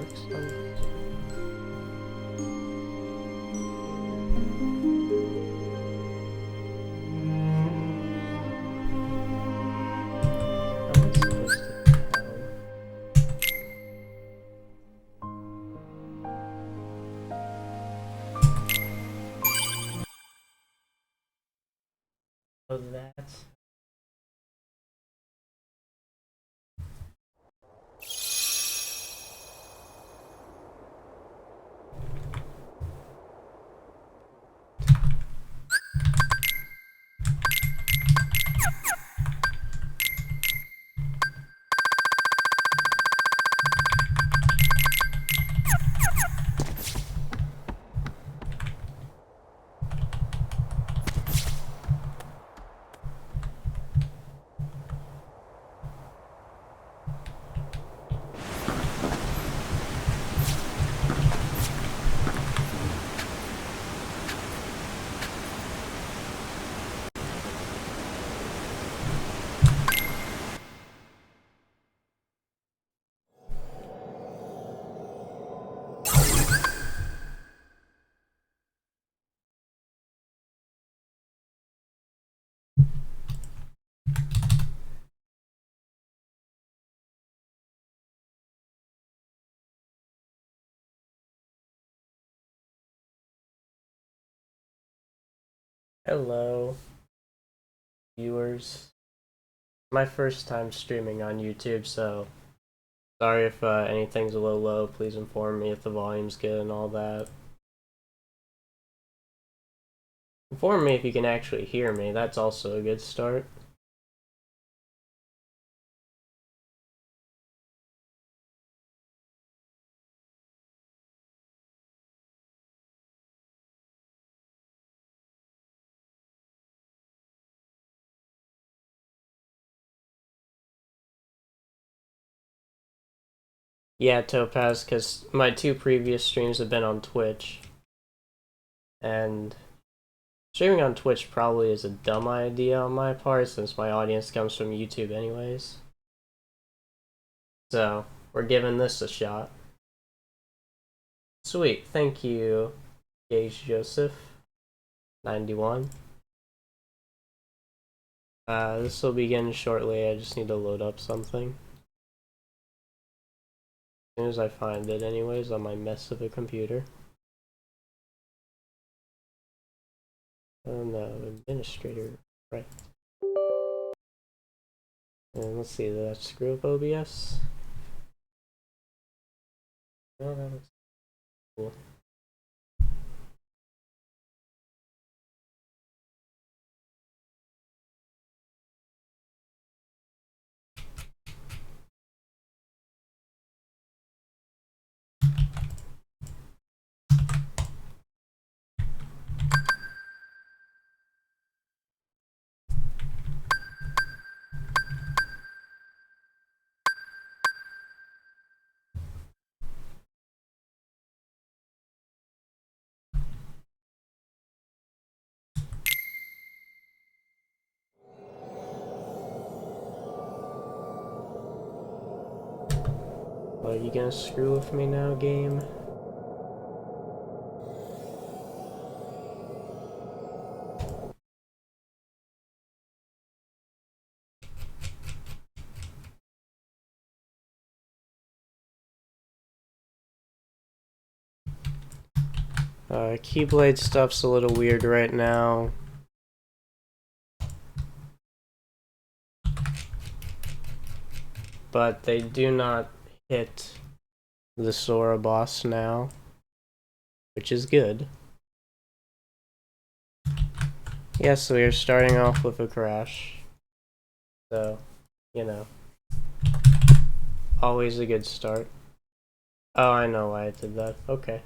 works on. How am I supposed to tell? Oh, that's. Hello, viewers. My first time streaming on YouTube, so sorry if anything's a little low. Please inform me if the volume's good and all that. Inform me if you can actually hear me. That's also a good start. Yeah, Topaz, because my two previous streams have been on Twitch. And streaming on Twitch probably is a dumb idea on my part since my audience comes from YouTube anyways. So, we're giving this a shot. Sweet, thank you, KH2FM. This will begin shortly, I just need to load up something. As soon as I find it anyways on my mess of a computer. Oh no, administrator, right. And let's see, did that screw up OBS? No, that looks cool. Are you gonna screw with me now, game? Keyblade stuff's a little weird right now. But they do not hit the Sora boss now, which is good. Yes, we are starting off with a crash. So, you know, always a good start. Oh, I know why I did that. Okay.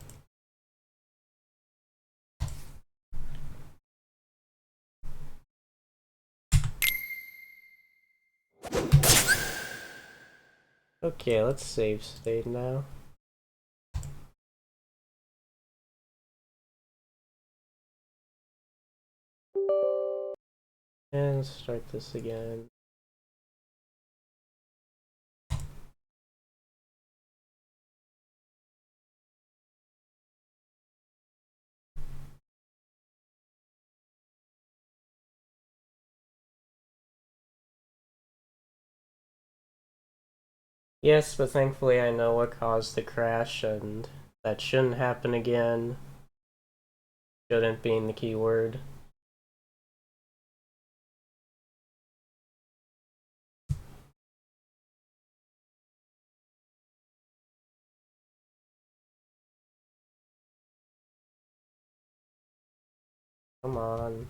Okay, let's save state now. And start this again. Yes, but thankfully I know what caused the crash, and that shouldn't happen again. Shouldn't being the key word. Come on.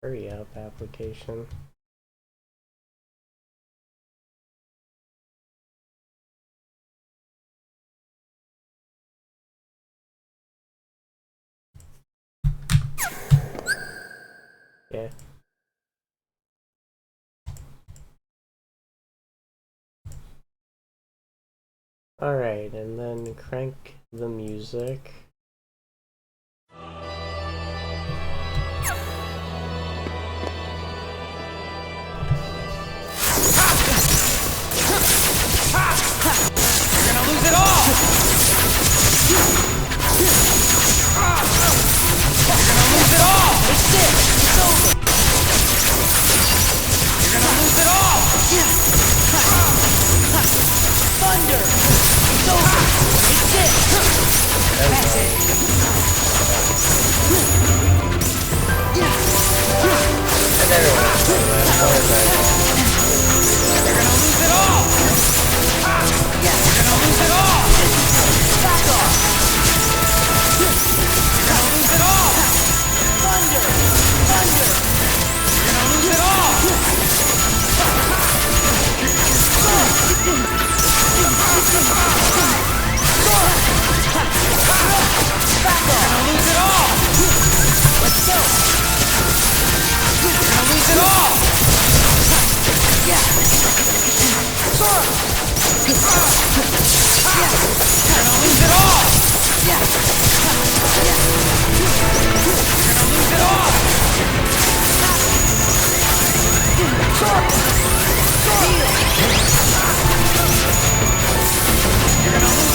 Hurry up, application. Yeah. Alright, and then crank the music. You're gonna lose it all! You're gonna lose it all! It's it! It's over! You're gonna lose it all! Thunder! It's over! It's it! That's it! And everyone. You're gonna lose it all! You're gonna lose it all! Back off! You're gonna lose it all! Thunder! Thunder! You're gonna lose it all! Back off! You're gonna lose it all! Let's go! You're gonna lose it all! Yeah! Sora! You're gonna lose it all! Yeah! You're gonna lose it all! Sora! You're gonna lose it all!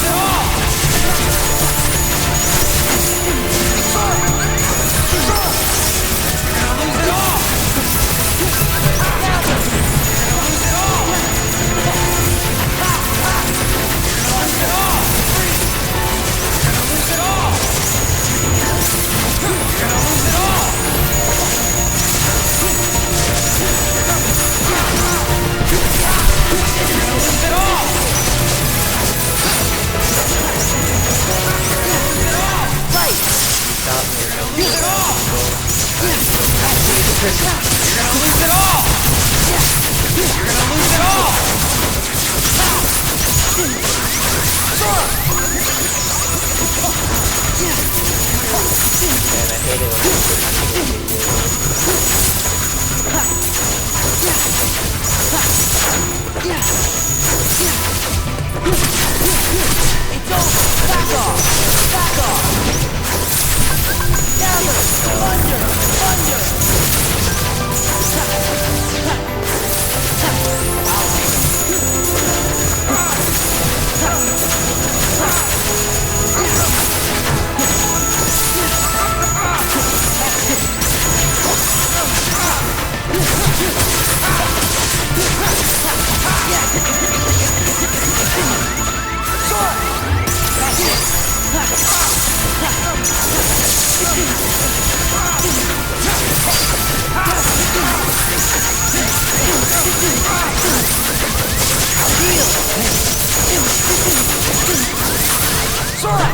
Sora!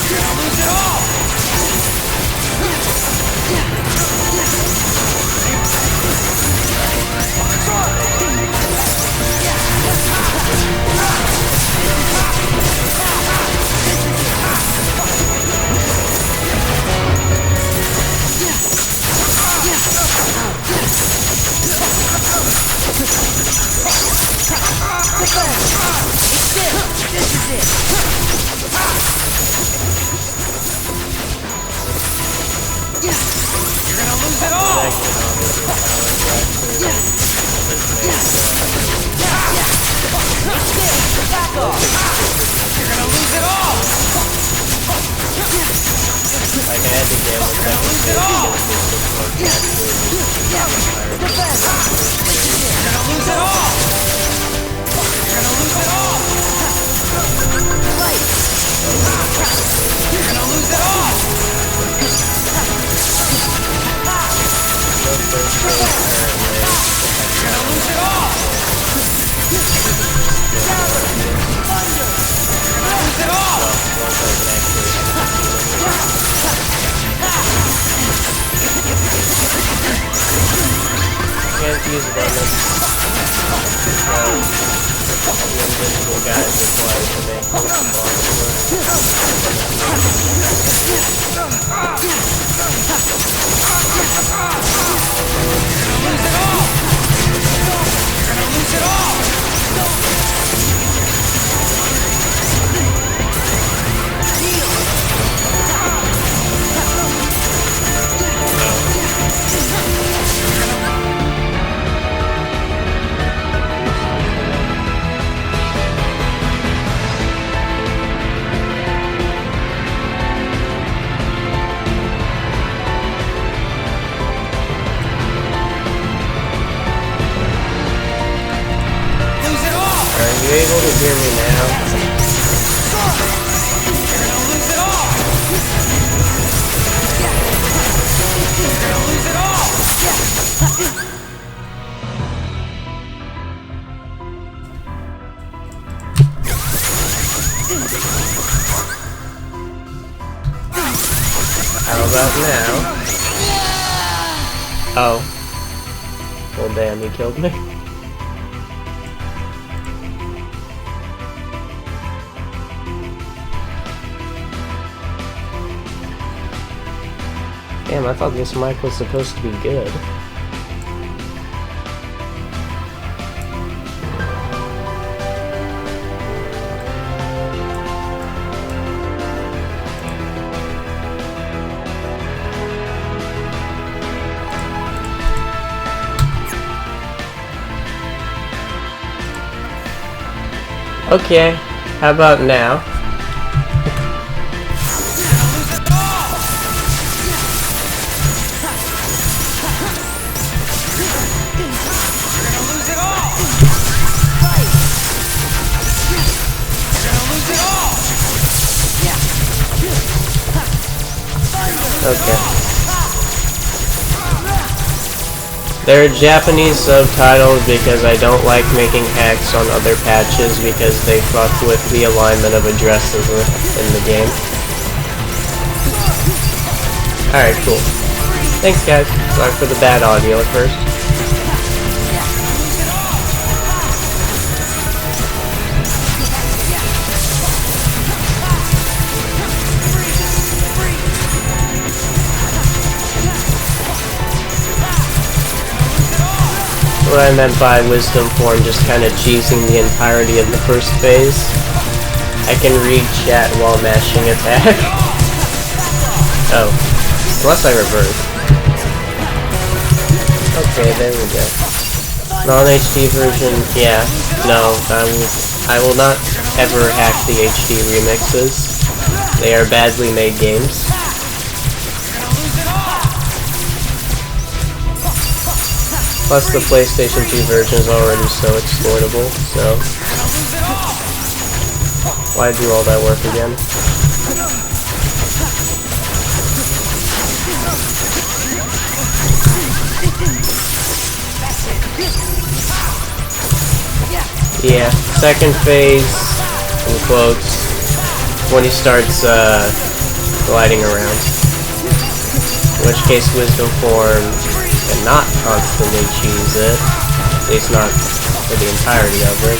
You're gonna lose it all! You're gonna lose it all! Back off! You're gonna lose it all! Like I had to get with that lose it all! You're gonna lose it all! You're gonna lose it all! You're gonna lose it all! You're gonna lose it all! Thunder! You're gonna lose it all! Can't use bonus. The invisible guy is required to make this Are you able to hear me now? You're gonna lose it all! You're gonna lose it all! How about now? Oh. Well, damn, he killed me. Damn, I thought this mic was supposed to be good. Okay, how about now? Okay. They're Japanese subtitles because I don't like making hacks on other patches because they fuck with the alignment of addresses in the game. Alright, cool. Thanks guys. Sorry for the bad audio at first. What I meant by wisdom form, just kind of cheesing the entirety of the first phase. I can read chat while mashing attack. Oh. Unless I reverse. Okay, there we go. Non-HD version, yeah. No, I will not ever hack the HD remixes. They are badly made games. Plus the PlayStation 2 version is already so exploitable, so why do all that work again? Yeah, second phase, in quotes, when he starts gliding around. In which case Wisdom Form and not constantly cheese it, at least not for the entirety of it.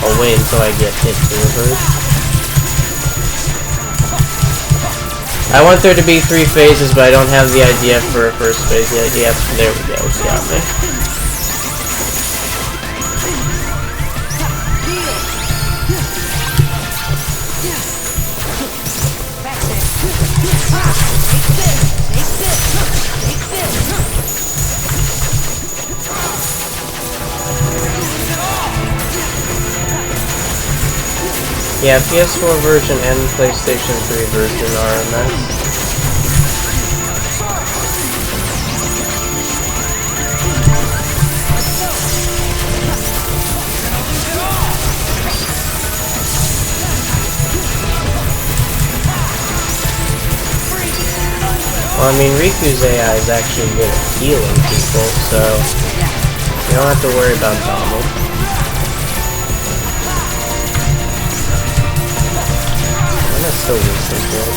I'll wait until I get hit to reverse. I want there to be 3 phases, but I don't have the idea for a first phase yet. Yep, there we go, you got me. Yeah, PS4 version and PlayStation 3 version are a mess. Well, I mean, Riku's AI is actually good at healing people, so you don't have to worry about Donald. I'm not still listening to it.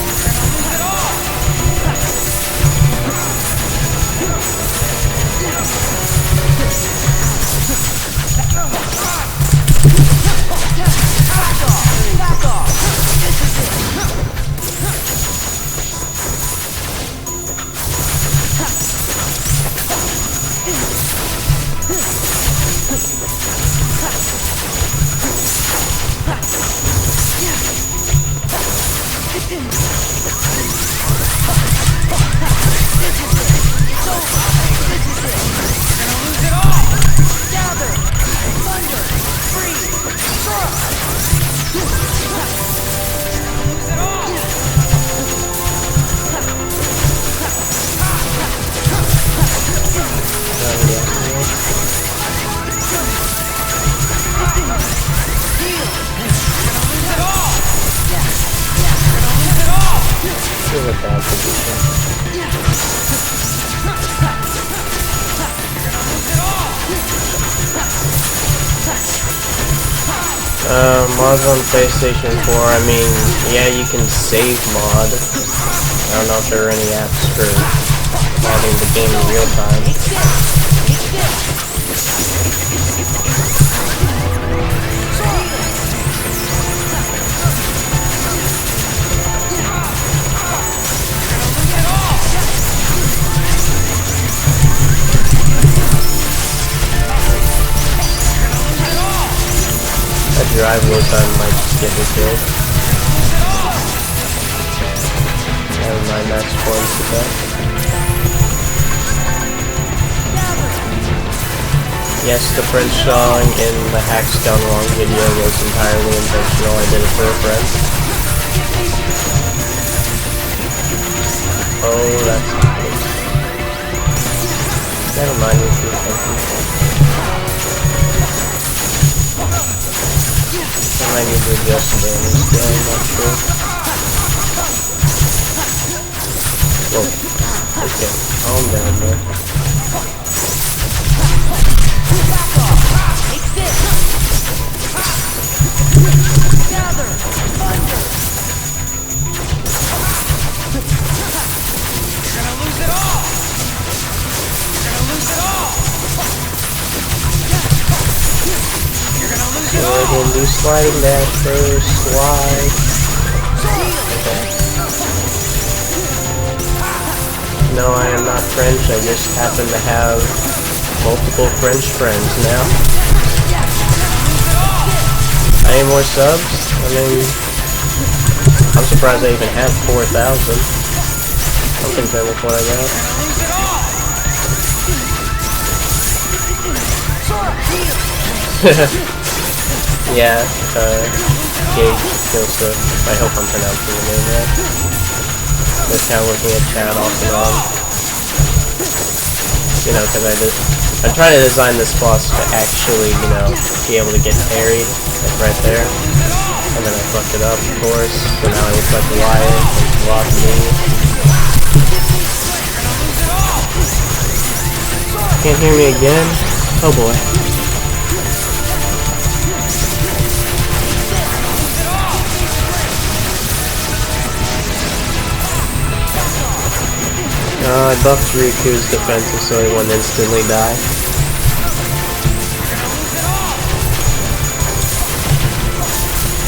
Mods on PlayStation 4, I mean, yeah, you can save mod. I don't know if there are any apps for modding the game in real time. Drive low time might just get me killed. Never mind, that's points to that. Yes, the French song in the Hacks Gone Wrong video was entirely intentional. I did it for a friend. Oh, that's good. Never mind, it's too funky. I might need to adjust the damage still, I'm not sure. Whoa. Okay, calm down there. You're gonna lose it all! You're gonna lose it all! You're gonna lose it all! We're gonna do sliding dash first, slide. Okay. No, I am not French, I just happen to have multiple French friends now. Any more subs? I mean, I'm surprised I even have 4,000. I'm content with what I got. Yeah, KH2FM. I hope I'm pronouncing the name right. Just kind of looking at chat off and on. You know, because I'm trying to design this boss to actually, you know, be able to get parried, like right there. And then I fucked it up, of course. So now I look like a liar and block me. Can't hear me again? Oh boy. I buffed Riku's defenses so he wouldn't instantly die.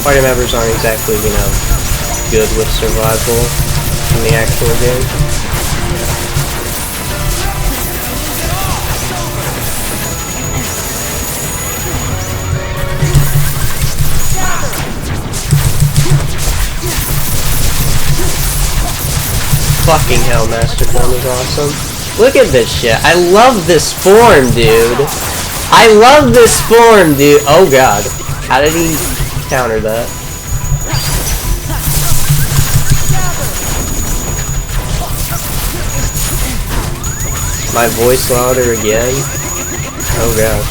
Party members aren't exactly, you know, good with survival in the actual game. Fucking hell, Master Form is awesome. Look at this shit. I love this form, dude. I love this form, dude. Oh god. How did he counter that? My voice louder again? Oh god.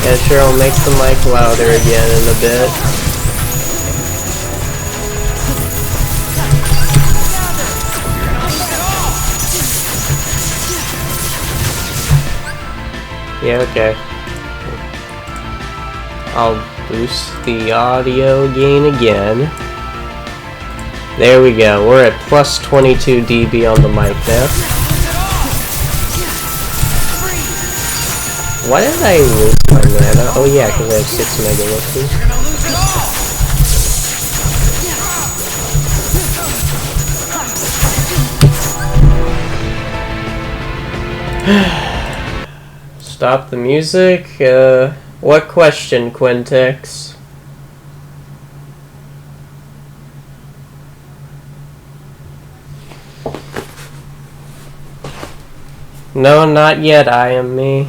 Yeah, sure, I'll make the mic louder again in a bit. Yeah, okay. I'll boost the audio gain again. There we go, we're at plus 22 dB on the mic now. Why did I waste my mana? Oh yeah, because I have 6 mega elixirs. Stop the music. What question, Quintex? No, not yet. I am me.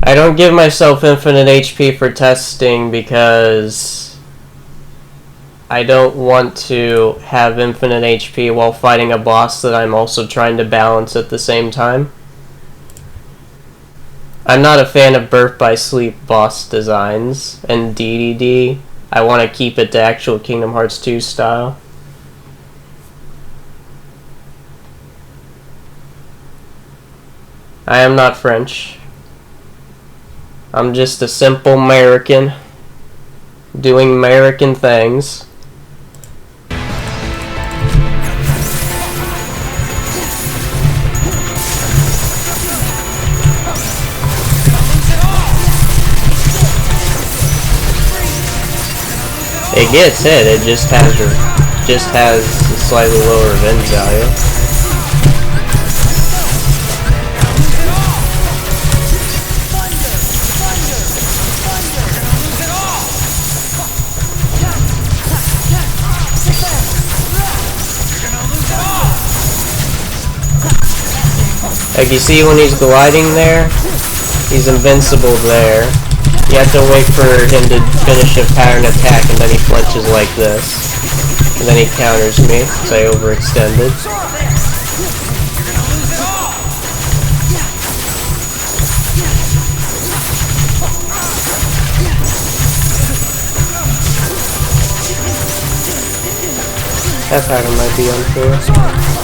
I don't give myself infinite HP for testing because I don't want to have infinite HP while fighting a boss that I'm also trying to balance at the same time. I'm not a fan of birth by sleep boss designs, and DDD, I want to keep it to actual Kingdom Hearts 2 style. I am not French. I'm just a simple American doing American things. It gets hit, it just has a slightly lower revenge value. Like, you see when he's gliding there? He's invincible there. You have to wait for him to finish a pattern attack and then he flinches like this. And then he counters me, because I overextended. That pattern might be unfair.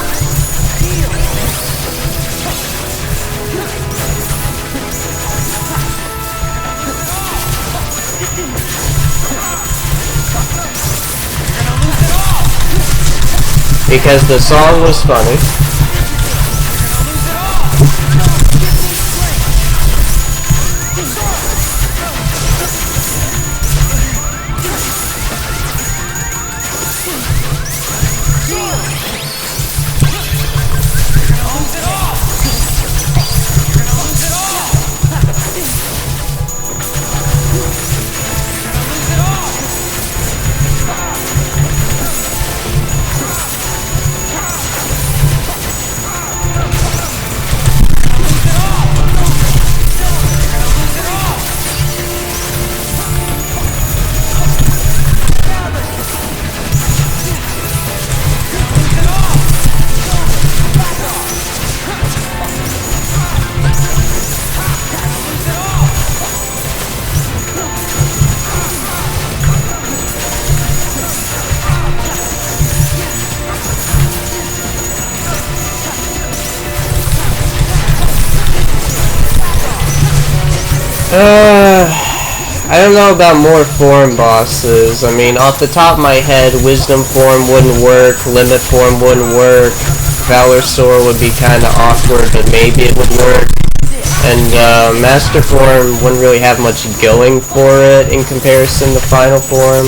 Because the song was funny. I don't know about more form bosses. I mean, off the top of my head, Wisdom form wouldn't work, Limit form wouldn't work, Valor Sora would be kinda awkward, but maybe it would work. And Master Form wouldn't really have much going for it in comparison to Final Form.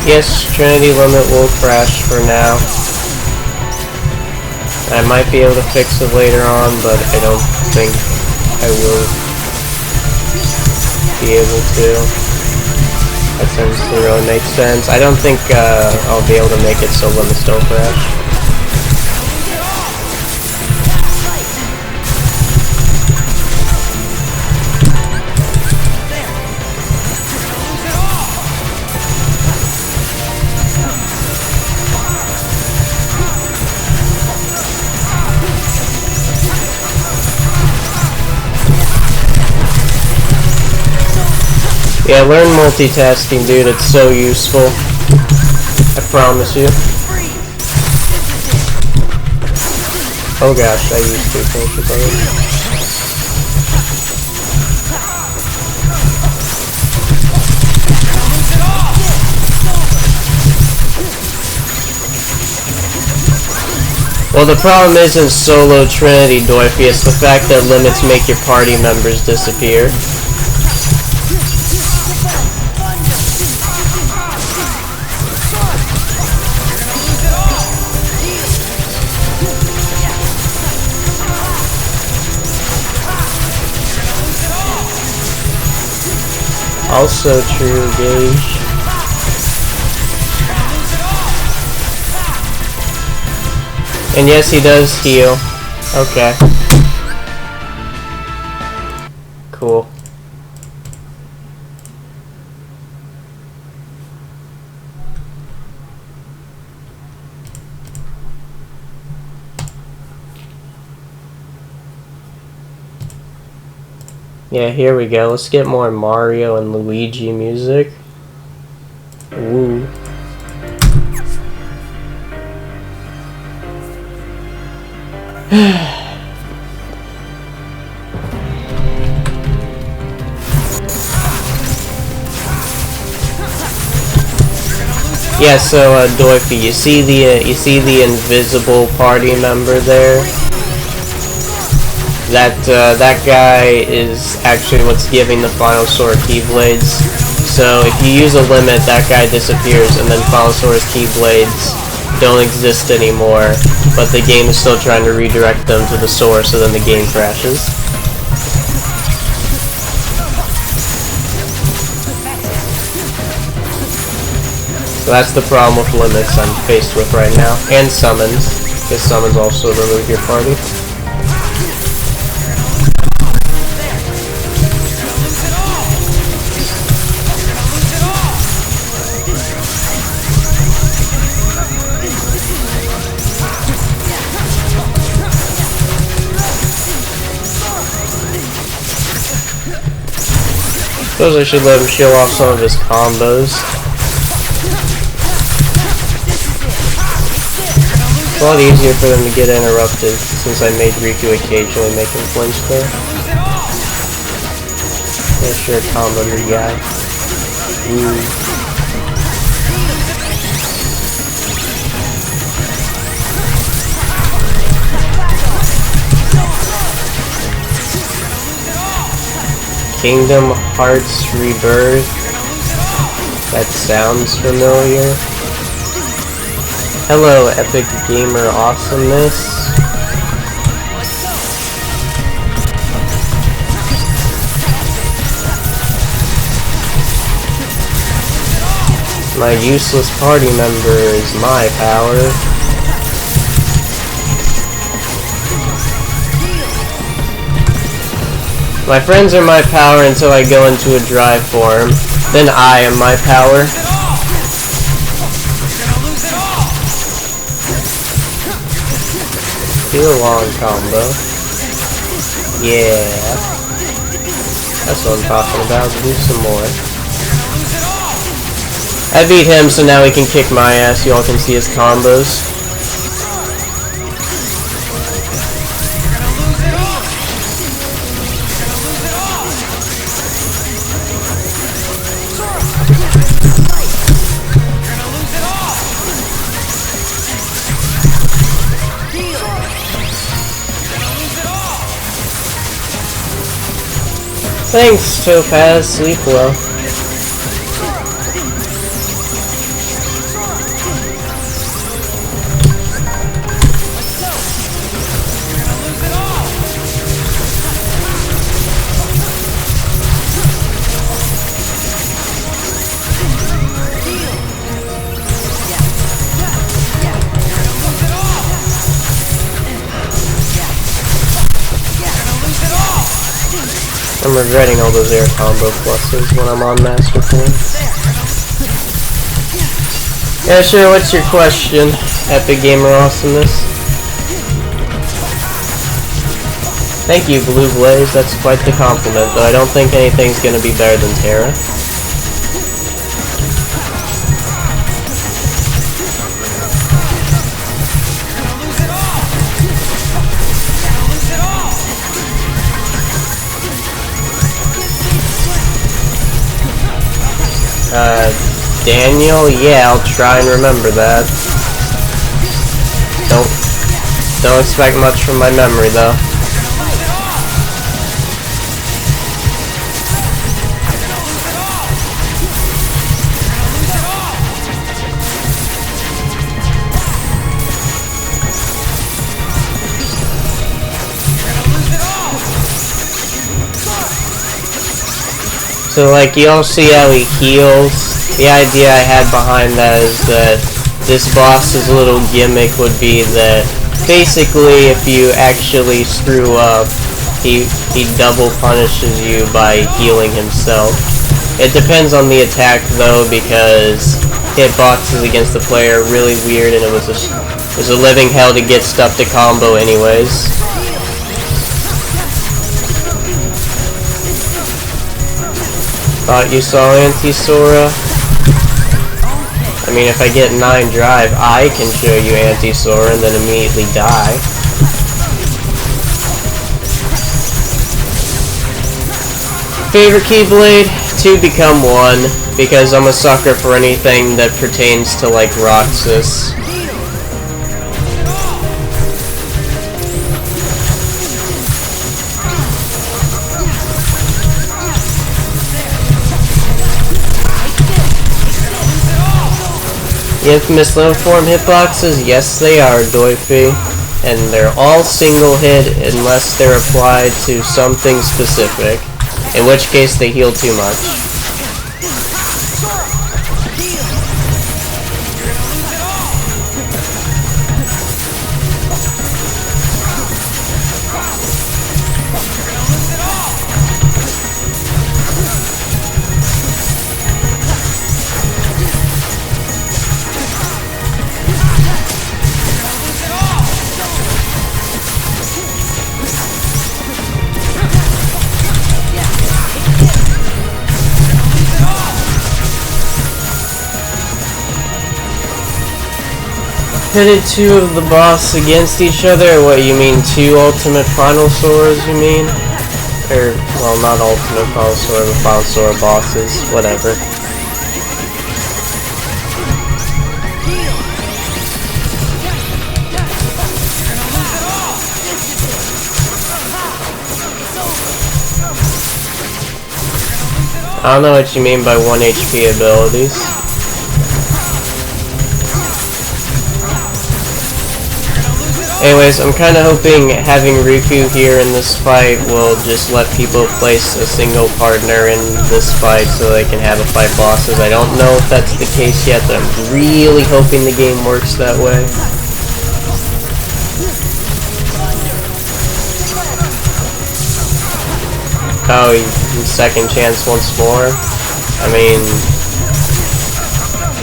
Yes, Trinity Limit will crash for now. I might be able to fix it later on, but I don't think I will be able to. That seems to really make sense. I don't think I'll be able to make it so limits don't crash. Yeah, learn multitasking, dude. It's so useful. I promise you. Oh gosh, I used to finish it already. Well, the problem isn't solo Trinity Doify, it's the fact that limits make your party members disappear. Also true, Gage. And yes, he does heal. Okay. Cool. Yeah, here we go. Let's get more Mario and Luigi music. Woo. Yeah, so Doify, you see the invisible party member there? That guy is actually what's giving the Final Sora Keyblades. So if you use a limit, that guy disappears, and then Final Sora's Keyblades don't exist anymore, but the game is still trying to redirect them to the source, so then the game crashes. So that's the problem with limits I'm faced with right now. And summons, because summons also remove your party. Suppose I should let him show off some of his combos. It's a lot easier for them to get interrupted since I made Riku occasionally make him flinch there. Yeah, sure, combo your guy. Ooh. Kingdom Hearts Rebirth. That sounds familiar. Hello, Epic Gamer Awesomeness. My useless party member is my power. My friends are my power until I go into a dry form. Then I am my power. Do a long combo. Yeah. That's what I'm talking about. Do some more. I beat him, so now he can kick my ass. You all can see his combos. Thanks, Topaz. Sleep well. I'm regretting all those air combo pluses when I'm on Master Form. Yeah, sure, what's your question, Epic Gamer Awesomeness? Thank you, Blue Blaze, that's quite the compliment, though I don't think anything's gonna be better than Terra. Daniel? Yeah, I'll try and remember that. Don't expect much from my memory, though. So, like, you all see how he heals? The idea I had behind that is that this boss's little gimmick would be that basically if you actually screw up, he double punishes you by healing himself. It depends on the attack though, because hitboxes against the player are really weird and it was a living hell to get stuff to combo anyways. Thought you saw anti-Sora? I mean, if I get 9 drive, I can show you anti-Sora and then immediately die. Favorite Keyblade? 2 become 1, because I'm a sucker for anything that pertains to, like, Roxas. The infamous low form hitboxes? Yes, they are, Doify. And they're all single hit unless they're applied to something specific, in which case they heal too much. Pitted 2 of the boss against each other? What, you mean 2 Ultimate Final Soras, you mean? Or, well, not Ultimate Final Sora, but Final Sora bosses, whatever. I don't know what you mean by 1 HP abilities. Anyways, I'm kind of hoping having Riku here in this fight will just let people place a single partner in this fight so they can have a fight bosses. I don't know if that's the case yet, but I'm really hoping the game works that way. Oh, second chance once more? I mean,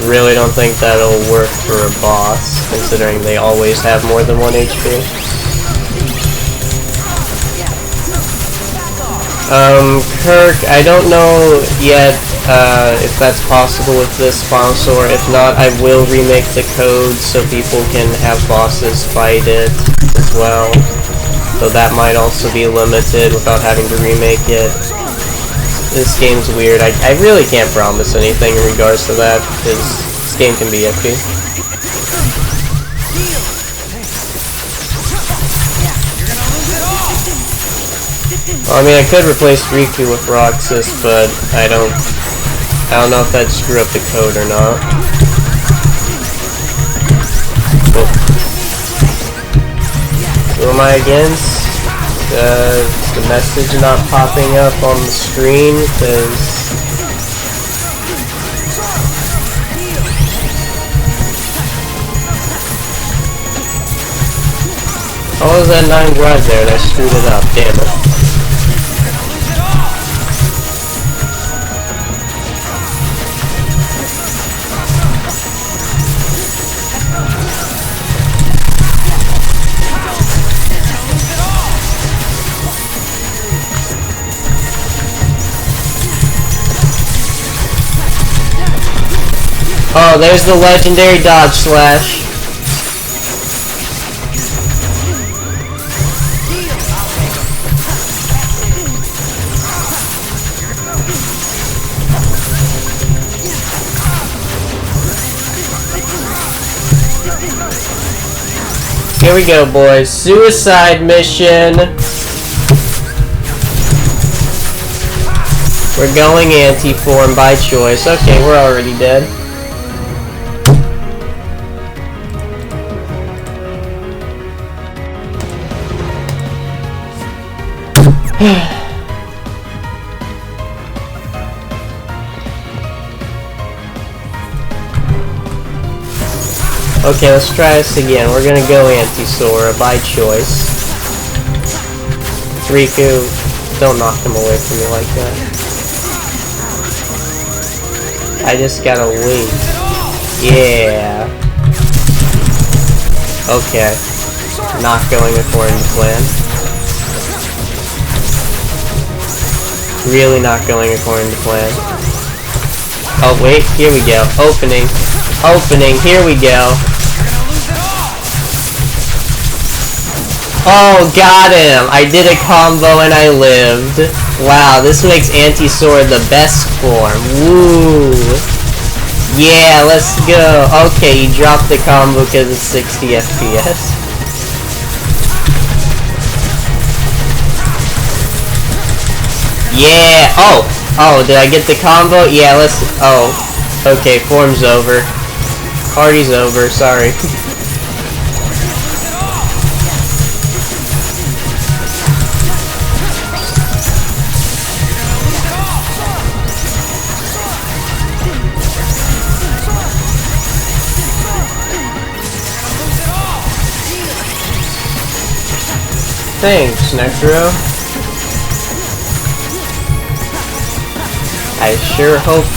really don't think that'll work for a boss, considering they always have more than 1 HP. Kirk, I don't know yet if that's possible with this final Sora. If not, I will remake the code so people can have bosses fight it as well. So that might also be limited without having to remake it. This game's weird. I really can't promise anything in regards to that, because this game can be iffy. Well, I mean, I could replace Riku with Roxas, but I don't know if that'd screw up the code or not. Oh. Who am I against? The message not popping up on the screen because how was that 9 drive there and I screwed it up, damn it. Oh, there's the legendary dodge slash. Here we go, boys. Suicide mission. We're going anti-form by choice. Okay, we're already dead. Okay, let's try this again. We're gonna go anti-Sora by choice. Riku, don't knock him away from me like that. I just gotta wait. Yeah. Okay. Not going according to plan. Really not going according to plan. Oh wait, here we go. Opening. Opening, here we go. Oh, got him! I did a combo and I lived. Wow, this makes Anti-Sora the best form. Woo! Yeah, let's go. Okay, you dropped the combo because it's 60 FPS. Yeah! Oh, did I get the combo? Yeah, let's... Oh. Okay, form's over. Party's over, sorry. Thanks, Necro. I sure hope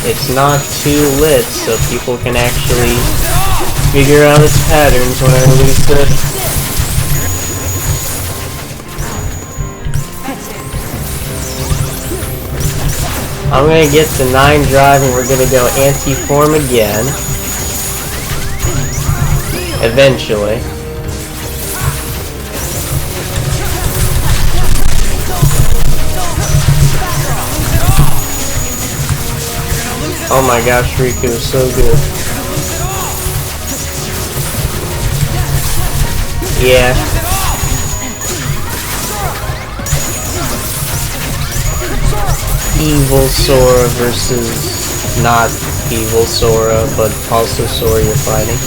it's not too lit so people can actually figure out its patterns when I release it. I'm gonna get the 9 drive and we're gonna go anti-form again. Eventually. Oh my gosh, Riku is so good. Yeah. Evil Sora versus not evil Sora, but also Sora you're fighting.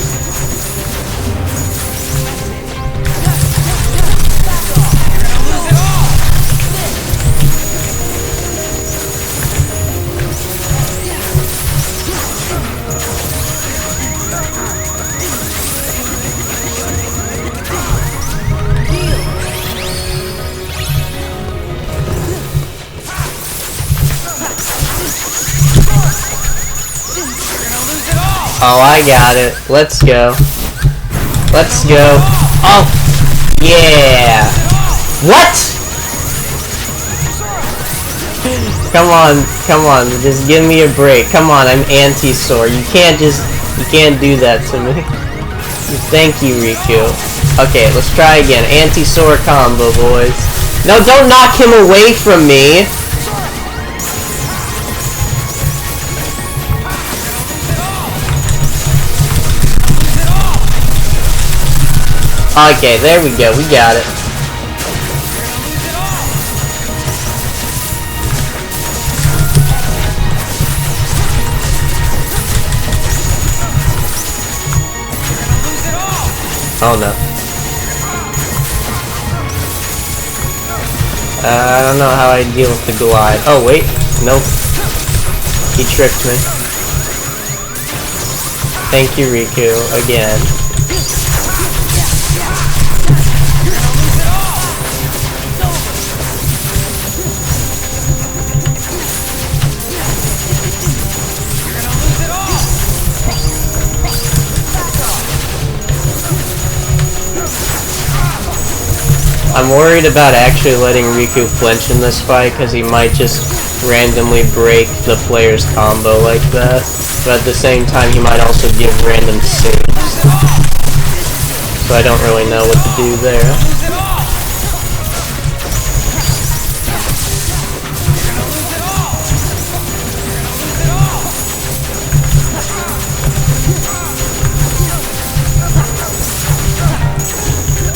Oh, I got it. Let's go. Let's go. Oh! Yeah! What?! Come on, just give me a break. Come on, I'm anti-Sora. You can't do that to me. Thank you, Riku. Okay, let's try again. Anti-Sora combo, boys. No, don't knock him away from me! Okay, there we go. We got it. Oh no. I don't know how I deal with the glide. Oh wait, nope. He tricked me. Thank you, Riku, again. I'm worried about actually letting Riku flinch in this fight because he might just randomly break the player's combo like that. But at the same time, he might also give random saves. So I don't really know what to do there.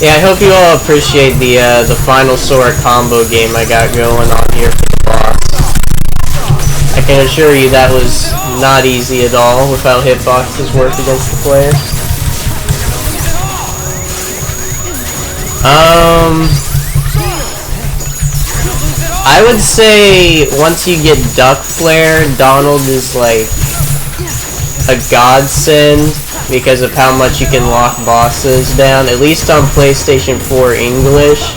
Yeah, I hope you all appreciate the final Sora combo game I got going on here for the boss. I can assure you that was not easy at all with how hitboxes work against the player. I would say once you get Duck Flare, Donald is like a godsend because of how much you can lock bosses down, at least on PlayStation 4 English,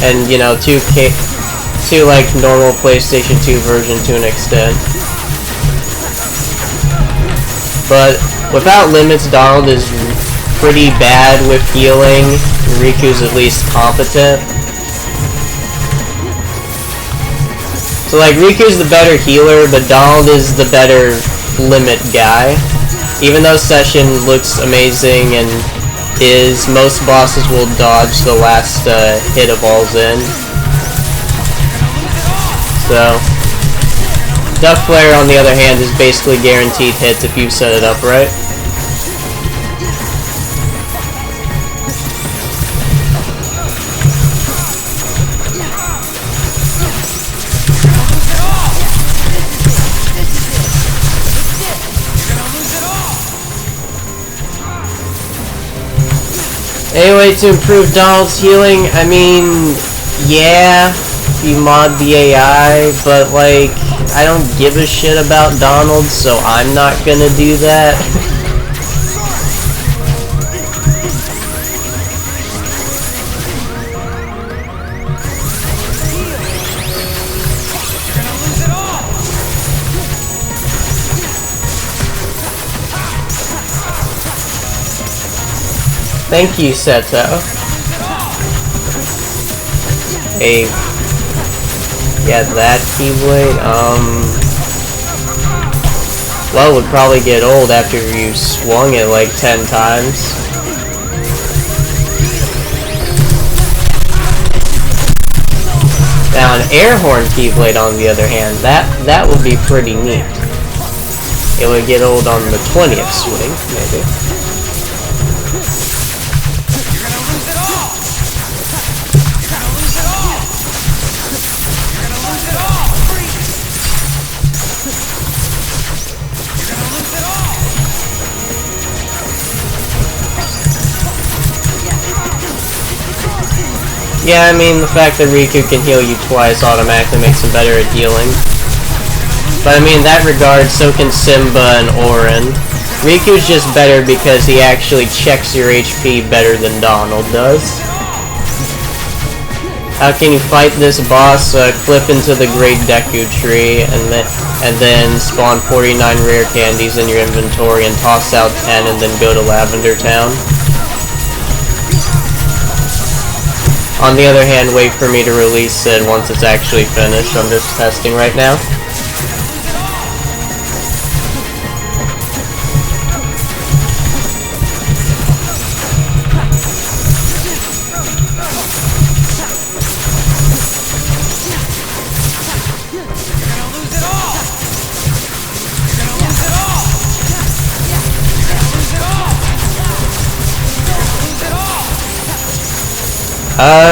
and you know, to like normal PlayStation 2 version to an extent. But without limits, Donald is pretty bad with healing. Riku's at least competent. So like, Riku's the better healer, but Donald is the better limit guy. Even though Session looks amazing and most bosses will dodge the last hit of All's End. So, Duck Flare on the other hand is basically guaranteed hits if you set it up right. Anyway, to improve Donald's healing, I mean, yeah, you mod the AI, but like, I don't give a shit about Donald, so I'm not gonna do that. Thank you, Seto. Hey, yeah, that Keyblade, well, it would probably get old after you swung it like 10 times. Now, an air horn Keyblade, on the other hand, that would be pretty neat. It would get old on the 20th swing, maybe. Yeah, I mean, the fact that Riku can heal you twice automatically makes him better at healing. But I mean, in that regard, so can Simba and Auron. Riku's just better because he actually checks your HP better than Donald does. How can you fight this boss? Clip into the Great Deku Tree and then spawn 49 rare candies in your inventory and toss out 10 and then go to Lavender Town. On the other hand, wait for me to release it once it's actually finished. I'm just testing right now.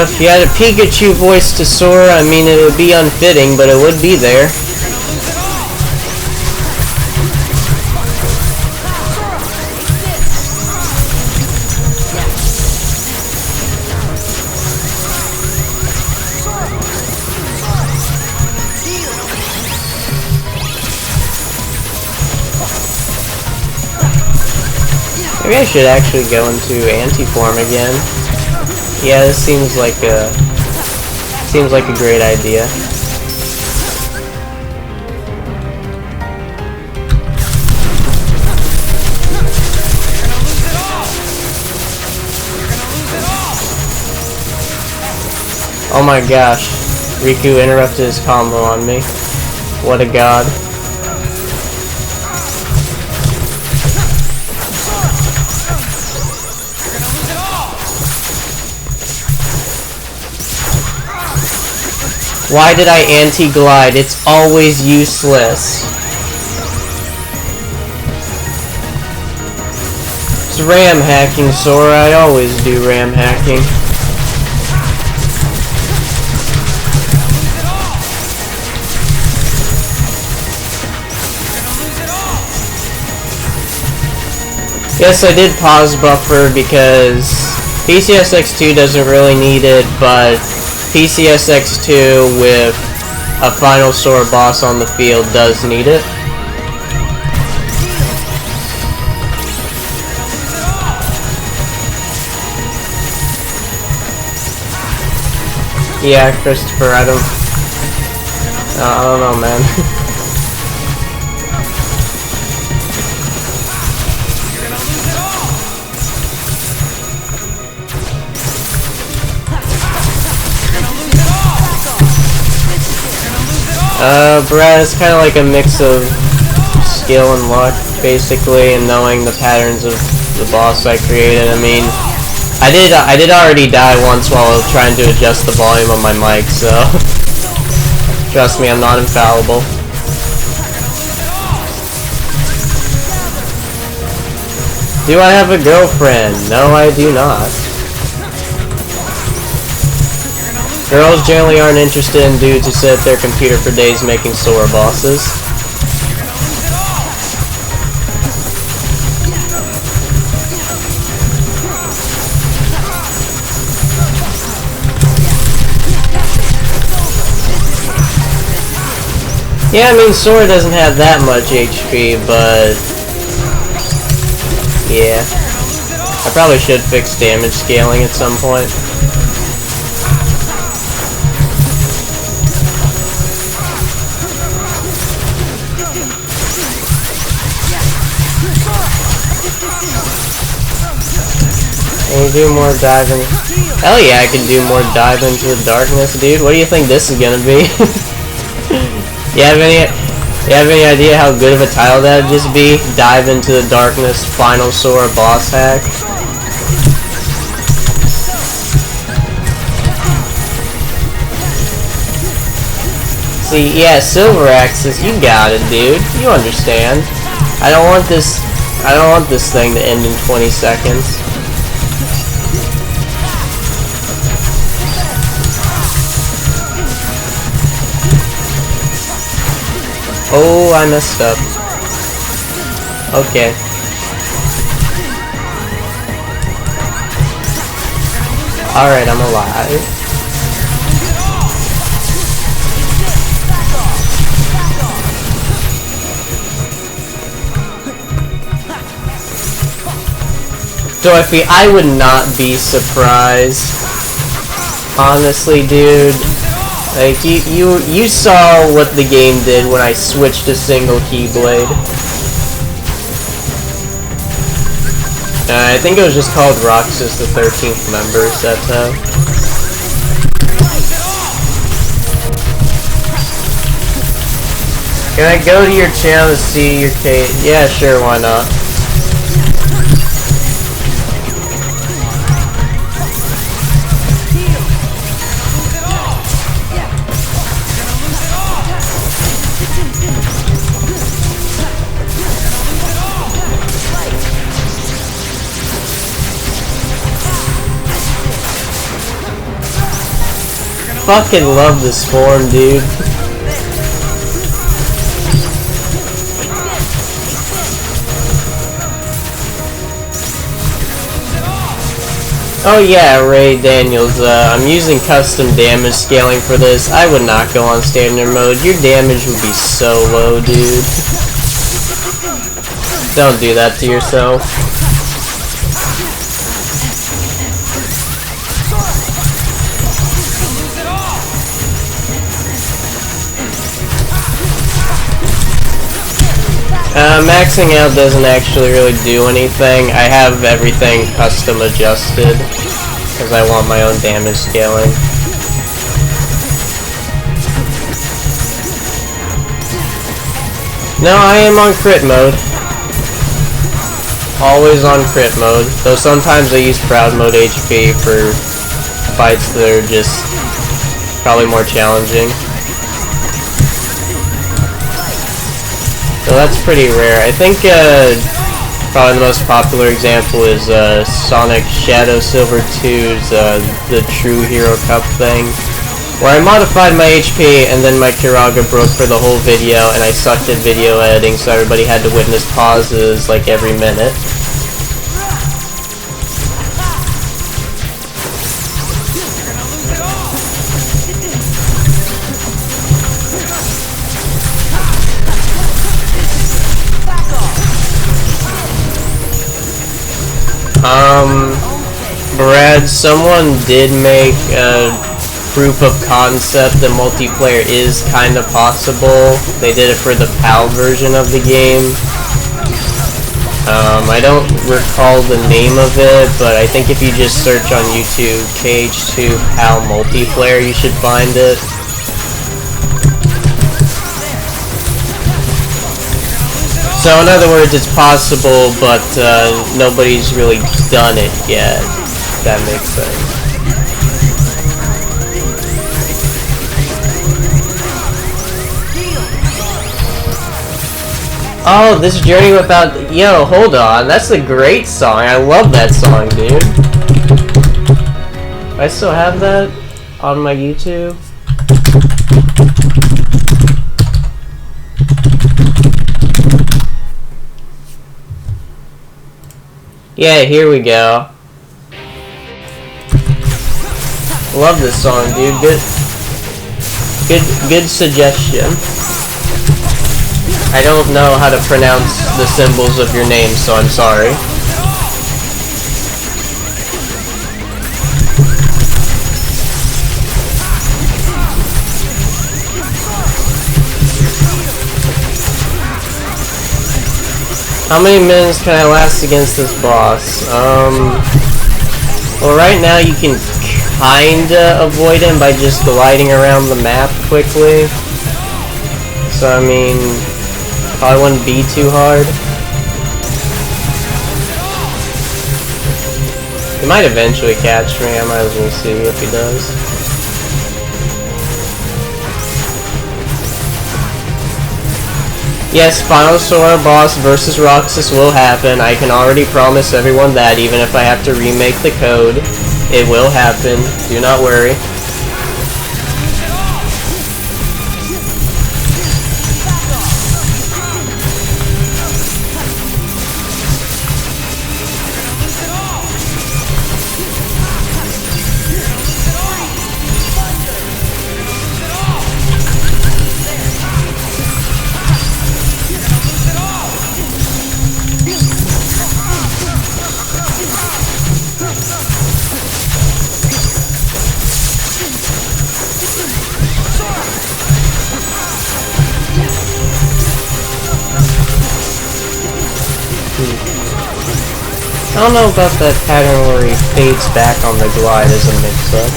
If you had a Pikachu voice to Sora, I mean, it would be unfitting, but it would be there. Maybe I should actually go into anti-form again. Yeah, this seems like a great idea. Oh my gosh, Riku interrupted his combo on me. What a god. Why did I anti-glide? It's always useless. It's RAM hacking, Sora. I always do RAM hacking. Yes, I did pause buffer because PCSX2 doesn't really need it, but PCSX2 with a final Sora boss on the field does need it. Yeah, Christopher, I don't know, man. Brad, it's kind of like a mix of skill and luck, basically, and knowing the patterns of the boss I created. I mean, I did already die once while I was trying to adjust the volume of my mic, so trust me, I'm not infallible. Do I have a girlfriend? No, I do not. Girls generally aren't interested in dudes who sit at their computer for days making Sora bosses. Yeah, I mean, Sora doesn't have that much HP, but yeah. I probably should fix damage scaling at some point. Can you do more diving? Hell yeah, I can do more dive into the darkness, dude. What do you think this is gonna be? You have any idea how good of a title that'd just be? Dive into the darkness, final Sora boss hack. See, yeah, Silver Axis, you got it, dude. You understand. I don't want this thing to end in 20 seconds. Oh, I messed up. Okay. Alright, I'm alive. So I would not be surprised Honestly, dude, like you saw what the game did when I switched to single keyblade. I think it was just called Roxas the 13th Member Seto. Can I go to your channel to see your case? Yeah, sure, why not? Fucking love this form, dude. Oh yeah, Ray Daniels, I'm using custom damage scaling for this. I would not go on standard mode. Your damage would be so low, dude. Don't do that to yourself. Maxing out doesn't actually really do anything. I have everything custom adjusted because I want my own damage scaling. No, I am on crit mode. Always on crit mode. Though sometimes I use proud mode HP for fights that are just probably more challenging. So that's pretty rare. I think probably the most popular example is Sonic Shadow Silver 2's the True Hero Cup thing, where I modified my HP and then my Kiraga broke for the whole video and I sucked at video editing, so everybody had to witness pauses like every minute. Brad, someone did make a proof of concept that multiplayer is kind of possible. They did it for the PAL version of the game. I don't recall the name of it, but I think if you just search on YouTube KH2 PAL multiplayer, you should find it. So in other words, it's possible, but nobody's really done it yet. If that makes sense. Oh, this journey without... Yo, hold on. That's a great song. I love that song, dude. I still have that on my YouTube. Yeah, here we go. Love this song, dude. Good suggestion. I don't know how to pronounce the symbols of your name, so I'm sorry. How many minutes can I last against this boss? Well, right now you can kinda avoid him by just gliding around the map quickly. So, I mean, probably wouldn't be too hard. He might eventually catch me. I might as well see if he does. Yes, final Sora boss versus Roxas will happen. I can already promise everyone that, even if I have to remake the code. It will happen. Do not worry. I don't know about that pattern where he fades back on the glide as a mix-up.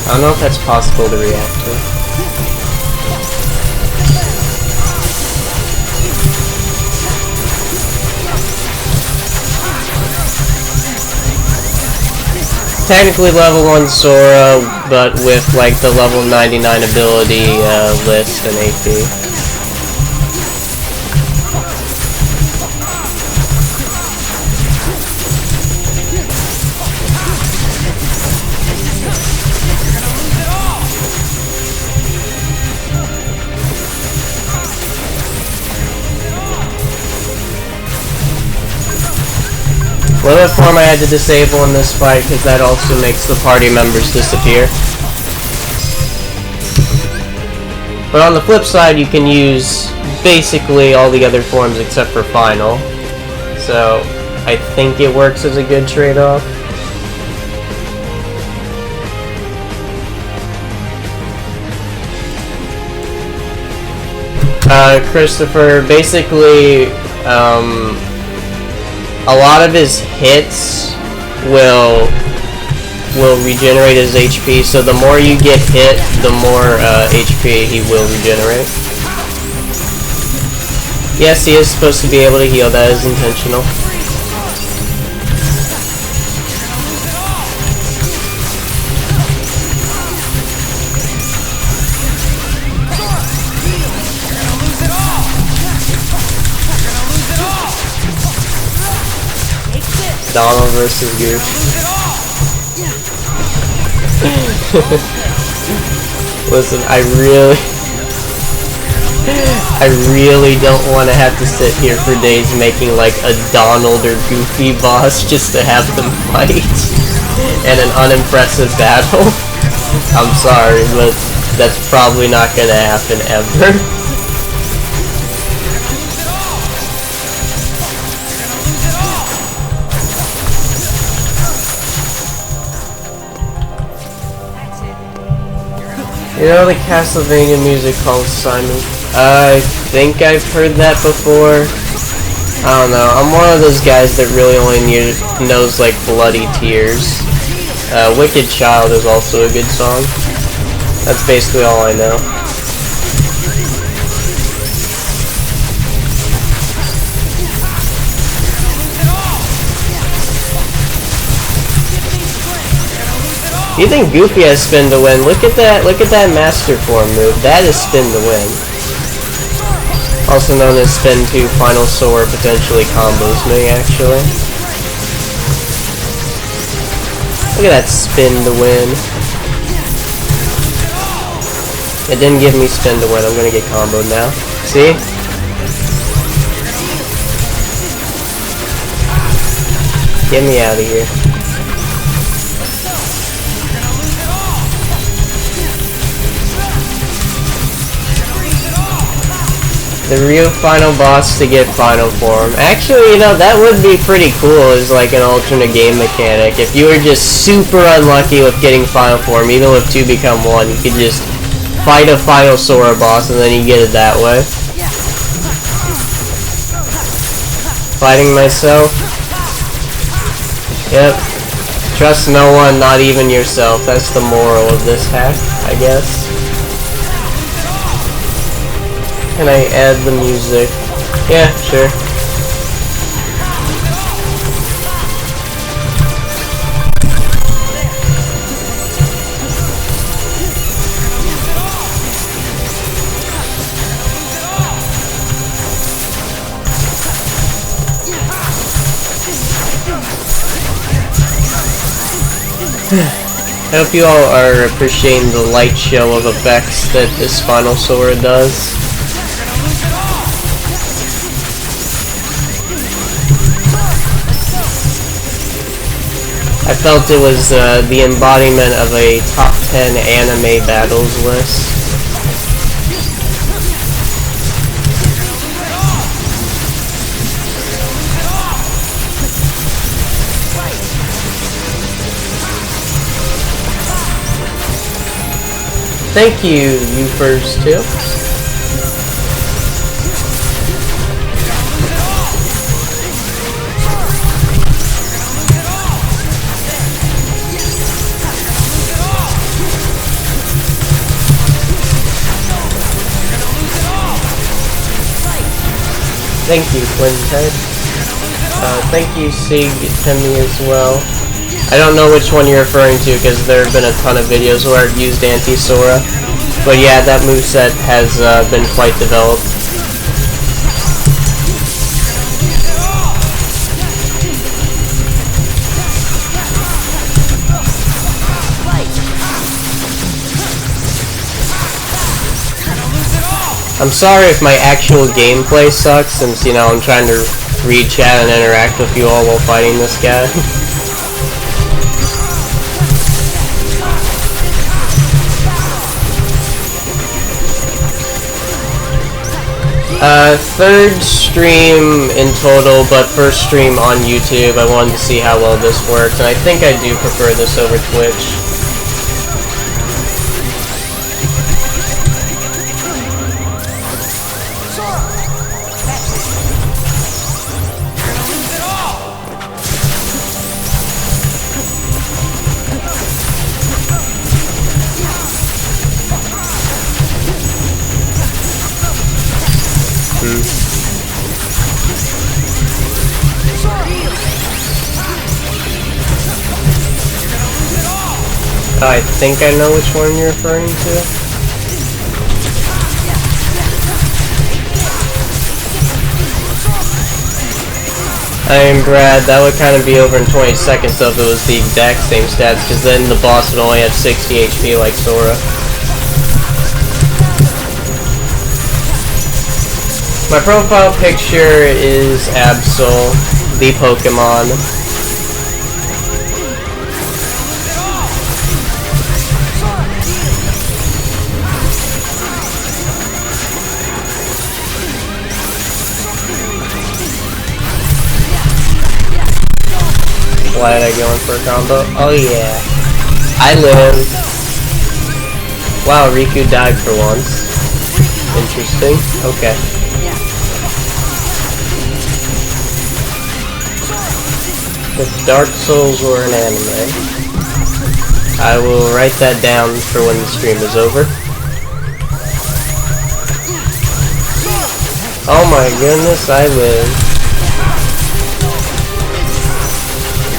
I don't know if that's possible to react to. Technically level 1 Sora, but with like the level 99 ability list and AP. Limit form I had to disable in this fight because that also makes the party members disappear. But on the flip side, you can use basically all the other forms except for final. So I think it works as a good trade-off. Christopher, basically, a lot of his hits will regenerate his HP, so the more you get hit, the more HP he will regenerate. Yes, he is supposed to be able to heal, that is intentional. Donald versus Goof. Listen, I really don't want to have to sit here for days making like a Donald or Goofy boss just to have them fight and an unimpressive battle. I'm sorry, but that's probably not gonna happen ever. You know the Castlevania music called Simon? I think I've heard that before. I don't know. I'm one of those guys that really only knows like Bloody Tears. Wicked Child is also a good song. That's basically all I know. You think Goofy has spin to win? Look at that Master Form move. That is spin to win. Also known as spin 2 final Sora potentially combos me actually. Look at that spin to win. It didn't give me spin to win. I'm gonna get comboed now. See? Get me out of here. The real final boss to get final form. Actually, you know, that would be pretty cool as like an alternate game mechanic. If you were just super unlucky with getting final form, even with 2 become 1, you could just fight a final Sora boss and then you get it that way. Fighting myself. Yep. Trust no one, not even yourself. That's the moral of this hack, I guess. Can I add the music? Yeah, sure. I hope you all are appreciating the light show of effects that this final Sora does. I felt it was the embodiment of a top 10 anime battles list. Thank you, you first too. Thank you, Quintet. Thank you, Sig Timmy as well. I don't know which one you're referring to because there have been a ton of videos where I've used anti-Sora. But yeah, that moveset has been quite developed. I'm sorry if my actual gameplay sucks, since, you know, I'm trying to read chat and interact with you all while fighting this guy. Third stream in total, but first stream on YouTube. I wanted to see how well this worked, and I think I do prefer this over Twitch. I think I know which one you're referring to. I mean, Brad, that would kind of be over in 20 seconds if it was the exact same stats, because then the boss would only have 60 HP like Sora. My profile picture is Absol, the Pokemon. Why did I go in for a combo? Oh yeah. I live. Wow, Riku died for once. Interesting. Okay. If Dark Souls were an anime, I will write that down for when the stream is over. Oh my goodness, I live.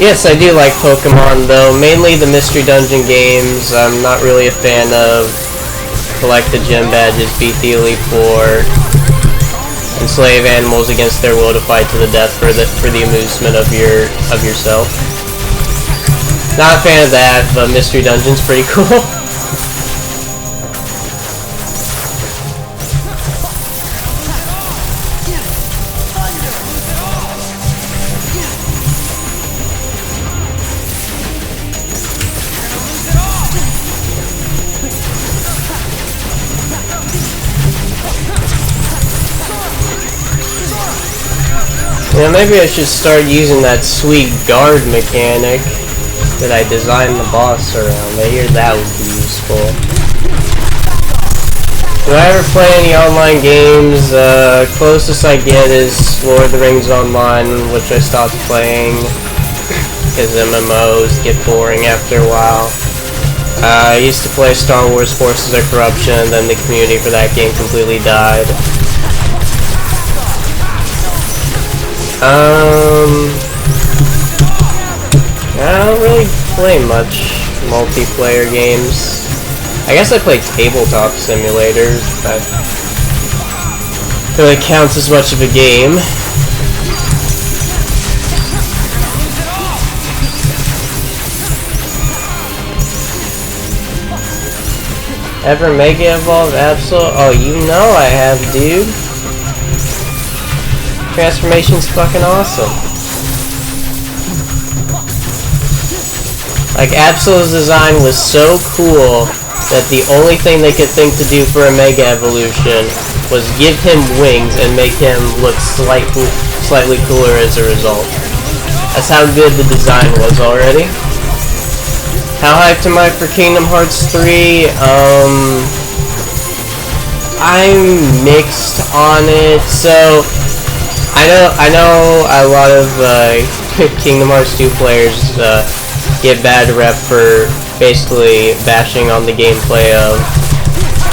Yes, I do like Pokemon, though. Mainly the Mystery Dungeon games. I'm not really a fan of collect the gem badges, beat the Elite Four, enslave animals against their will to fight to the death for the amusement of yourself. Not a fan of that, but Mystery Dungeon's pretty cool. Yeah, maybe I should start using that sweet guard mechanic that I designed the boss around. I hear that would be useful. Do I ever play any online games? Closest I get is Lord of the Rings Online, which I stopped playing because MMOs get boring after a while. I used to play Star Wars Forces of Corruption, and then the community for that game completely died. I don't really play much multiplayer games. I guess I play Tabletop Simulator. That really counts as much of a game. Ever Mega Evolve Absol? Oh, you know I have, dude. Transformation's fucking awesome. Like, Absol's design was so cool that the only thing they could think to do for a Mega Evolution was give him wings and make him look slightly cooler as a result. That's how good the design was already. How hyped am I for Kingdom Hearts 3? I'm mixed on it, so I know a lot of Kingdom Hearts 2 players get bad rep for basically bashing on the gameplay of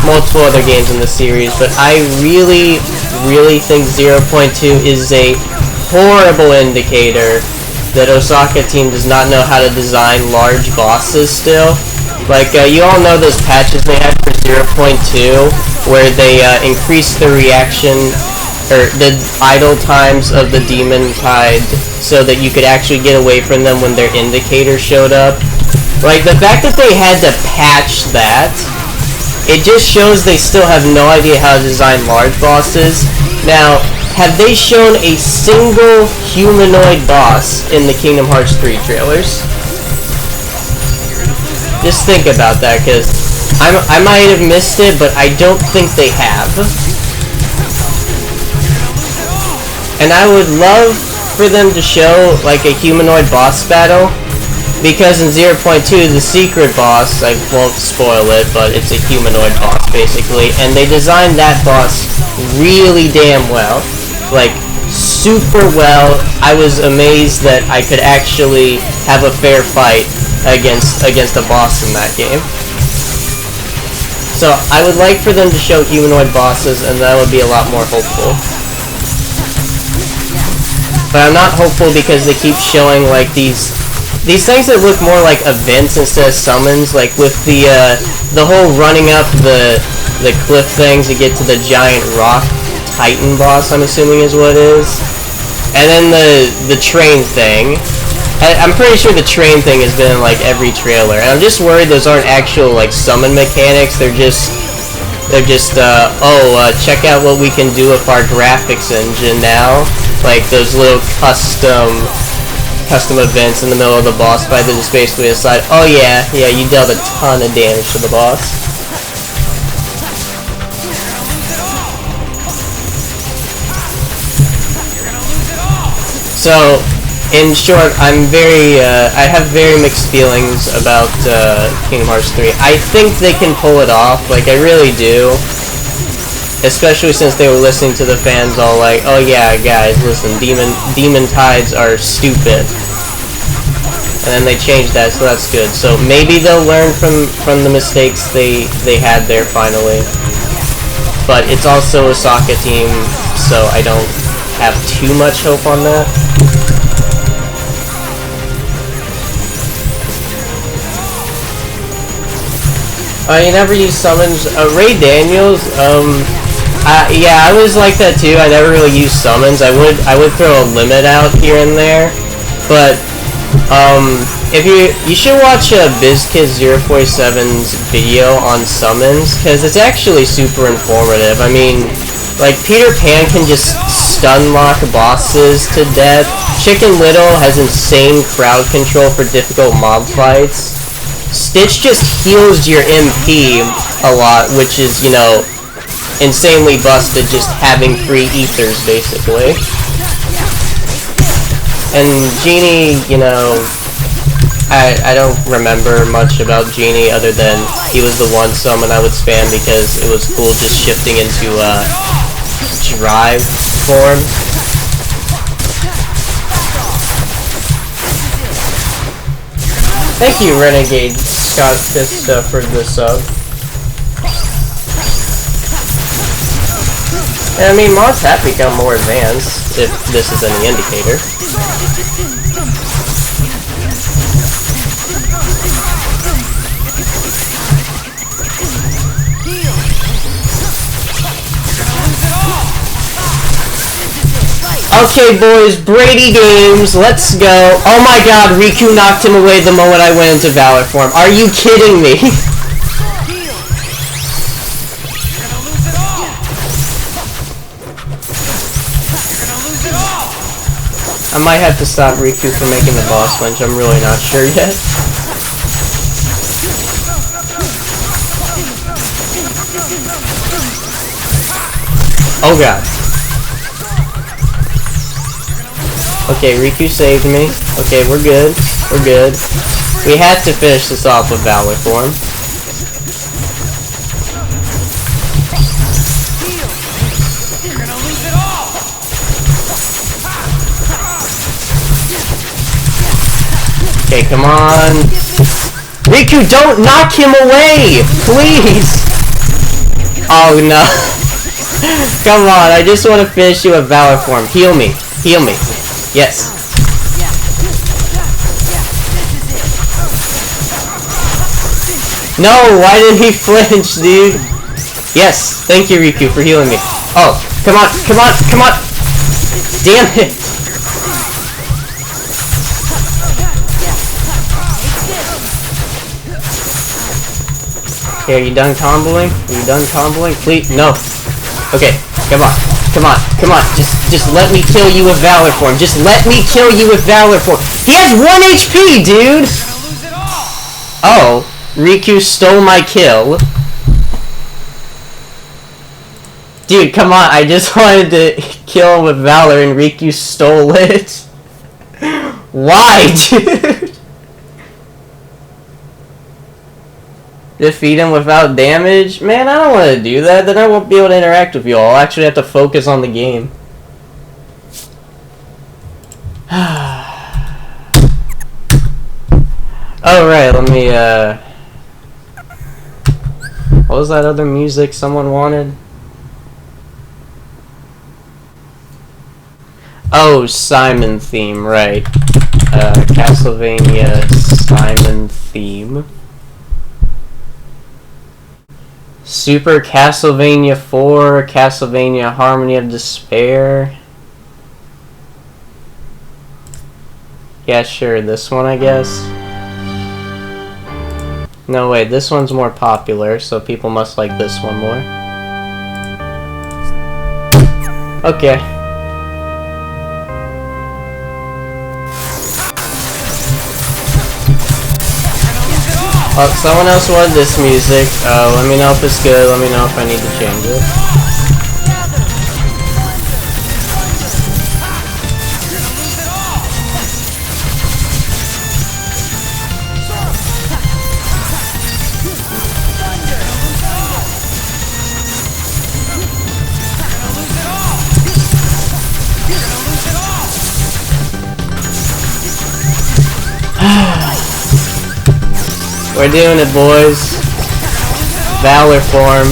multiple other games in the series, but I really, really think 0.2 is a horrible indicator that Osaka team does not know how to design large bosses still. Like, you all know those patches they had for 0.2, where they increased the reaction, or the idle times of the Demon Tide, so that you could actually get away from them when their indicator showed up. Like, the fact that they had to patch that, it just shows they still have no idea how to design large bosses. Now, have they shown a single humanoid boss in the Kingdom Hearts 3 trailers? Just think about that, because I might have missed it, but I don't think they have. And I would love for them to show, like, a humanoid boss battle, because in 0.2, the secret boss, I won't spoil it, but it's a humanoid boss, basically, and they designed that boss really damn well. Like, super well. I was amazed that I could actually have a fair fight against a boss in that game. So, I would like for them to show humanoid bosses, and that would be a lot more hopeful. But I'm not hopeful because they keep showing, like, these things that look more like events instead of summons, like with the whole running up the cliff things to get to the giant rock titan boss, I'm assuming is what it is. And then the train thing. I'm pretty sure the train thing has been in like every trailer. And I'm just worried those aren't actual like summon mechanics, they're just check out what we can do with our graphics engine now. Like those little custom events in the middle of the boss fight that just basically decide, oh yeah, you dealt a ton of damage to the boss. So, in short, I have very mixed feelings about Kingdom Hearts 3. I think they can pull it off, like I really do. Especially since they were listening to the fans all like, oh yeah, guys, listen, demon tides are stupid. And then they changed that, so that's good. So maybe they'll learn from the mistakes they had there finally. But it's also Osaka team, so I don't have too much hope on that. You never use summons. Ray Daniels, yeah, I was like that too. I never really used summons. I would throw a limit out here and there, but if you should watch BizKids047's video on summons, because it's actually super informative. I mean, like Peter Pan can just stun lock bosses to death. Chicken Little has insane crowd control for difficult mob fights. Stitch just heals your MP a lot, which is, you know, insanely busted just having free ethers, basically. And Genie, you know, I don't remember much about Genie other than he was the one summon I would spam because it was cool just shifting into drive form. Thank you, Renegade Scott Fista, for the sub. And I mean, mods have become more advanced, if this is any indicator. Okay, boys, Brady Games, let's go. Oh my god, Riku knocked him away the moment I went into Valor form. Are you kidding me? I might have to stop Riku from making the boss flinch, I'm really not sure yet. Oh god. Okay, Riku saved me. Okay, we're good. We're good. We have to finish this off with Valor form. Okay, come on. Riku, don't knock him away! Please! Oh no. Come on, I just want to finish you with Valor Form. Heal me. Heal me. Yes. No, why did he flinch, dude? Yes, thank you, Riku, for healing me. Oh, come on, come on, come on! Damn it! Okay, are you done comboing? Are you done comboing? Please, no. Okay, come on, come on, come on. Just let me kill you with Valor Form. Just let me kill you with Valor Form. He has 1 HP, dude! Oh, Riku stole my kill. Dude, come on, I just wanted to kill him with Valor and Riku stole it. Why, dude? Defeat him without damage? Man, I don't want to do that. Then I won't be able to interact with you all. I'll actually have to focus on the game. Oh, right, let me, what was that other music someone wanted? Oh, Simon theme, right. Castlevania Simon theme. Super Castlevania 4, Castlevania Harmony of Despair. Yeah, sure, this one, I guess. No, wait, this one's more popular, so people must like this one more. Okay. Oh, someone else wanted this music. Let me know if it's good. Let me know if I need to change it. We're doing it, boys. Valor Form.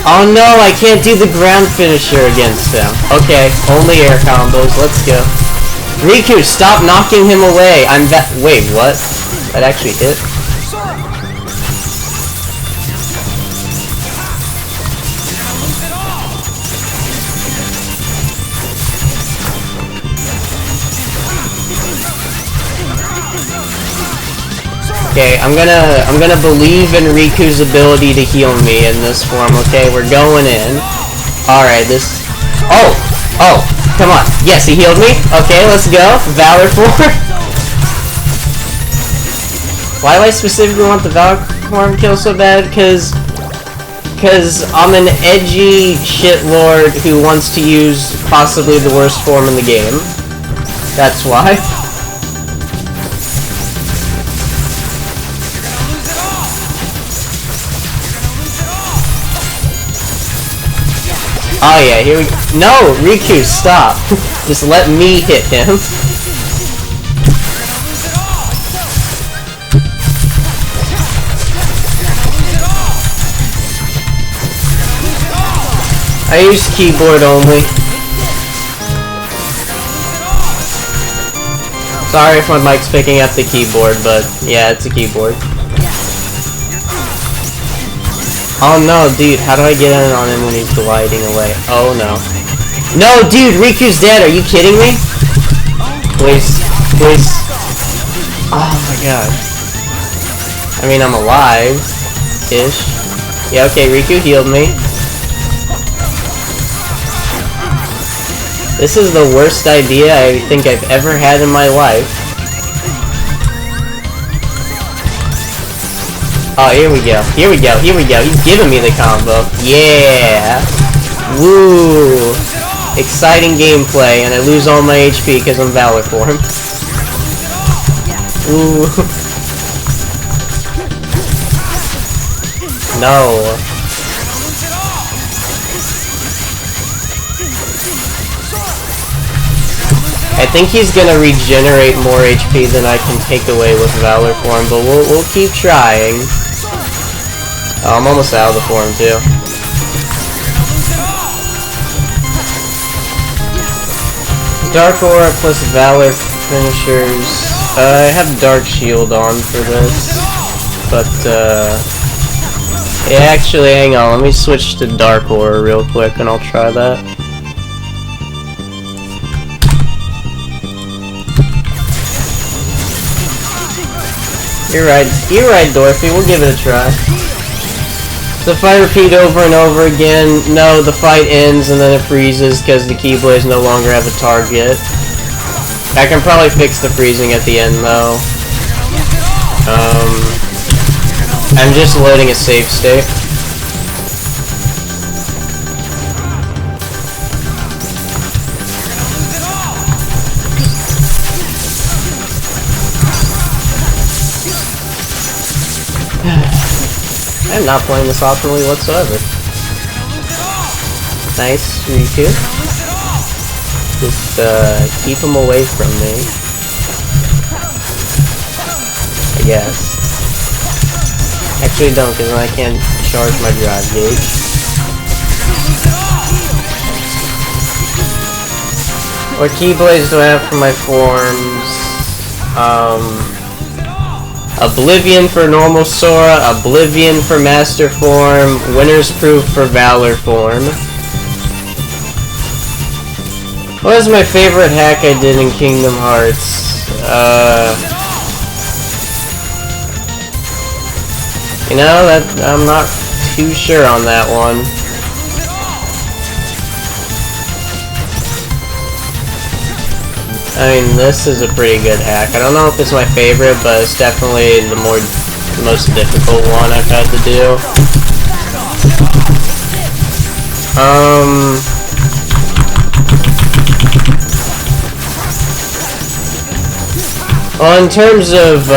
Oh no, I can't do the ground finisher against him. Okay, only air combos, let's go. Riku, stop knocking him away! Wait, what? That actually hit? Okay, I'm gonna believe in Riku's ability to heal me in this form, okay? We're going in. Alright, this... Oh, come on. Yes, he healed me. Okay, let's go. Valor Form. Why do I specifically want the Valor Form kill so bad? Because I'm an edgy shitlord who wants to use possibly the worst form in the game. That's why. Oh yeah, here we go. No, Riku, stop. Just let me hit him. I use keyboard only. Sorry if my mic's picking up the keyboard, but yeah, it's a keyboard. Oh no, dude, how do I get in on him when he's gliding away? Oh no. No, dude, Riku's dead, are you kidding me? Please, please. Oh my god. I mean, I'm alive-ish. Yeah, okay, Riku healed me. This is the worst idea I think I've ever had in my life. Oh, here we go. Here we go. Here we go. He's giving me the combo. Yeah. Woo. Exciting gameplay, and I lose all my HP because I'm Valor Form. Ooh. No. I think he's gonna regenerate more HP than I can take away with Valor Form, but we'll keep trying. Oh, I'm almost out of the form too. Dark Aura plus Valor finishers. I have Dark Shield on for this, but yeah, actually, hang on. Let me switch to Dark Aura real quick, and I'll try that. You're right, Dorothy. We'll give it a try. The fight repeat over and over again. No, the fight ends and then it freezes because the Keyblades no longer have a target. I can probably fix the freezing at the end though. I'm just loading a save state. I'm not playing this optimally whatsoever. Nice, Riku. Just keep him away from me. I guess. Actually don't, because then I can't charge my drive gauge. What Keyblades do I have for my forms? Oblivion for normal Sora, Oblivion for Master Form, Winner's Proof for Valor Form. What was my favorite hack I did in Kingdom Hearts? You know, that I'm not too sure on that one. I mean, this is a pretty good hack. I don't know if it's my favorite, but it's definitely the most difficult one I've had to do. Well, in terms of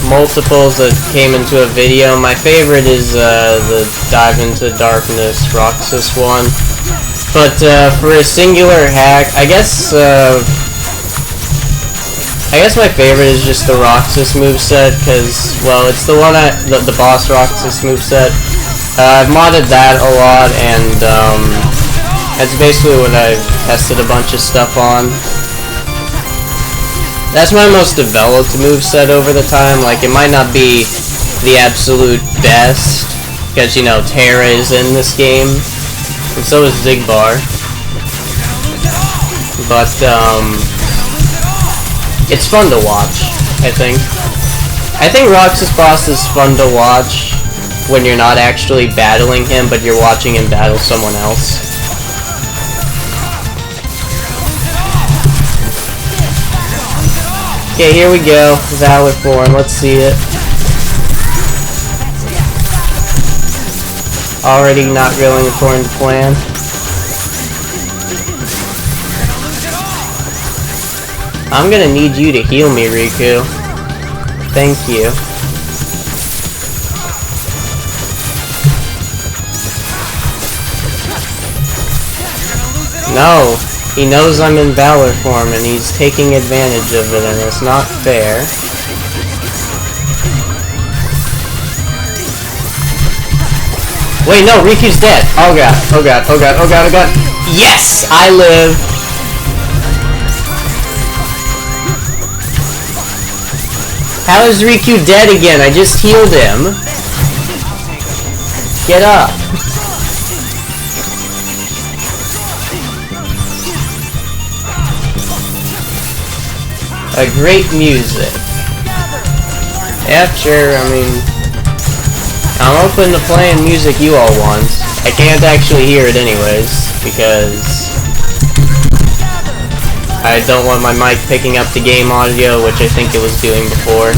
multiples that came into a video, my favorite is the Dive into Darkness Roxas one. But for a singular hack, I guess my favorite is just the Roxas moveset, because, well, it's the one the boss Roxas moveset. I've modded that a lot, and that's basically what I've tested a bunch of stuff on. That's my most developed moveset over the time. Like, it might not be the absolute best, because, you know, Terra is in this game, and so is Xigbar. But, it's fun to watch, I think. I think Roxas Boss is fun to watch when you're not actually battling him, but you're watching him battle someone else. Okay, here we go. Valor Form, let's see it. Already not going according to plan. I'm gonna need you to heal me, Riku. Thank you. No! He knows I'm in Valor Form and he's taking advantage of it, and it's not fair. Wait, no! Riku's dead! Oh god, oh god, oh god, oh god, oh god! Yes! I live! How is Riku dead again? I just healed him. Get up. A great music. Yeah, sure, I mean, I'm open to playing music you all want. I can't actually hear it anyways, because I don't want my mic picking up the game audio, which I think it was doing before,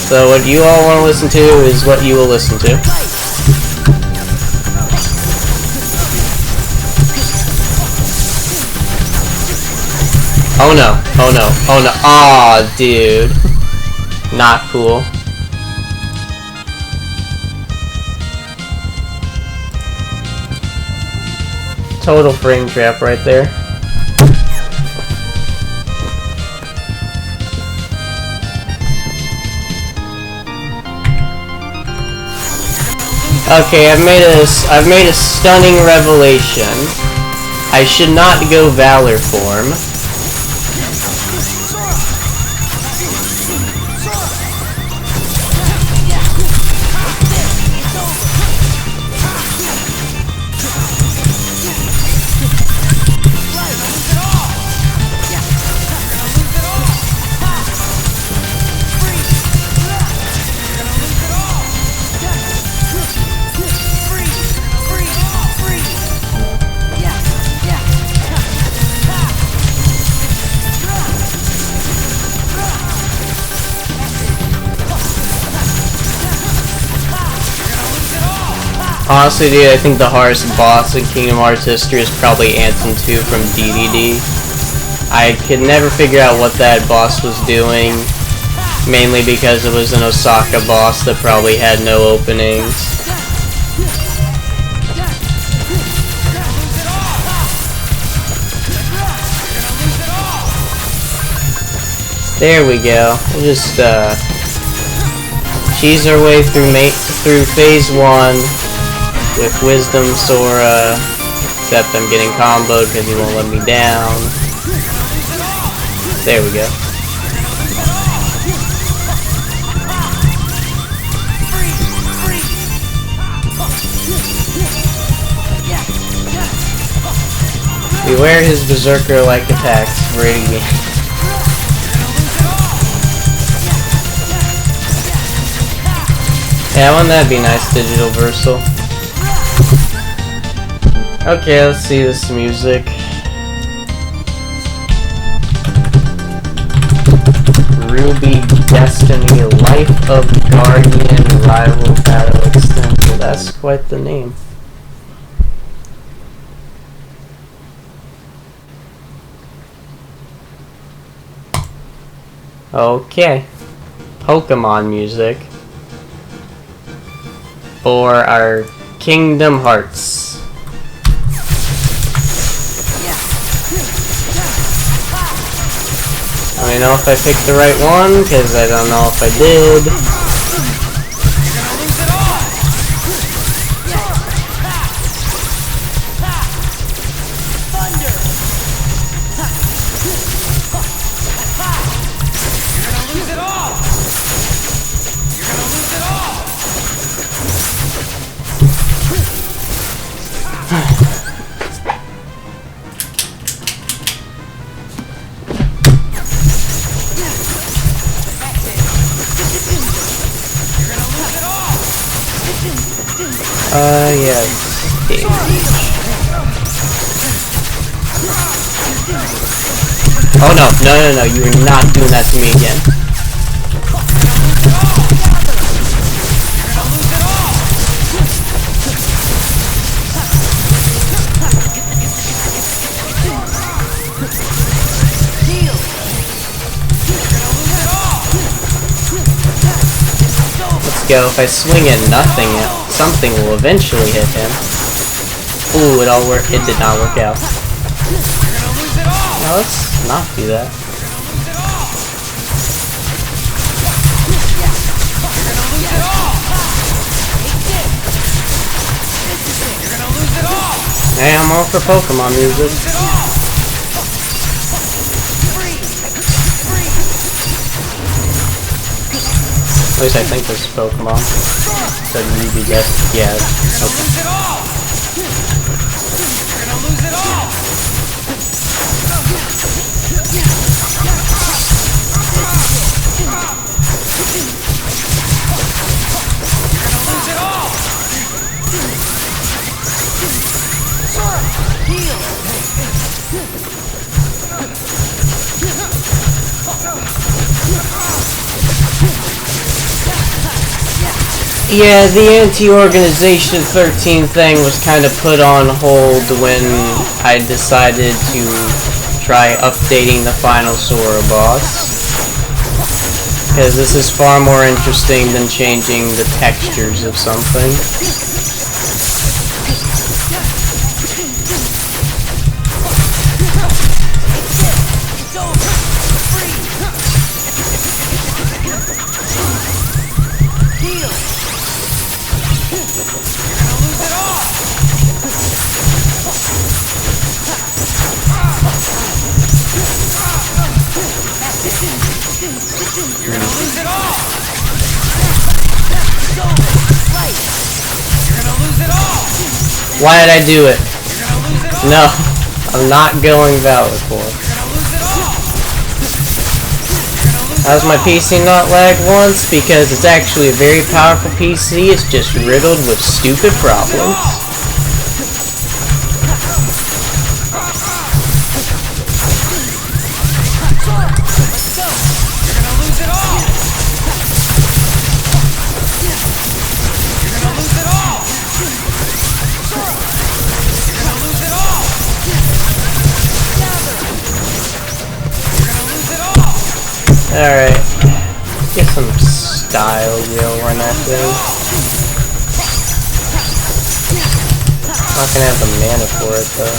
so what you all want to listen to is what you will listen to. Oh no, oh no, oh no, aw, dude. Not cool. total frame trap right there. Okay, I've made a stunning revelation. I should not go Valor form. Honestly, dude, I think the hardest boss in Kingdom Hearts history is probably Anthem 2 from DDD. I could never figure out what that boss was doing, mainly because it was an Osaka boss that probably had no openings. There we go. We'll just cheese our way through phase 1. With Wisdom Sora, except I'm getting comboed because he won't let me down. There we go. Beware his berserker-like attacks, Brady. Yeah, wouldn't that be nice, Digital Versal? Okay, let's see this music. Ruby Destiny, Life of Guardian, Rival Battle Extended. That's quite the name. Okay. Pokemon music for our Kingdom Hearts. Let me know if I picked the right one, because I don't know if I did. Yes. Okay. Oh no, you are not doing that to me again. Let's go. If I swing at nothing, something will eventually hit him. Ooh, it did not work out. Now let's not do that. Hey, I'm all for Pokemon music. At least I think this is Pokemon. So Ruby just, yeah, okay. Yeah, the anti-Organization 13 thing was kind of put on hold when I decided to try updating the final Sora boss. Because this is far more interesting than changing the textures of something. lose it all! You're gonna lose it all! You're gonna lose it all! Why did I do it? You're gonna lose it all! No, I'm not going Valor Core. You're gonna lose it all! You're gonna lose How's my PC not lagged once? Because it's actually a very powerful PC, it's just riddled with stupid problems. Alright, get some style on that thing. Not gonna have the mana for it though.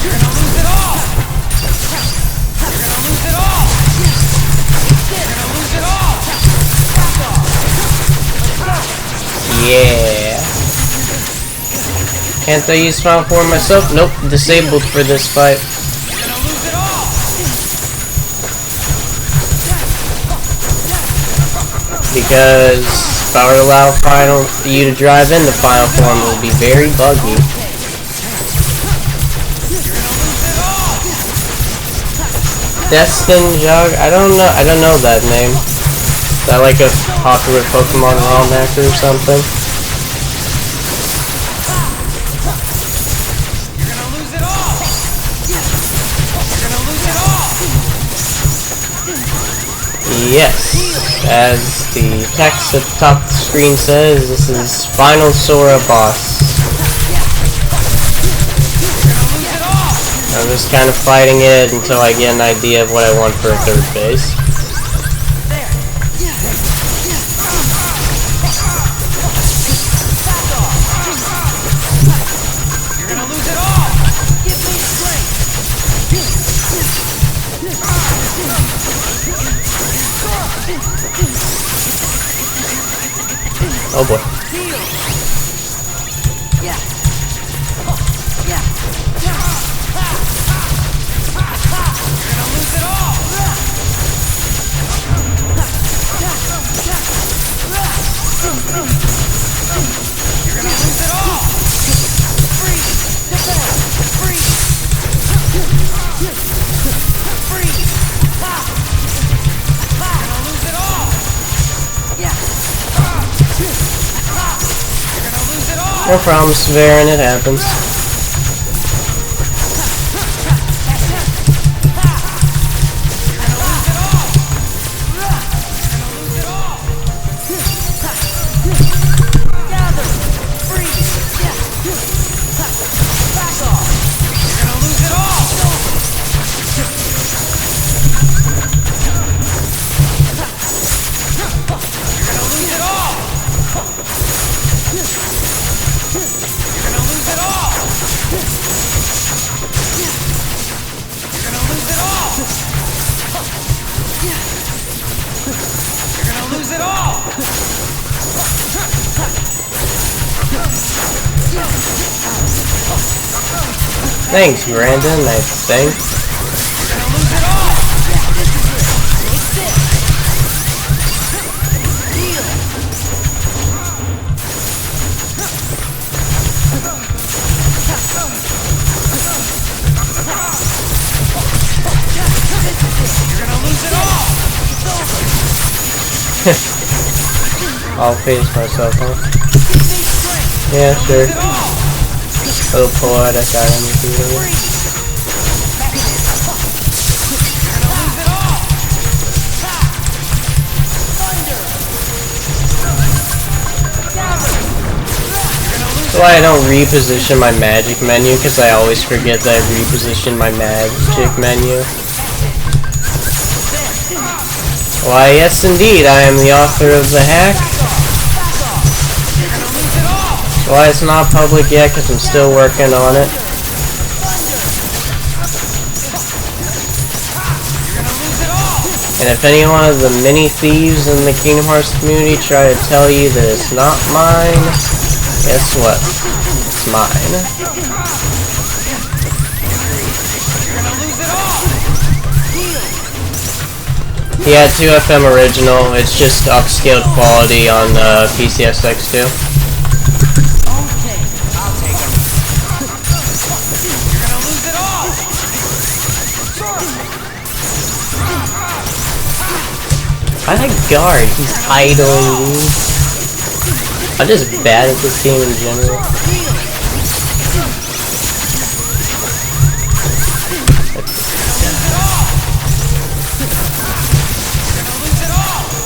You're gonna lose it all! You're gonna lose it all! You're gonna lose it all! Yeah. Can't I use Final Form myself? Nope, disabled for this fight. You're gonna lose it all! Because if I were to allow you to drive into Final Form, it would be very buggy. Xaddgx? I don't know that name. Is that like a popular Pokemon ROM hacker or something? Yes, as the text at the top of the screen says, this is Final Sora boss. I'm just kind of fighting it until I get an idea of what I want for a third phase. Oh boy. No problem, Swearing, it happens. Thanks, Brandon, I think. I'll face myself, huh? Yeah, sure. A little poetic item if you will. That's why I don't reposition my magic menu, because I always forget that I repositioned my magic menu. Why, yes indeed, I am the author of the hack. Why it's not public yet, because I'm still working on it. And if any one of the mini thieves in the Kingdom Hearts community try to tell you that it's not mine, guess what? It's mine. Yeah, 2FM original. It's just upscaled quality on PCSX2. Okay, I'll take it. You're gonna lose it all. I like guard. He's idling. I'm just bad at this game in general.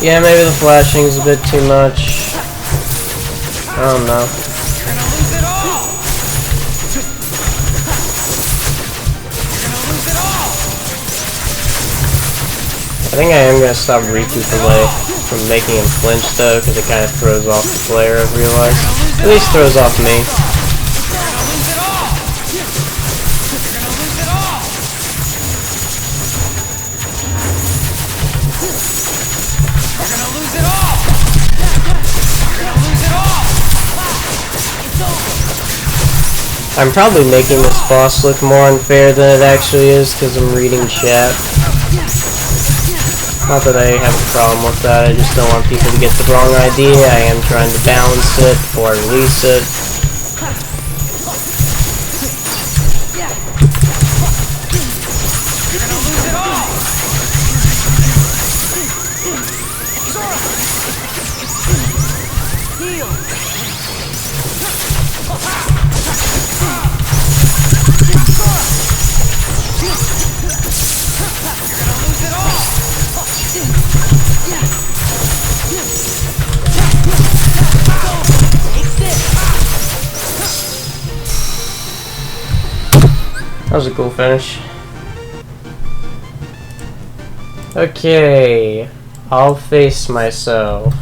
Yeah, maybe the flashing's a bit too much. I don't know. I think I am gonna stop Riku delay from making him flinch though, because it kind of throws off the player, I've realized. At least throws off me. I'm probably making this boss look more unfair than it actually is because I'm reading chat. Not that I have a problem with that, I just don't want people to get the wrong idea. I am trying to balance it before I release it. That was a cool finish. Okay, I'll face myself.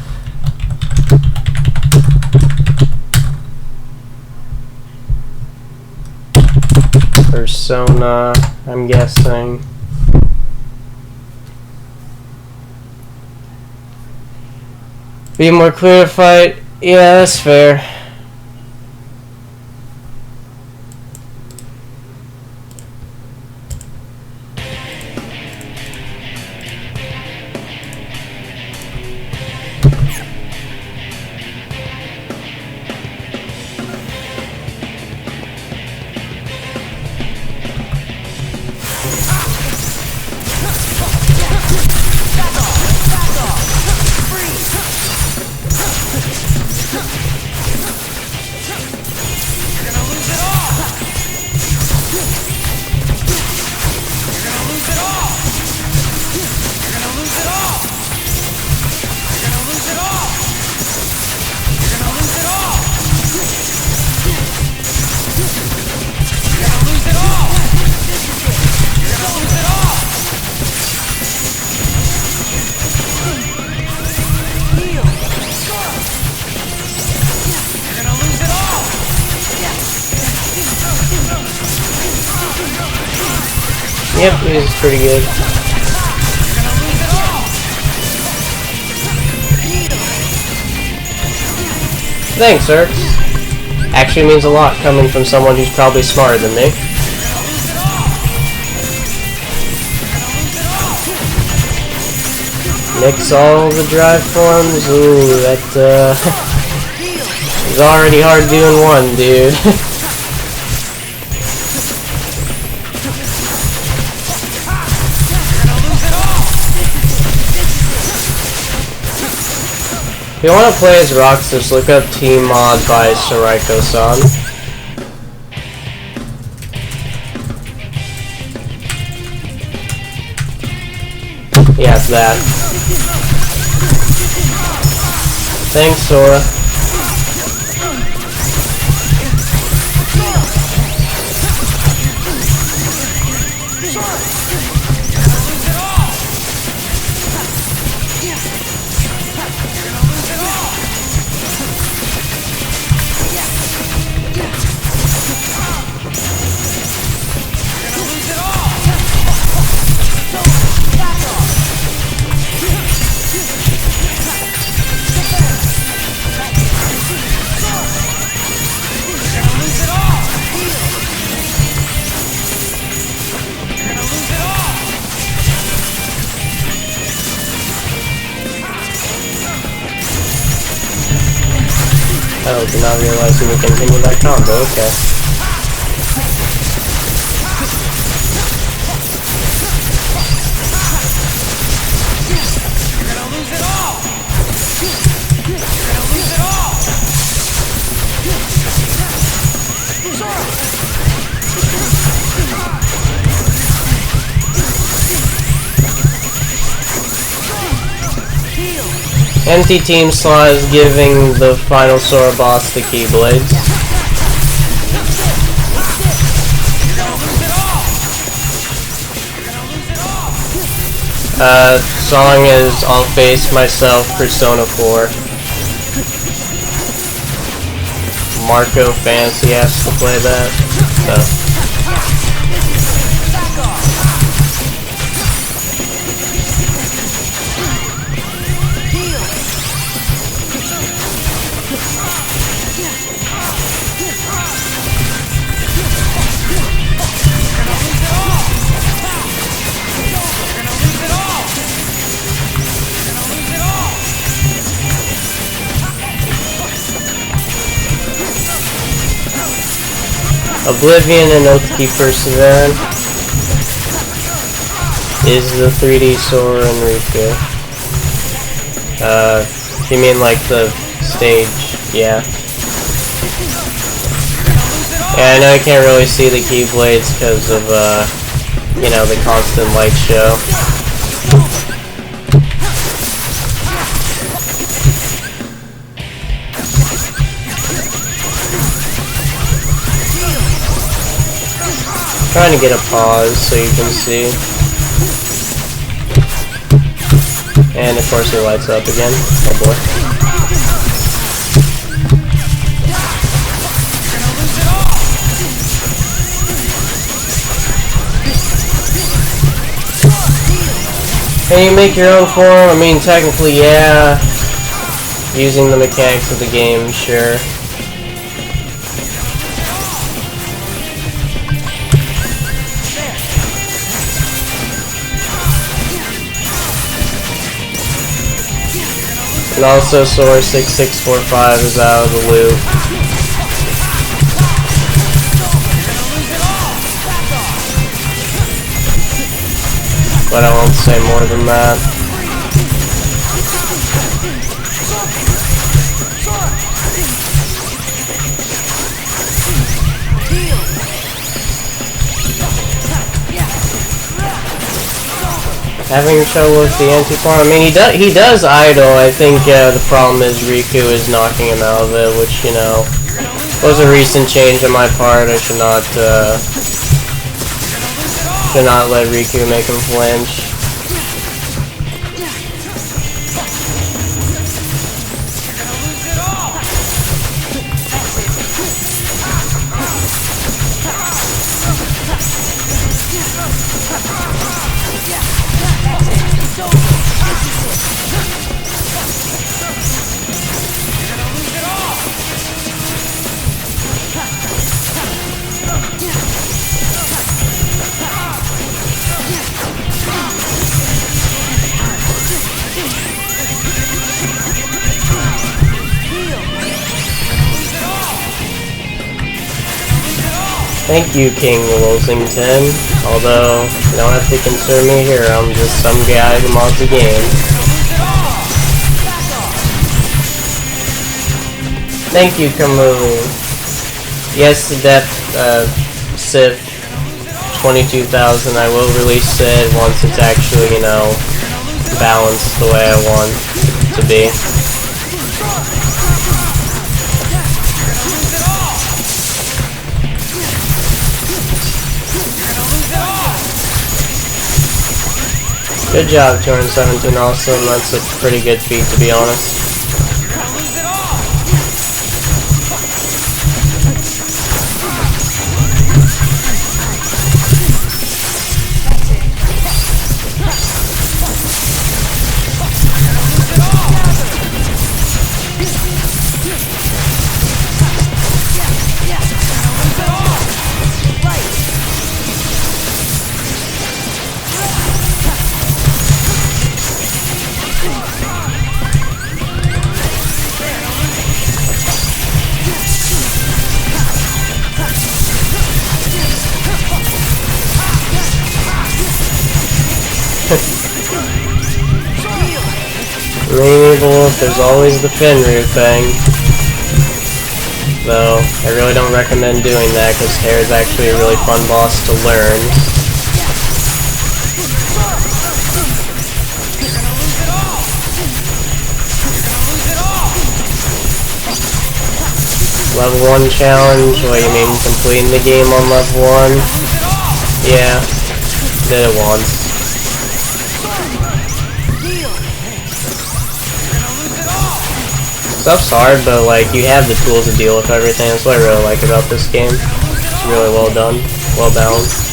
Persona, I'm guessing. Be more clear to fight. Yeah, that's fair. Yep, he's pretty good. Thanks, Erx. Actually means a lot coming from someone who's probably smarter than me. Mix all the drive forms. Ooh, that is already hard doing one, dude. If you want to play as Roxas, look up Team Mod by Soriko-san. Yeah, it's that. Thanks, Sora. Oh, did not realize you would continue that combo, okay. You're gonna lose it all! You're gonna lose it all! Empty team slot is giving the final Sora boss the Keyblades. Song is off base myself, Persona 4. Marco Fancy has to play that, so. Oblivion and Oathkeeper Severin is the 3D Sora and Riku. You mean like the stage? Yeah. Yeah, I know you can't really see the Keyblades because of, you know, the constant light show. Trying to get a pause so you can see. And of course it lights up again. Oh boy. Can you make your own form? I mean, technically, yeah. Using the mechanics of the game, sure. And also Sora 6645 is out of the loop. But I won't say more than that. Having trouble with the anti-farm. I mean, he does idle. I think the problem is Riku is knocking him out of it, which, you know, was a recent change on my part. I should not let Riku make him flinch. Thank you, King Wilsington. Although, you don't have to concern me here, I'm just some guy who mods the game. Thank you, Kamui. Yes, to Depth, Sif 22,000, I will release it once it's actually, you know, balanced the way I want it to be. Good job, 217 also, and that's a pretty good feat, to be honest. jungle, there's always the Finru thing. Though, I really don't recommend doing that, because Hair is actually a really fun boss to learn. Level 1 challenge? What, you mean completing the game on level 1? Yeah, did it once. Stuff's hard, but like, you have the tools to deal with everything. That's what I really like about this game. It's really well done, well balanced.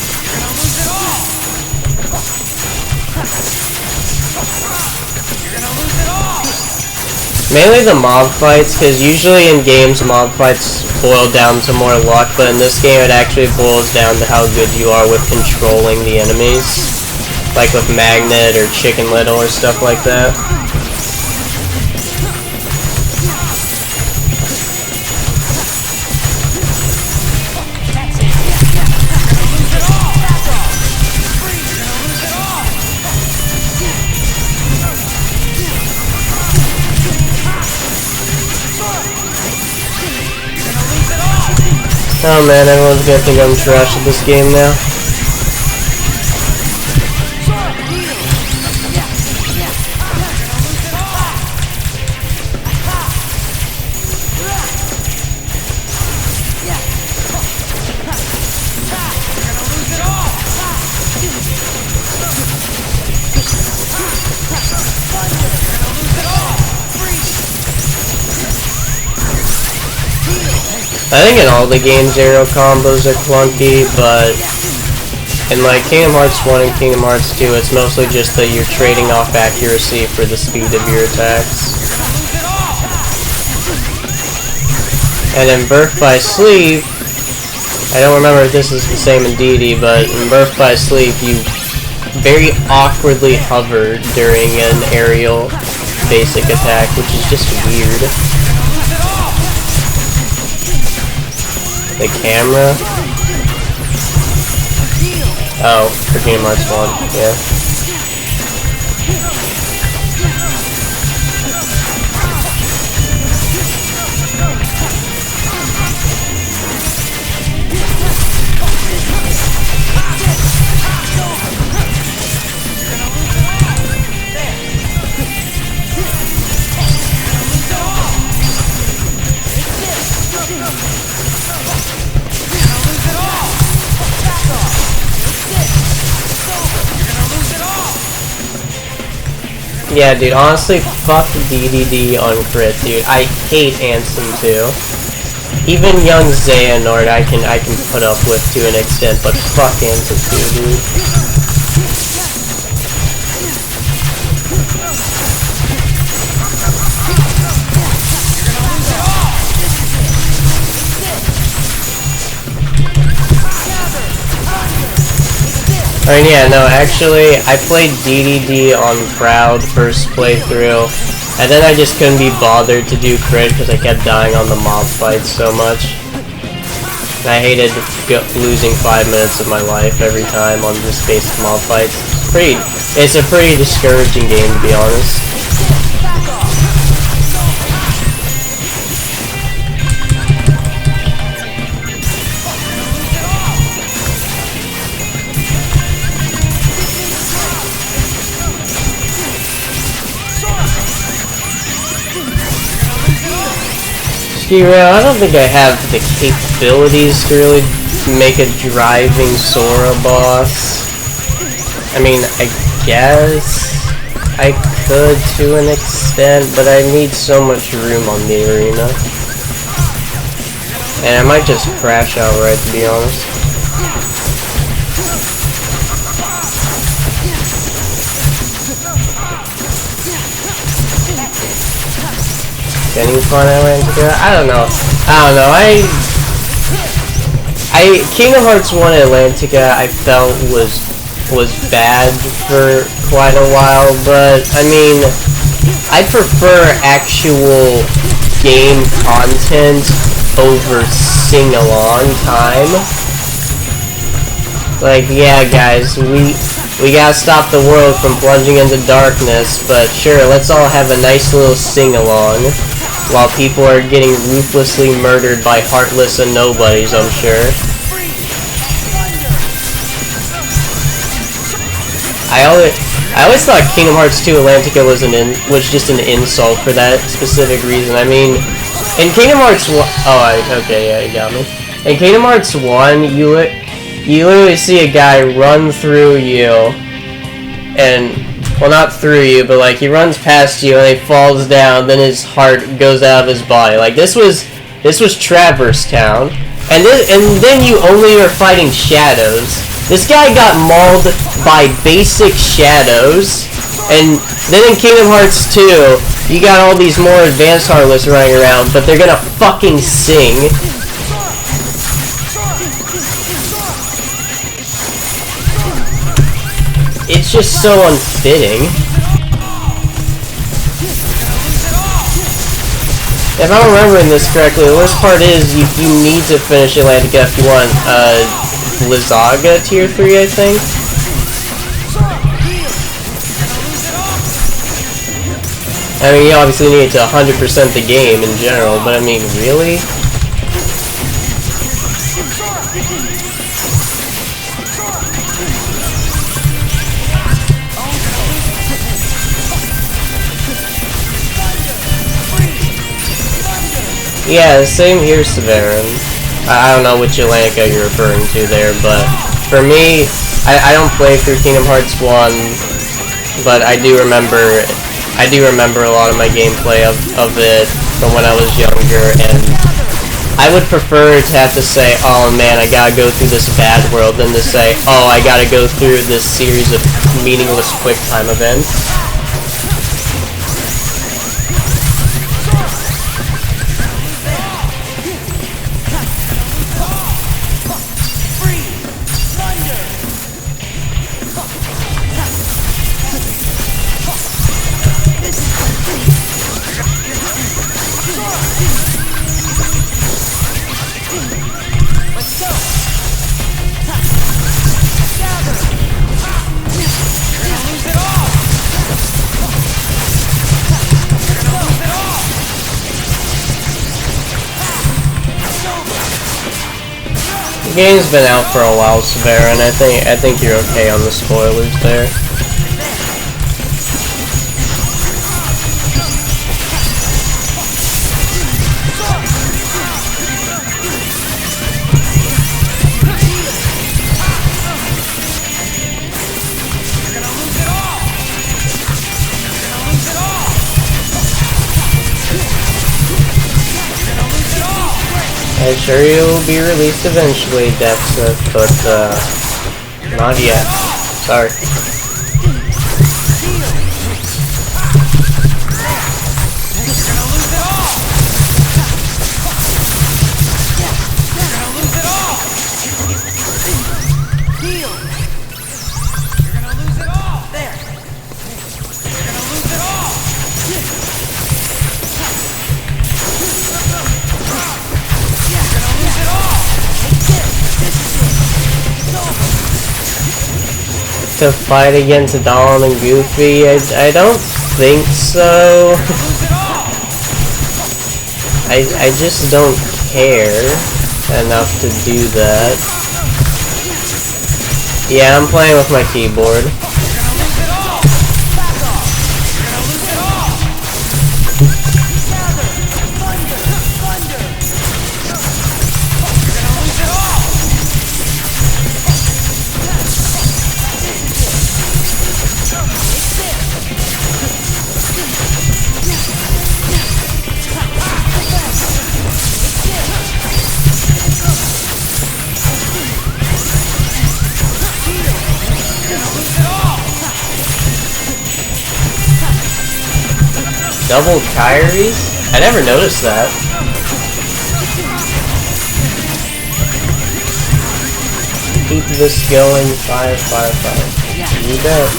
Mainly the mob fights, because usually in games mob fights boil down to more luck, but in this game it actually boils down to how good you are with controlling the enemies. Like with Magnet or Chicken Little or stuff like that. Oh man, everyone's gonna think I'm trash at this game now. I think in all the games aerial combos are clunky, but in like Kingdom Hearts 1 and Kingdom Hearts 2, it's mostly just that you're trading off accuracy for the speed of your attacks. And in Birth by Sleep, I don't remember if this is the same in DD, but in Birth by Sleep, you very awkwardly hover during an aerial basic attack, which is just weird. The camera? Oh, for Kingdom Hearts 1, yeah. Yeah, dude, honestly, fuck DDD on crit, dude. I hate Ansem too. Even young Xehanort I can put up with to an extent, but fuck Ansem too, dude. I mean, yeah, no, actually, I played DDD on Proud first playthrough, and then I just couldn't be bothered to do crit because I kept dying on the mob fights so much. And I hated losing 5 minutes of my life every time on just basic mob fights. It's a pretty discouraging game, to be honest. I don't think I have the capabilities to really make a driving Sora boss. I mean, I guess I could to an extent, but I need so much room on the arena. And I might just crash outright, to be honest. Any fun Atlantica? I don't know. Kingdom Hearts 1 Atlantica I felt was bad for quite a while, but I mean, I prefer actual game content over sing-along time. Like, yeah guys, We gotta stop the world from plunging into darkness, but sure, let's all have a nice little sing-along while people are getting ruthlessly murdered by heartless and nobodies, I'm sure. I always thought Kingdom Hearts 2 Atlantica was just an insult for that specific reason. I mean, in Kingdom Hearts 1... Oh, okay, yeah, you got me. In Kingdom Hearts 1, you literally see a guy run through you, and, well, not through you, but, like, he runs past you, and he falls down, then his heart goes out of his body. Like, this was Traverse Town, and then you only are fighting shadows. This guy got mauled by basic shadows, and then in Kingdom Hearts 2, you got all these more advanced Heartless running around, but they're gonna fucking sing. It's just so unfitting. If I'm remembering this correctly, the worst part is you need to finish Atlantica if you want Xaddgx tier 3, I think. I mean, you obviously need to 100% the game in general, but I mean, really? Yeah, same here, Severin. I don't know which Atlantica you're referring to there, but for me, I don't play through Kingdom Hearts 1, but I do remember a lot of my gameplay of it from when I was younger, and I would prefer to have to say, oh man, I gotta go through this bad world, than to say, oh, I gotta go through this series of meaningless quick time events. The game's been out for a while, Severin. I think you're okay on the spoilers there. I'm sure you'll be released eventually, Xaddgx, but, not yet. Sorry. To fight against Dawn and Goofy? I don't think so. I just don't care enough to do that. Yeah, I'm playing with my keyboard. Double Kyries? I never noticed that. Keep this going, 5, 5, 5. You bet.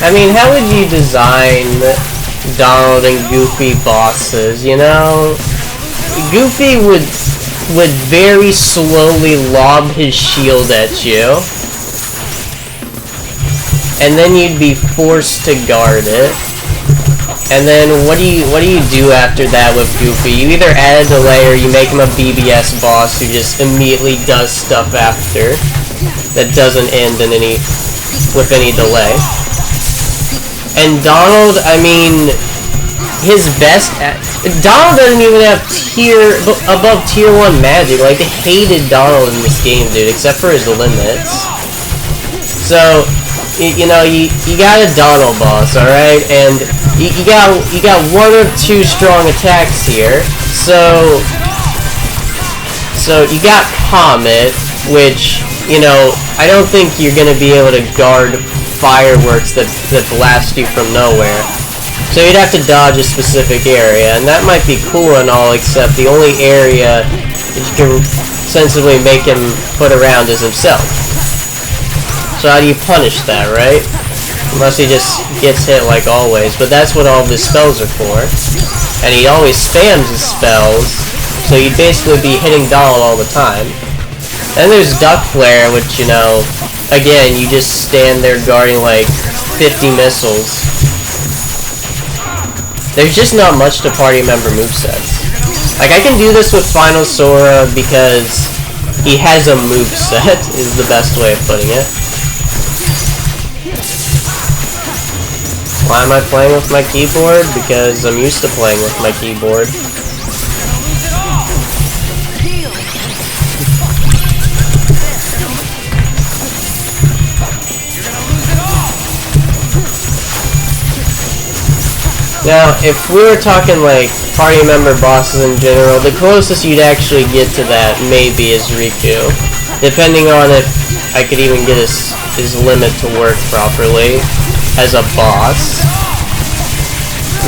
I mean, how would you design Donald and Goofy bosses, you know? Goofy would very slowly lob his shield at you, and then you'd be forced to guard it. And then what do you do after that with Goofy? You either add a delay or you make him a BBS boss who just immediately does stuff after that doesn't end in with any delay. And Donald, I mean, his best Donald doesn't even have above tier 1 magic. Like, they hated Donald in this game, dude, except for his limits. So, you know, you got a Donald boss, alright? And you got one or two strong attacks here. So you got Comet, which, you know, I don't think you're gonna be able to guard fireworks that blast you from nowhere. So you'd have to dodge a specific area, and that might be cool and all, except the only area that you can sensibly make him put around is himself. So how do you punish that, right? Unless he just gets hit like always, but that's what all of his spells are for. And he always spams his spells, so you'd basically be hitting Donald all the time. Then there's Duck Flare, which, you know, again, you just stand there guarding like 50 missiles. There's just not much to party member movesets. Like, I can do this with Final Sora because he has a moveset, is the best way of putting it. Why am I playing with my keyboard? Because I'm used to playing with my keyboard. Now, if we were talking like party member bosses in general, the closest you'd actually get to that maybe is Riku. Depending on if I could even get his limit to work properly as a boss.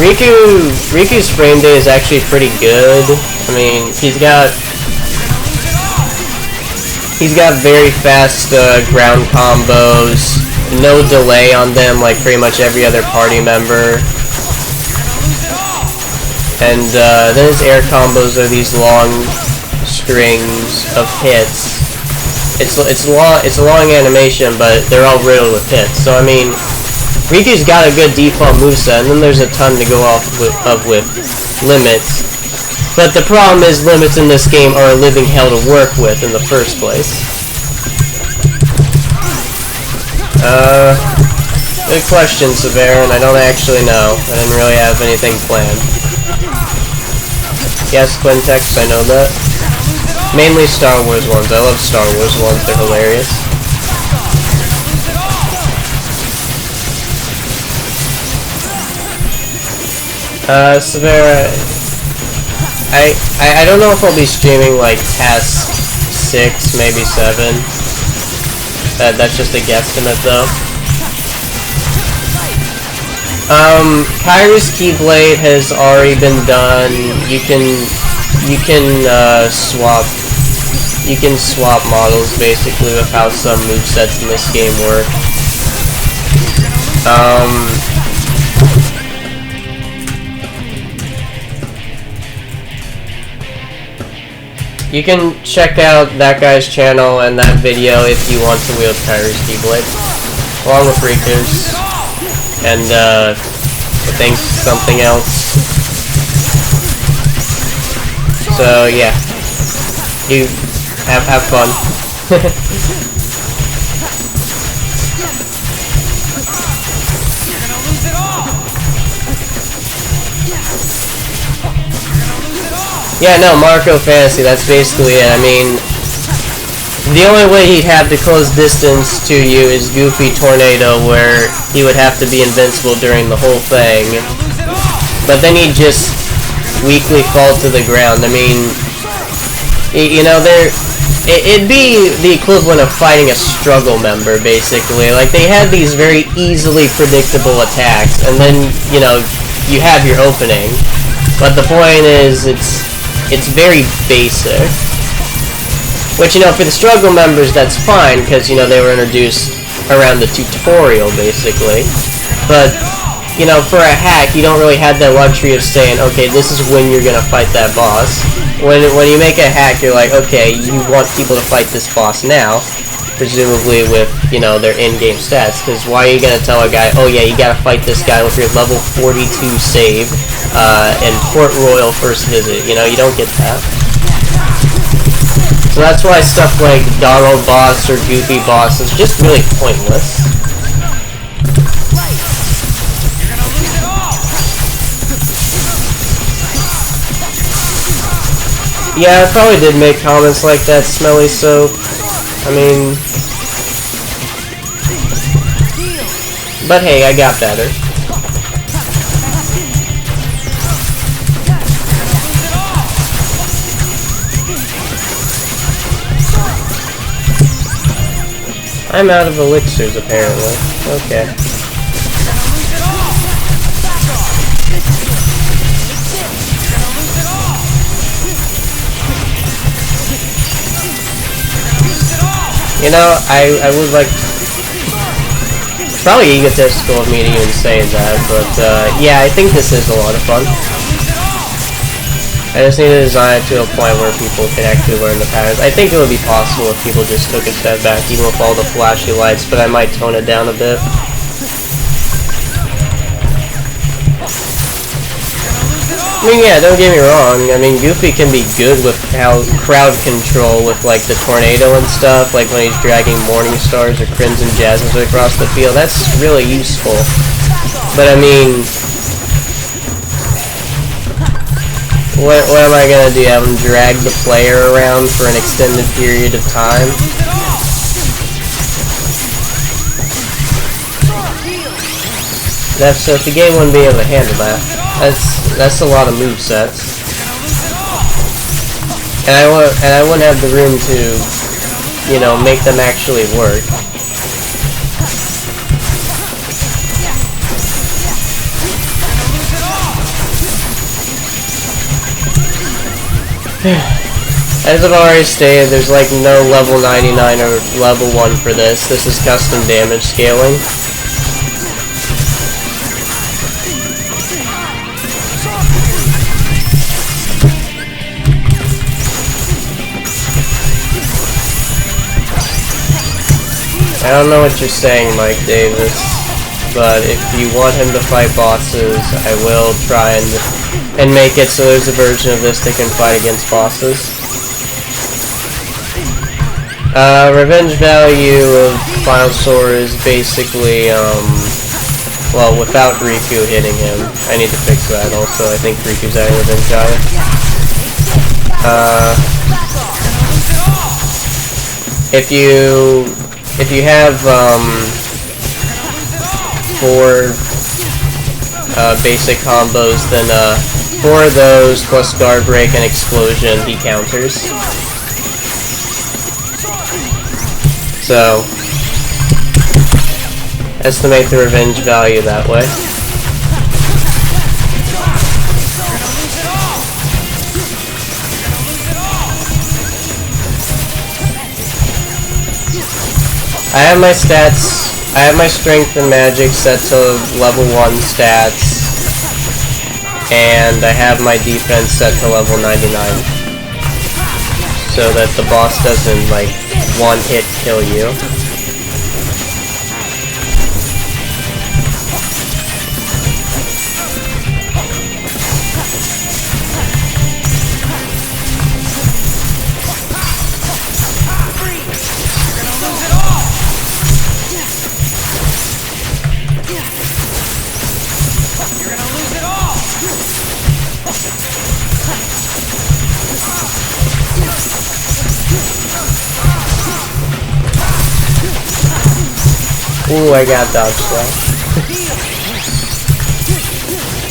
Riku's frame rate is actually pretty good. I mean, he's got very fast ground combos, no delay on them like pretty much every other party member. And then his air combos are these long strings of hits. It's a long animation, but they're all riddled with hits. So I mean, Riku's got a good default moveset, and then there's a ton to go off with limits. But the problem is, limits in this game are a living hell to work with in the first place. Good question, Severin. I don't actually know. I didn't really have anything planned. Yes, Quintex, I know that. Mainly Star Wars ones. I love Star Wars ones. They're hilarious. Severa, I don't know if I'll be streaming like Task 6, maybe 7. That's just a guesstimate though. Kyrie's Keyblade has already been done. You can swap models basically with how some movesets in this game work. You can check out that guy's channel and that video if you want to wield Kyrie's Keyblade, along with Riku's. And, I think something else. So, yeah. You have fun. Yeah, no, Marco Fantasy, that's basically it. I mean, the only way he'd have to close distance to you is Goofy Tornado, where he would have to be invincible during the whole thing. But then he'd just weakly fall to the ground. I mean, you know, it'd be the equivalent of fighting a struggle member, basically. Like, they had these very easily predictable attacks, and then, you know, you have your opening. But the point is, it's very basic. Which, you know, for the struggle members, that's fine, because, you know, they were introduced around the tutorial, basically. But, you know, for a hack, you don't really have that luxury of saying, okay, this is when you're gonna fight that boss. When you make a hack, you're like, okay, you want people to fight this boss now, presumably with, you know, their in-game stats, because why are you gonna tell a guy, oh yeah, you gotta fight this guy with your level 42 save, and Port Royal first visit, you know, you don't get that. So that's why stuff like Donald boss or Goofy boss is just really pointless. Yeah, I probably did make comments like that, Smelly Soap. I mean... But hey, I got better. I'm out of elixirs, apparently. Okay. You know, I would like... It's probably egotistical of me to even say that, but yeah, I think this is a lot of fun. I just need to design it to a point where people can actually learn the patterns. I think it would be possible if people just took a step back, even with all the flashy lights, but I might tone it down a bit. I mean, yeah, don't get me wrong. I mean, Goofy can be good with how crowd control with, like, the tornado and stuff, like when he's dragging Morning Stars or Crimson Jasmines across the field. That's really useful. But, I mean... What am I gonna do? Have him drag the player around for an extended period of time? That's if the game wouldn't be able to handle that. That's a lot of movesets. And I wouldn't have the room to, you know, make them actually work. As I've already stated, there's like no level 99 or level 1 for this. This is custom damage scaling. I don't know what you're saying, Mike Davis, but if you want him to fight bosses, I will try and make it so there's a version of this that can fight against bosses. Revenge value of Final Sora is basically, well, without Riku hitting him. I need to fix that also. I think Riku's adding revenge value. If you have, 4 basic combos, then 4 of those plus guard break and explosion he counters. So estimate the revenge value that way. I have my stats. I have my strength and magic set to level 1 stats, and I have my defense set to level 99, so that the boss doesn't, like, one-hit kill you. Ooh, I got dodge slash.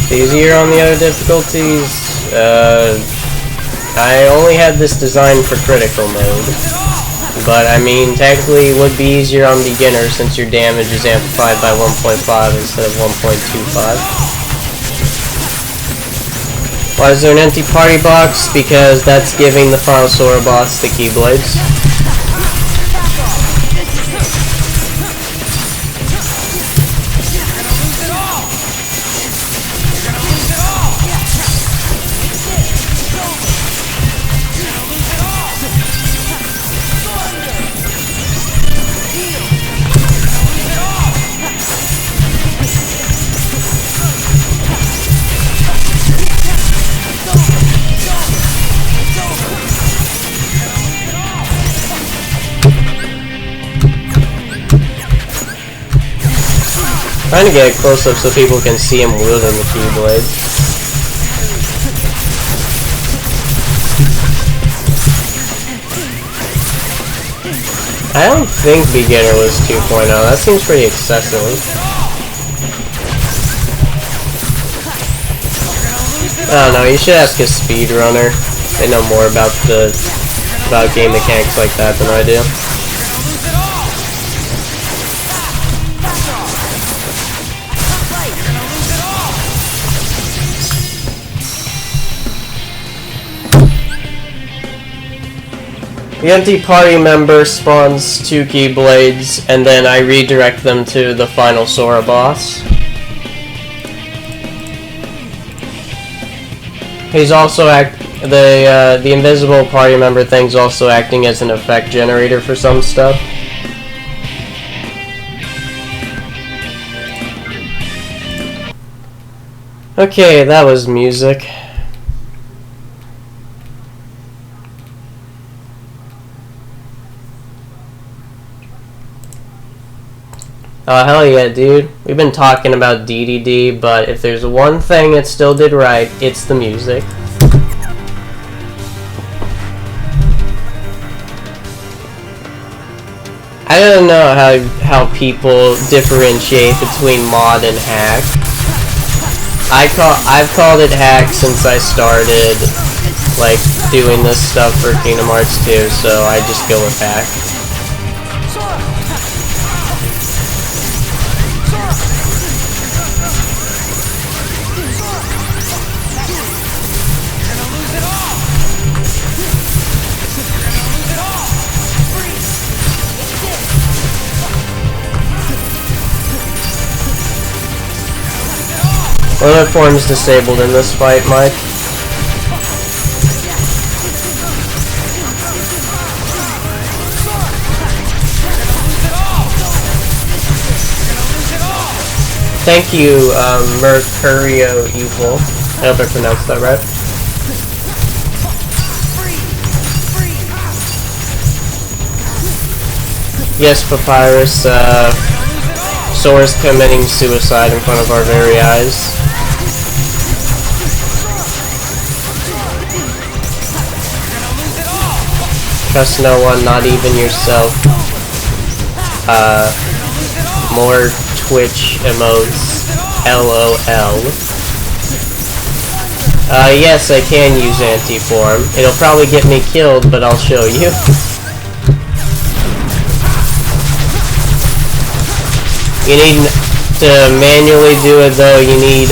Easier on the other difficulties. I only had this designed for critical mode, but I mean, technically it would be easier on beginner since your damage is amplified by 1.5 instead of 1.25. Why is there an empty party box? Because that's giving the Final Sora boss the Keyblades. Trying to get a close up so people can see him wielding the Keyblade. I don't think beginner was 2.0. That seems pretty excessive. I don't know. You should ask a speedrunner. They know more about game mechanics like that than I do. The empty party member spawns 2 Keyblades, and then I redirect them to the final Sora boss. He's also the invisible party member thing's also acting as an effect generator for some stuff. Okay, that was music. Oh, hell yeah, dude. We've been talking about DDD, but if there's one thing it still did right, it's the music. I don't know how people differentiate between mod and hack. I've called it hack since I started, like, doing this stuff for Kingdom Hearts 2, so I just go with hack. Other forms disabled in this fight, Mike. Thank you, Mercurio Evil. I hope I pronounced that right. Yes, Papyrus, Sora's committing suicide in front of our very eyes. Trust no one, not even yourself. More Twitch emotes. LOL. Yes, I can use anti-form. It'll probably get me killed, but I'll show you. You need to manually do it though. You need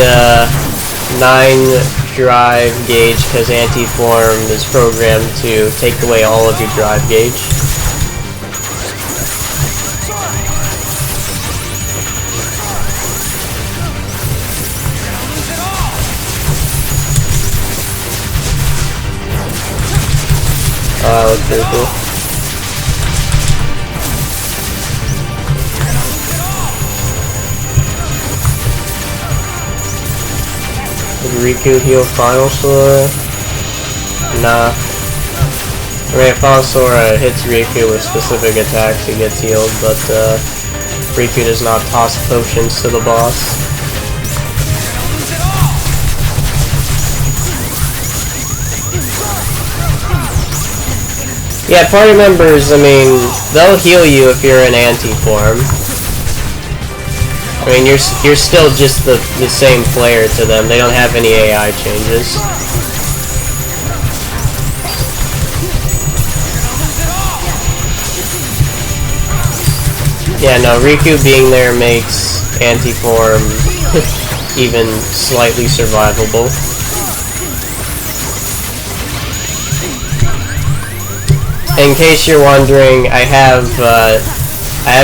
9 drive gauge because anti-form is programmed to take away all of your drive gauge. Oh, that looks pretty cool. Did Riku heal Final Sora? Nah. I mean, if Final Sora hits Riku with specific attacks, he gets healed, but Riku does not toss potions to the boss. Yeah, party members, I mean, they'll heal you if you're in anti-form. I mean, you're still just the same player to them. They don't have any AI changes. Yeah, no, Riku being there makes anti-form even slightly survivable. In case you're wondering, I have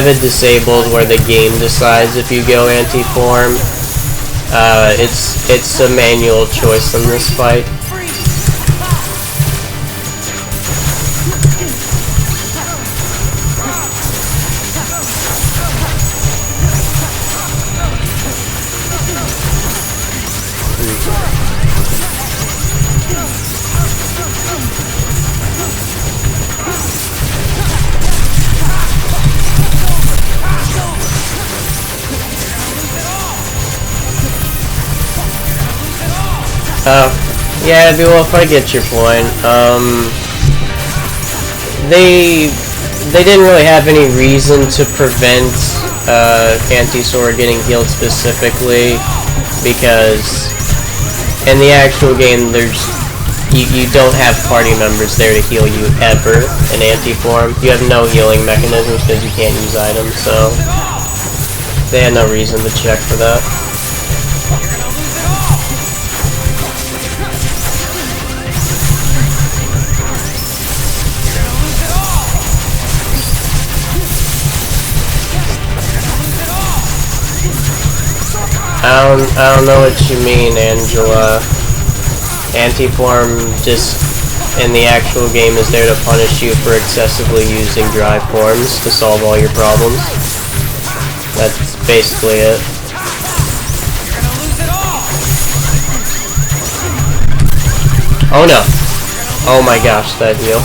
it disabled where the game decides if you go anti-form. It's a manual choice in this fight. Yeah, Beowulf, I get your point. They didn't really have any reason to prevent Anti-Sora getting healed specifically, because in the actual game you don't have party members there to heal you ever in anti-form. You have no healing mechanisms because you can't use items, so they had no reason to check for that. I don't know what you mean, Angela. Anti-form just in the actual game is there to punish you for excessively using dry forms to solve all your problems. That's basically it. Oh no! Oh my gosh, that heal.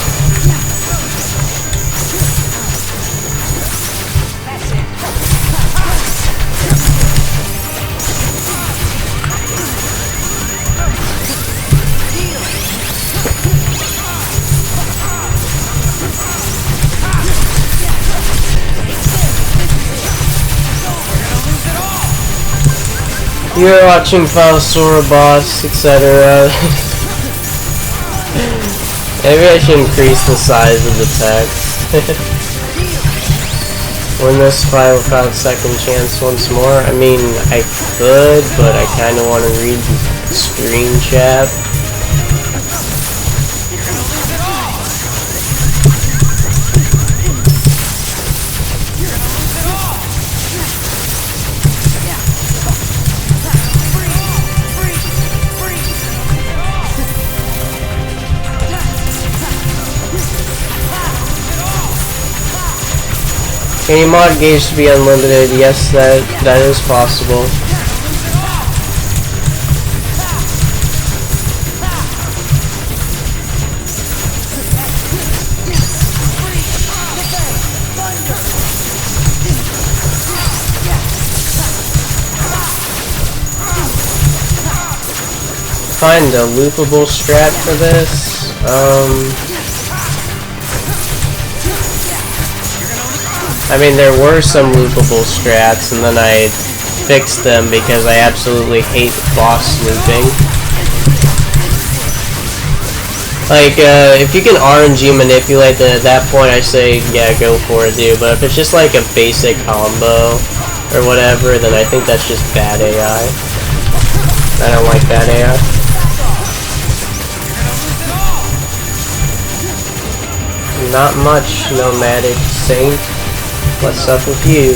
You're watching File Sora boss, etc. Maybe I should increase the size of the text. Win this fight without second chance once more. I mean, I could, but I kind of want to read the screen chat. Any mod gauge to be unlimited? Yes, that is possible. Find a loopable strat for this. I mean, there were some loopable strats, and then I fixed them because I absolutely hate boss looping. Like, if you can RNG manipulate, then at that point I say, yeah, go for it, dude. But if it's just like a basic combo or whatever, then I think that's just bad AI. I don't like bad AI. Not much, Nomadic Saint. What's up with you?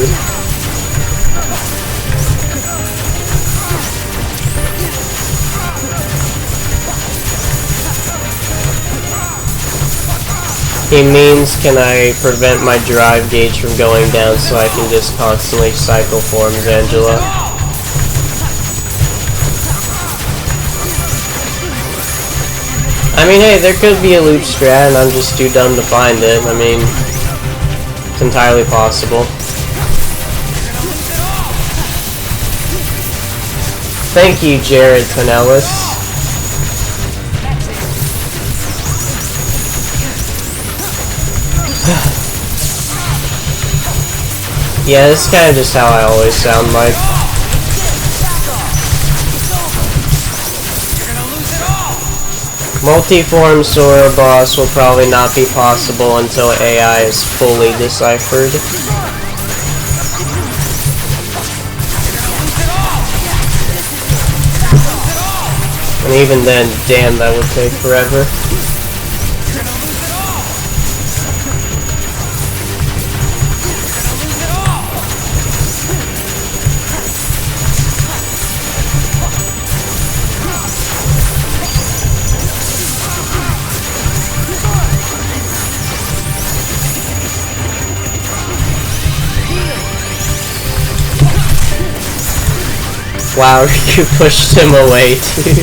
He means, can I prevent my drive gauge from going down so I can just constantly cycle forms, Angela? I mean, hey, there could be a loop strat and I'm just too dumb to find it. I mean, it's entirely possible. Thank you, Jared Pinellas. Yeah, this is kind of just how I always sound like. Multi-form Sora boss will probably not be possible until AI is fully deciphered. And even then, damn, that would take forever. Wow, you pushed him away too.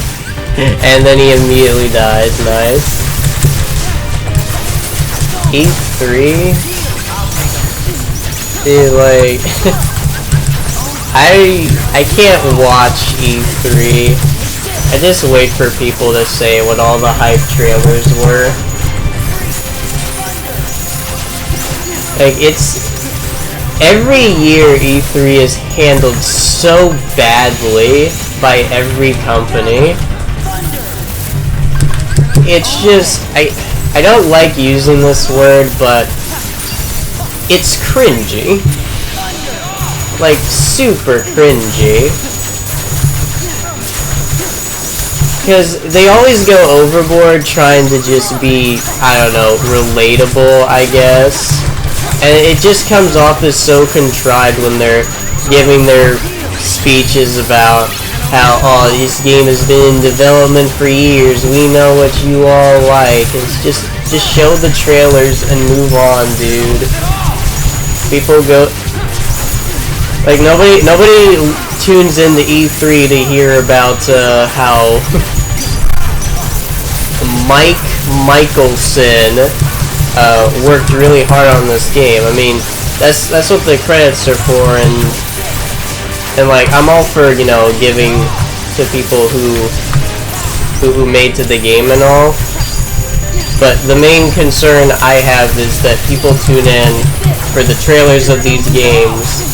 And then he immediately died. Nice. E3? Dude, like I can't watch E3 I just wait for people to say what all the hype trailers were. Like, it's... Every year E3 is handled so badly by every company. It's just... I don't like using this word, but... It's cringy. Like, super cringy. Because they always go overboard trying to just be, I don't know, relatable, I guess. And it just comes off as so contrived when they're giving their speeches about how, oh, this game has been in development for years, we know what you all like. It's just show the trailers and move on, dude. People go... Like, nobody tunes in to E3 to hear about, how Mike Michelson worked really hard on this game. I mean, that's what the credits are for, and like, I'm all for, you know, giving to people who made to the game and all. But the main concern I have is that people tune in for the trailers of these games,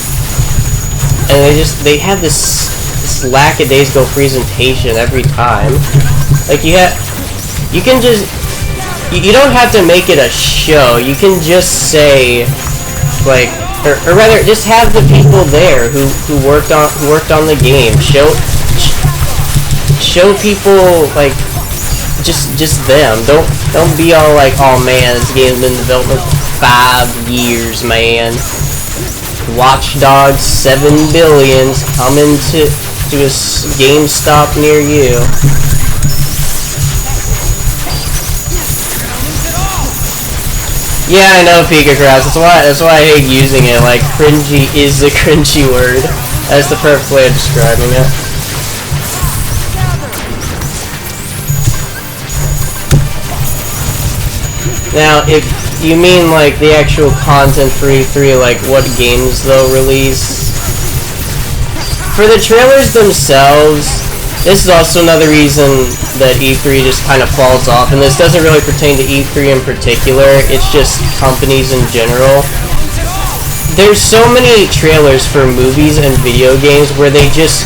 and they have this lackadaisical presentation every time. Like, you don't have to make it a show. You can just say, like, or rather, just have the people there who worked on the game. Show people, like, just them. Don't be all like, oh man, this game's been in development for 5 years, man. Watch Dogs 7 Billions coming to a GameStop near you. Yeah, I know, Pika Cross. That's why I hate using it. Like, cringy is the cringy word. That's the perfect way of describing it. Now, if you mean like the actual content for E3, like what games they'll release, for the trailers themselves, this is also another reason that E3 just kind of falls off, and this doesn't really pertain to E3 in particular, it's just companies in general. There's so many trailers for movies and video games where they just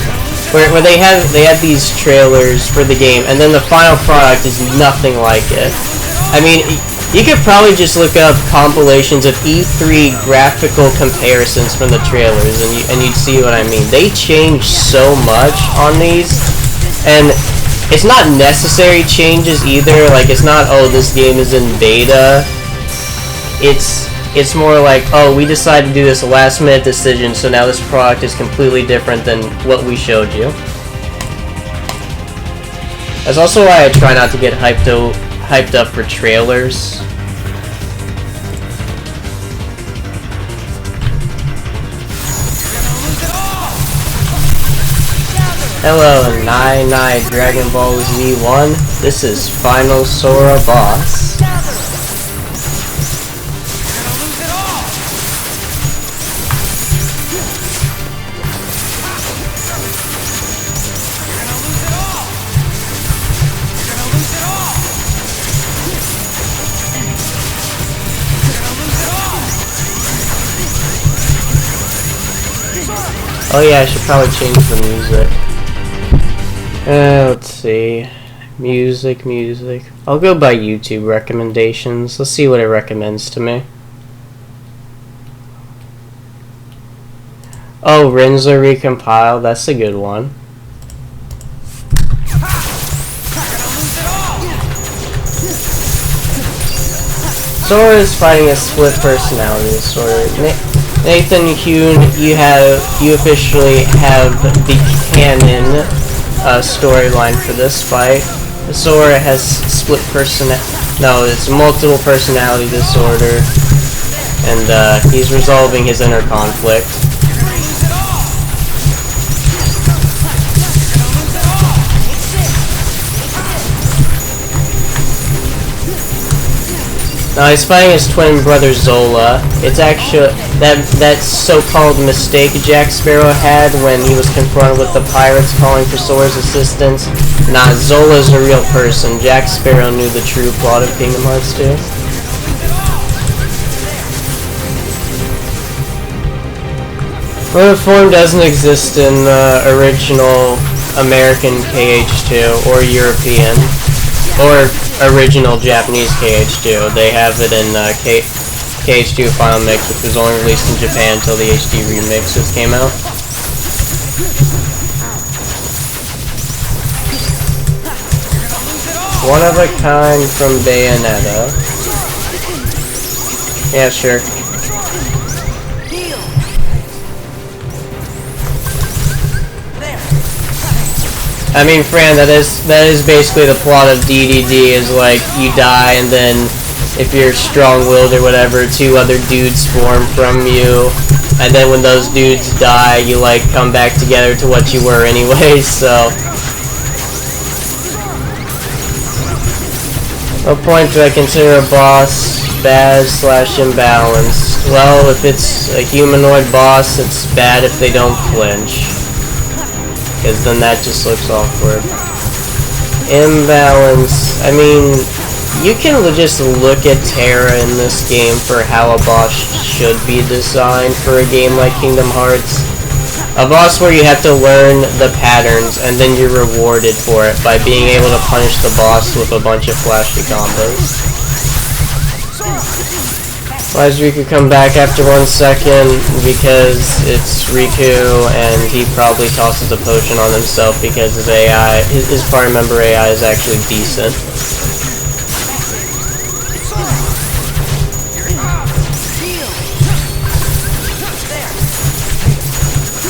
where they have these trailers for the game, and then the final product is nothing like it. I mean, you could probably just look up compilations of E3 graphical comparisons from the trailers, and you'd see what I mean. They change so much on these, and it's not necessary changes either. Like, it's not, oh, this game is in beta. It's more like, oh, we decided to do this last-minute decision, so now this product is completely different than what we showed you. That's also why I try not to get hyped up for trailers. Hello, Nai Dragon Ball Z1. This is Final Sora Boss. Oh yeah, I should probably change the music. Let's see. Music. I'll go by YouTube recommendations. Let's see what it recommends to me. Oh, Rinza Recompiled. That's a good one. Sora is fighting a split personality disorder. Nathan Hune, you officially have the canon storyline for this fight. Sora has it's multiple personality disorder, and he's resolving his inner conflict. No, he's fighting his twin brother Zola. It's actually that so-called mistake Jack Sparrow had when he was confronted with the pirates calling for Sora's assistance. Nah, Zola's a real person. Jack Sparrow knew the true plot of Kingdom Hearts 2. Well, the form doesn't exist in original American KH2 or European or original Japanese KH2. They have it in KH2 Final Mix, which was only released in Japan until the HD remixes came out. One of a kind from Bayonetta. Yeah, sure. I mean, Fran, that is basically the plot of DDD, is like, you die and then, if you're strong-willed or whatever, two other dudes form from you, and then when those dudes die, you like, come back together to what you were anyway, so. What point do I consider a boss bad/imbalanced? Well, if it's a humanoid boss, it's bad if they don't flinch. Because then that just looks awkward. Imbalance. I mean, you can just look at Terra in this game for how a boss should be designed for a game like Kingdom Hearts. A boss where you have to learn the patterns and then you're rewarded for it by being able to punish the boss with a bunch of flashy combos. Why does Riku come back after 1 second? Because it's Riku, and he probably tosses a potion on himself because his AI, his party member AI is actually decent.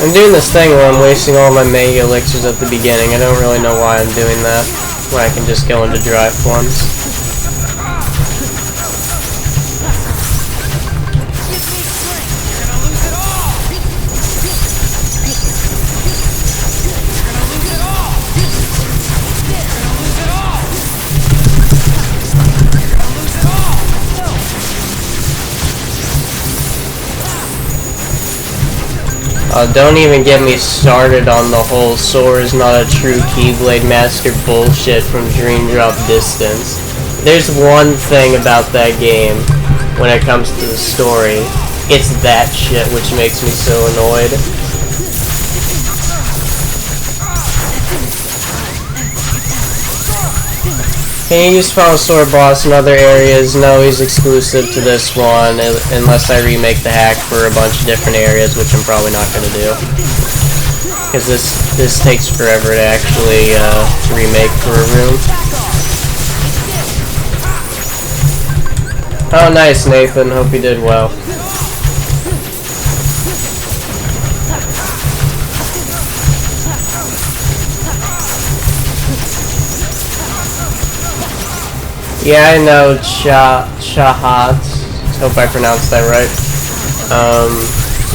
I'm doing this thing where I'm wasting all my Mega Elixirs at the beginning. I don't really know why I'm doing that, when I can just go into dry forms. Don't even get me started on the whole Sora's not a true Keyblade Master bullshit from Dream Drop Distance. There's one thing about that game when it comes to the story. It's that shit which makes me so annoyed. Can you use Final Sora boss in other areas? No, he's exclusive to this one, unless I remake the hack for a bunch of different areas, which I'm probably not going to do. Because this takes forever to actually remake for a room. Oh, nice, Nathan. Hope you did well. Yeah, I know Chahat. Hope I pronounced that right.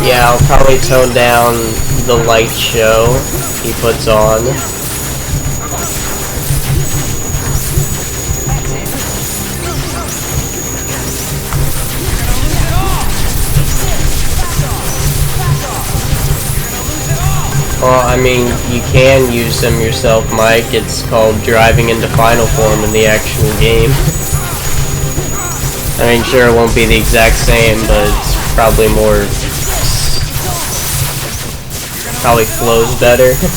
Yeah, I'll probably tone down the light show he puts on. Well, I mean, you can use them yourself, Mike. It's called driving into final form in the actual game. I mean, sure, it won't be the exact same, but it's probably more... probably flows better. 10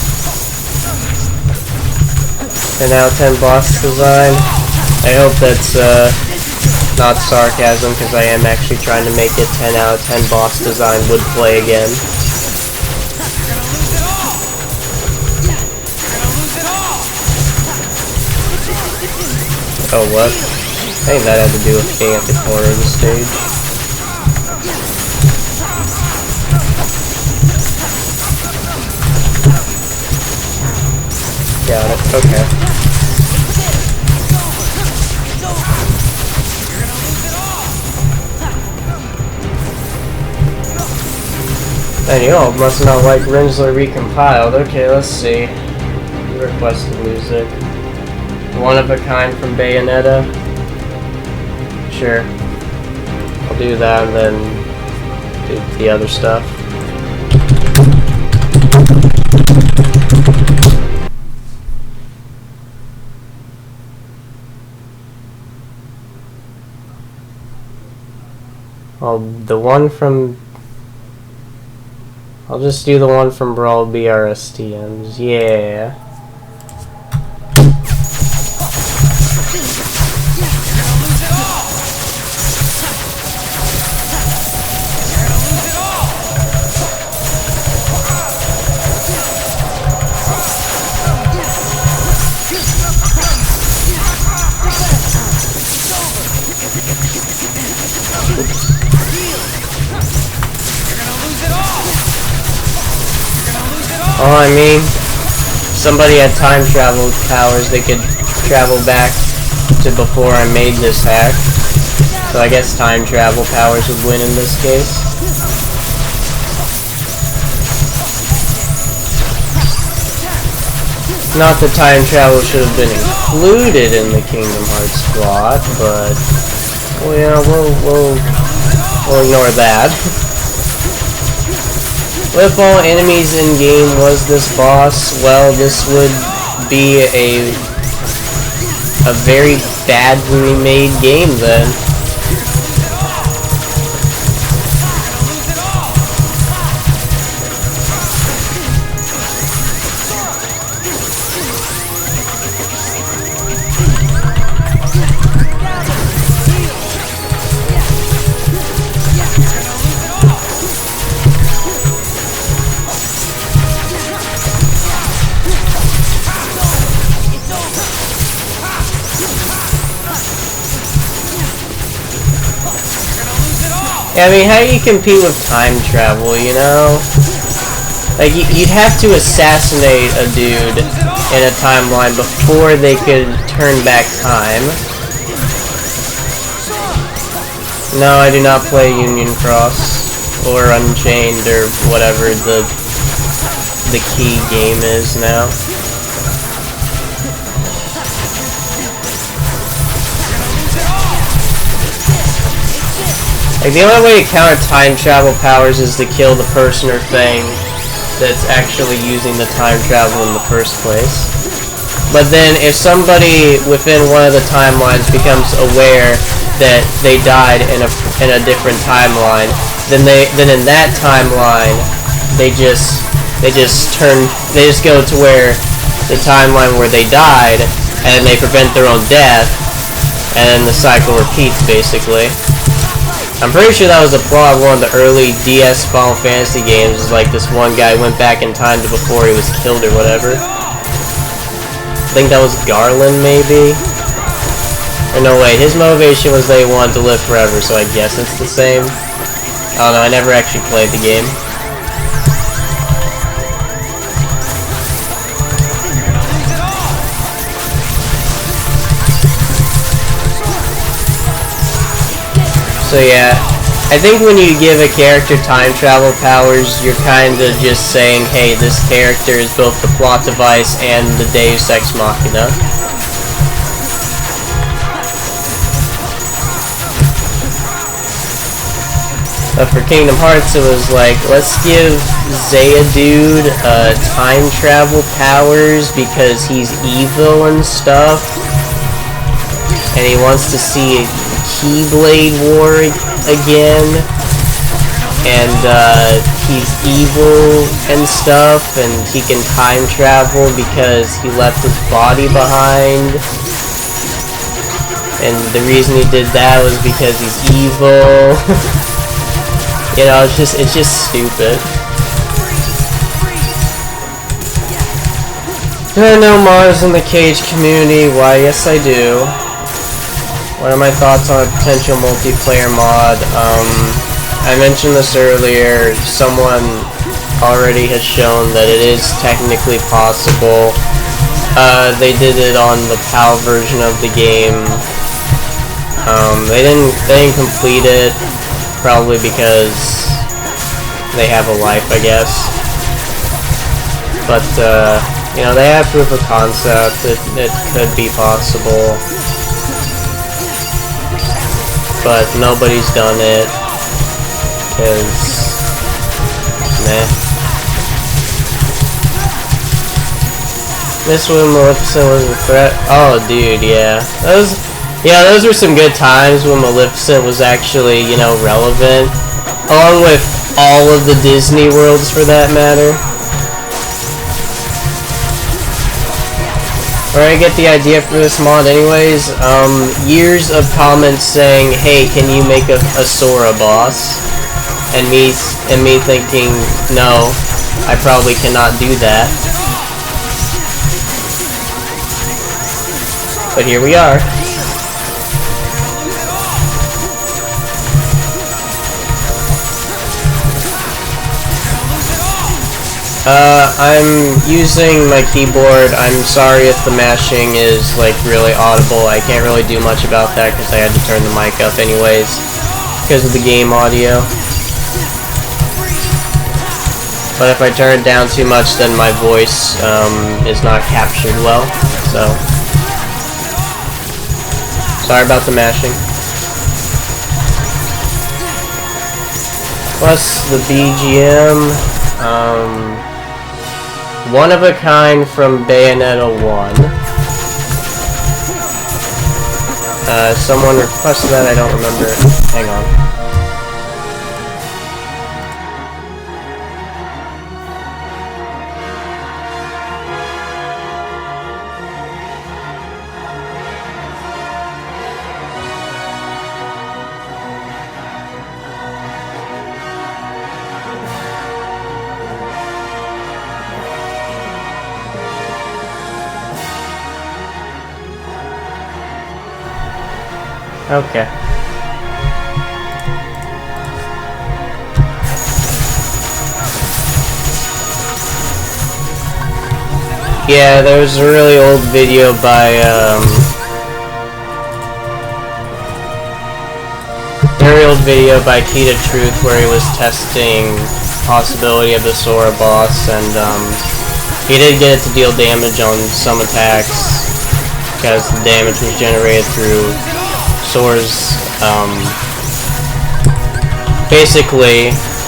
out of 10 boss design. I hope that's not sarcasm, because I am actually trying to make it 10 out of 10 boss design would play again. Oh, what? I think that had to do with being at the corner of the stage. Got it, okay. And you all must not like Rinsler recompiled. Okay, let's see. Requested music. One of a kind from Bayonetta. Sure. I'll do that and then do the other stuff. I'll just do the one from Brawl BRSTMs, yeah. Oh, I mean, somebody had time travel powers, they could travel back to before I made this hack. So I guess time travel powers would win in this case. Not that time travel should have been included in the Kingdom Hearts plot, but well, yeah, we'll ignore that. What if all enemies in game was this boss? Well, this would be a very badly made game then. Yeah, I mean, how do you compete with time travel, you know? Like, you'd have to assassinate a dude in a timeline before they could turn back time. No, I do not play Union Cross or Unchained or whatever the key game is now. Like, the only way to counter time travel powers is to kill the person or thing that's actually using the time travel in the first place. But then, if somebody within one of the timelines becomes aware that they died in a different timeline, then in that timeline they just go to where the timeline where they died, and they prevent their own death, and then the cycle repeats basically. I'm pretty sure that was a plot of one of the early DS Final Fantasy games. It's like this one guy went back in time to before he was killed or whatever. I think that was Garland, maybe? Or no, wait, his motivation was they wanted to live forever, so I guess it's the same. I don't know, I never actually played the game. So yeah, I think when you give a character time travel powers, you're kinda just saying, hey, this character is both the plot device and the Deus Ex Machina. But for Kingdom Hearts, it was like, let's give Xaddgx time travel powers because he's evil and stuff, and he wants to see Keyblade War again, and he's evil and stuff, and he can time travel because he left his body behind, and the reason he did that was because he's evil. You know, it's just stupid. Do I know mods in the KH community? Why, yes I do. What are my thoughts on a potential multiplayer mod? I mentioned this earlier. Someone already has shown that it is technically possible. They did it on the PAL version of the game. They didn't complete it, probably because they have a life, I guess. But you know, they have proof of concept. It could be possible. but nobody's done it, cause meh. This one, Maleficent was a threat. Oh, dude, yeah. Those were some good times when Maleficent was actually, you know, relevant. Along with all of the Disney worlds, for that matter. Where I get the idea for this mod anyways, years of comments saying, hey, can you make a Sora boss? And me thinking, no, I probably cannot do that. But here we are. I'm using my keyboard. I'm sorry if the mashing is like really audible. I can't really do much about that because I had to turn the mic up anyways because of the game audio. But if I turn it down too much, then my voice is not captured well. So sorry about the mashing. Plus the BGM. One of a kind from Bayonetta 1. Someone requested that, I don't remember. Hang on. Okay. Yeah, there was a really old video by, Kita Truth where he was testing possibility of the Sora boss, and, he did get it to deal damage on some attacks, because the damage was generated through Sora's,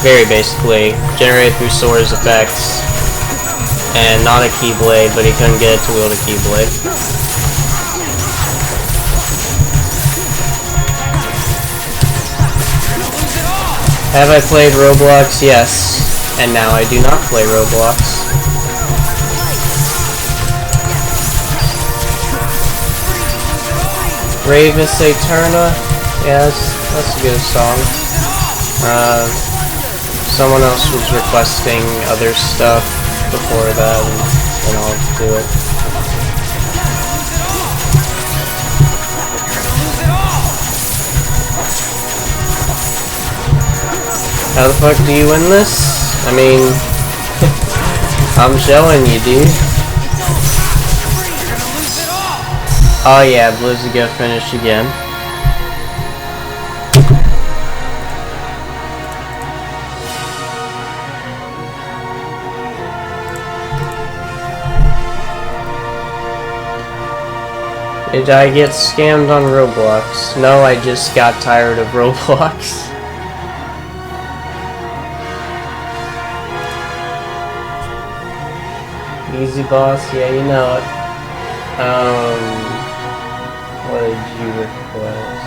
very basically, generated through Sora's effects, and not a Keyblade, but he couldn't get it to wield a Keyblade. Have I played Roblox? Yes, and now I do not play Roblox. Ravis Eterna, yeah, that's a good song. Someone else was requesting other stuff before that, and I'll do it. How the fuck do you win this? I mean, I'm showing you, dude. Oh yeah, Blizzard got finished again. Did I get scammed on Roblox? No, I just got tired of Roblox. Easy boss, yeah, you know it. What did you request?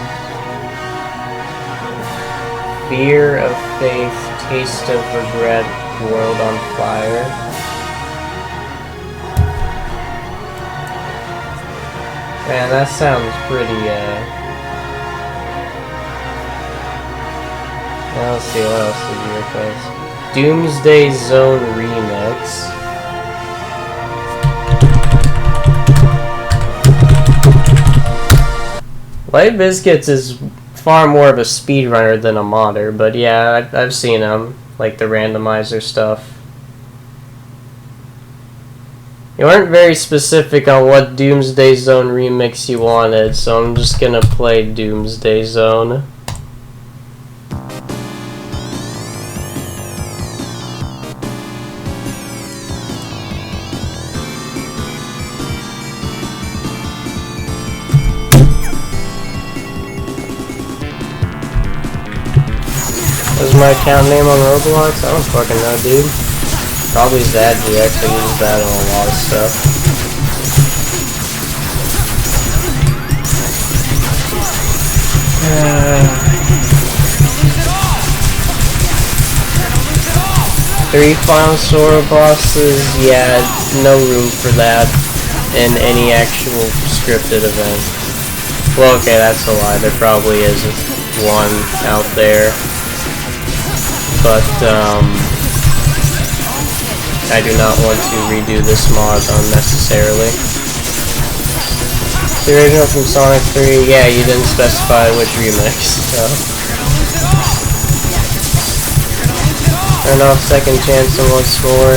Fear of Faith, Taste of Regret, World on Fire. Man, that sounds pretty, well, let's see, what else did you request? Doomsday Zone Remix. Light Biscuits is far more of a speedrunner than a modder, but yeah, I've seen him, like the randomizer stuff. You weren't very specific on what Doomsday Zone remix you wanted, so I'm just gonna play Doomsday Zone. What's my account name on Roblox? I don't fucking know, dude. Probably Xaddgx. I use that on a lot of stuff. Three final Sora bosses? Yeah, no room for that in any actual scripted event. Well, okay, that's a lie. There probably is one out there. But, I do not want to redo this mod unnecessarily. The original from Sonic 3, yeah, you didn't specify which remix, so. Turn off second chance and once more.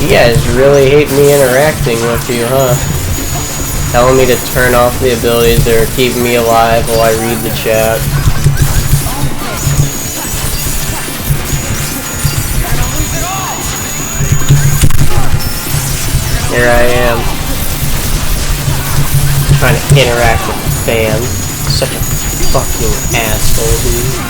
You guys really hate me interacting with you, huh? Telling me to turn off the abilities that are keeping me alive while I read the chat. Here I am, trying to interact with the fan. Such a fucking asshole, dude.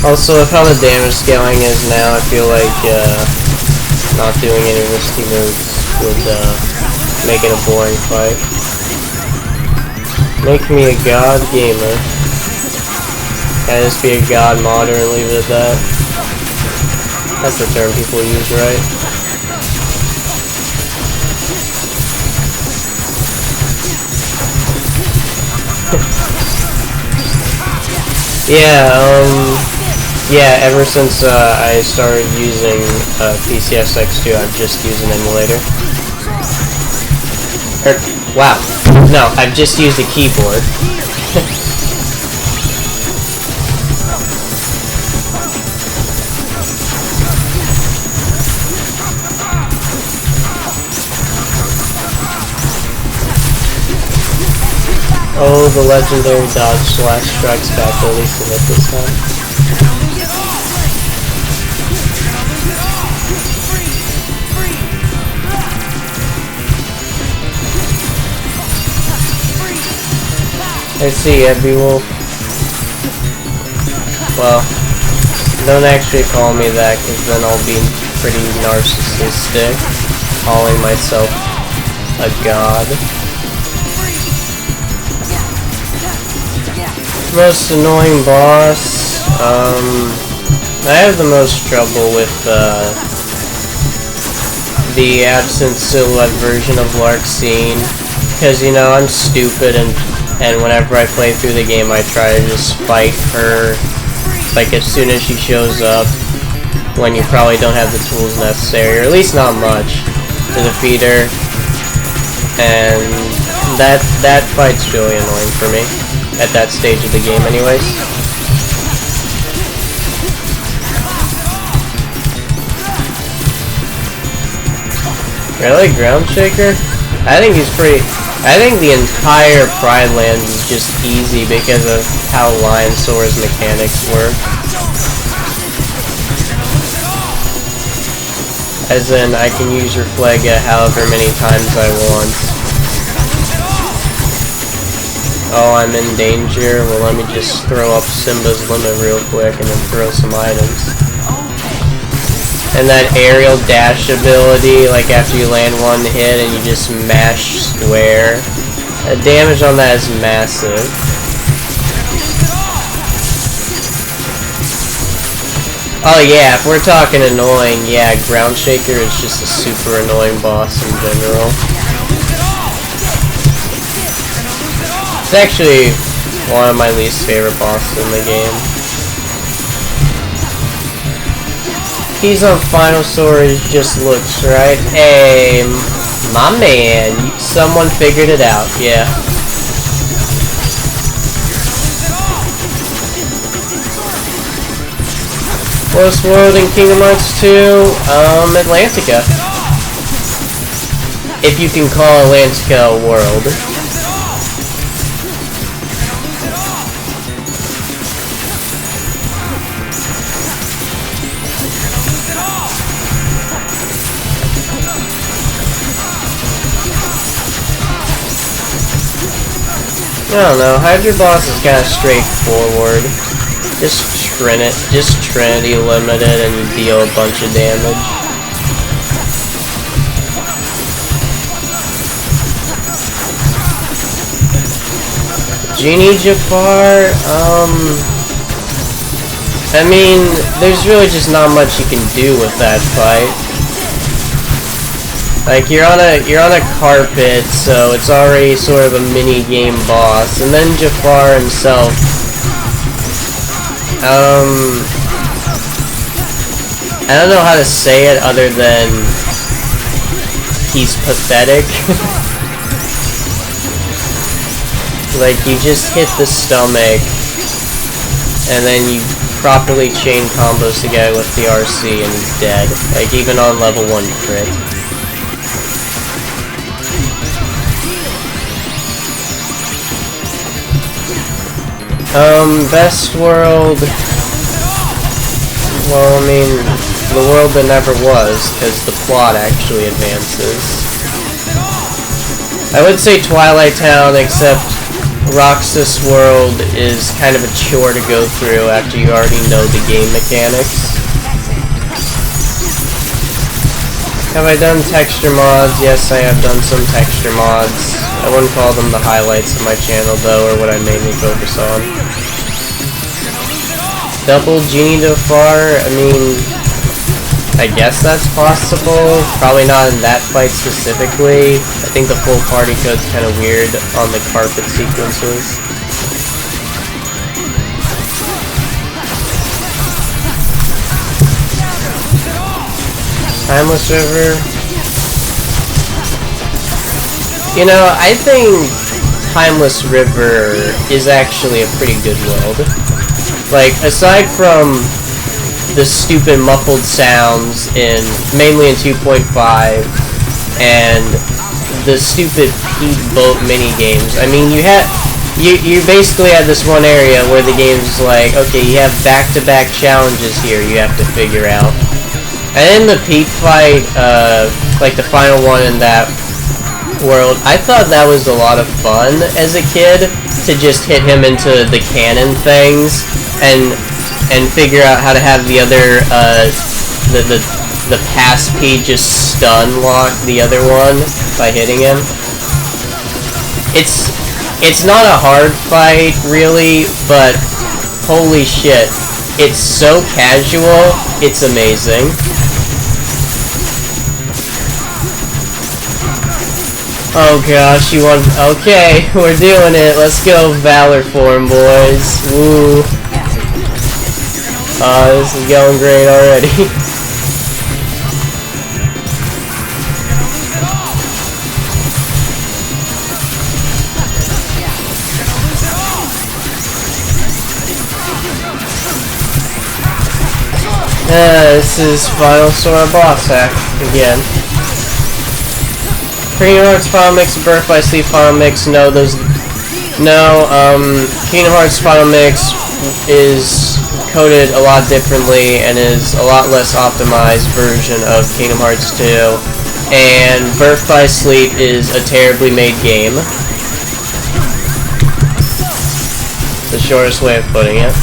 Also, with how the damage scaling is now, I feel like not doing any risky moves would make it a boring fight. Make me a god gamer. Can I just be a god modder and leave it at that? That's the term people use, right? Yeah, ever since I started using PCSX2, I've just used an emulator. Wow. No, I've just used a keyboard. Oh, the legendary dodge slash strikes back, at least in it this time. Let's see, Heavy Wolf. Well, don't actually call me that, because then I'll be pretty narcissistic, calling myself a god. Most annoying boss, I have the most trouble with the absent silhouette version of Larxene, because, you know, I'm stupid, and whenever I play through the game I try to just fight her, like, as soon as she shows up, when you probably don't have the tools necessary, or at least not much, to defeat her, and that fight's really annoying for me. At that stage of the game anyways. Really? Ground Shaker? I think he's pretty... I think the entire Pride Lands is just easy because of how Lion Sora's mechanics work. As in, I can use Reflega however many times I want. Oh, I'm in danger. Well, let me just throw up Simba's limit real quick and then throw some items. And that aerial dash ability, like after you land one hit and you just mash square. The damage on that is massive. Oh yeah, if we're talking annoying, yeah, Ground Shaker is just a super annoying boss in general. It's actually one of my least favorite bosses in the game. He's on Final Sora, just looks right. Hey, my man, someone figured it out, yeah. Worst world in Kingdom Hearts 2, Atlantica. if you can call Atlantica a world. I don't know, Hydra Boss is kind of straightforward. Just Trinity limited and you deal a bunch of damage. Genie Jafar, I mean, there's really just not much you can do with that fight. Like, you're on a carpet, so it's already sort of a mini-game boss, and then Jafar himself, I don't know how to say it other than he's pathetic. Like, you just hit the stomach, and then you properly chain combos together with the RC, and he's dead. Like, even on level 1 crit. Best world... Well, I mean, the world that never was, because the plot actually advances. I would say Twilight Town, except Roxas World is kind of a chore to go through after you already know the game mechanics. Have I done texture mods? Yes, I have done some texture mods. I wouldn't call them the highlights of my channel, though, or what I mainly focus on. Double Genie Jafar, I mean, I guess that's possible. Probably not in that fight specifically. I think the full party code's kind of weird on the carpet sequences. Timeless River. You know, I think Timeless River is actually a pretty good world. Like, aside from the stupid muffled sounds mainly in 2.5 and the stupid Pete boat mini games. I mean, you basically had this one area where the game's like, okay, you have back-to-back challenges here you have to figure out. And in the Pete fight, like the final one in that world, I thought that was a lot of fun as a kid to just hit him into the cannon things and figure out how to have the other the pass Pete just stun lock the other one by hitting him. It's not a hard fight really, but holy shit, it's so casual, it's amazing. Oh gosh, you want... Okay, we're doing it. Let's go Valor form, boys. Woo. This is going great already. This is final Sora boss hack again. Kingdom Hearts Final Mix, Birth by Sleep Final Mix, no, Kingdom Hearts Final Mix is coded a lot differently and is a lot less optimized version of Kingdom Hearts 2, and Birth by Sleep is a terribly made game. The shortest way of putting it.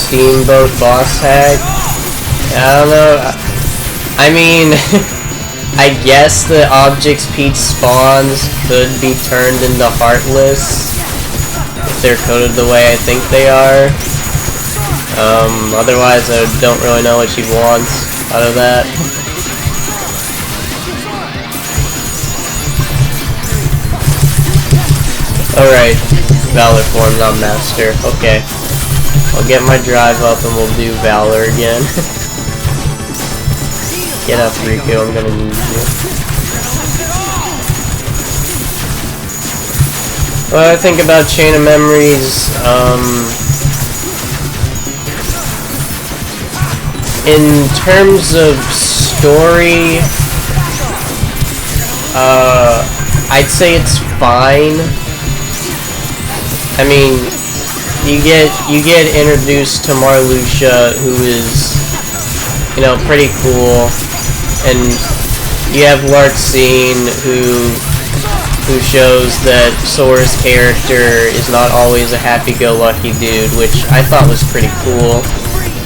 Steamboat boss hack? I don't know. I mean, I guess the objects Pete spawns could be turned into Heartless if they're coded the way I think they are. Otherwise I don't really know what you want out of that. Alright, Valor form, not Master. Okay. I'll get my drive up and we'll do Valor again. Get up, Riku, I'm gonna need you. What I think about Chain of Memories, in terms of story, I'd say it's fine. I mean, you get introduced to Marluxia, who is, you know, pretty cool, and you have Larxene, who shows that Sora's character is not always a happy-go-lucky dude, which I thought was pretty cool.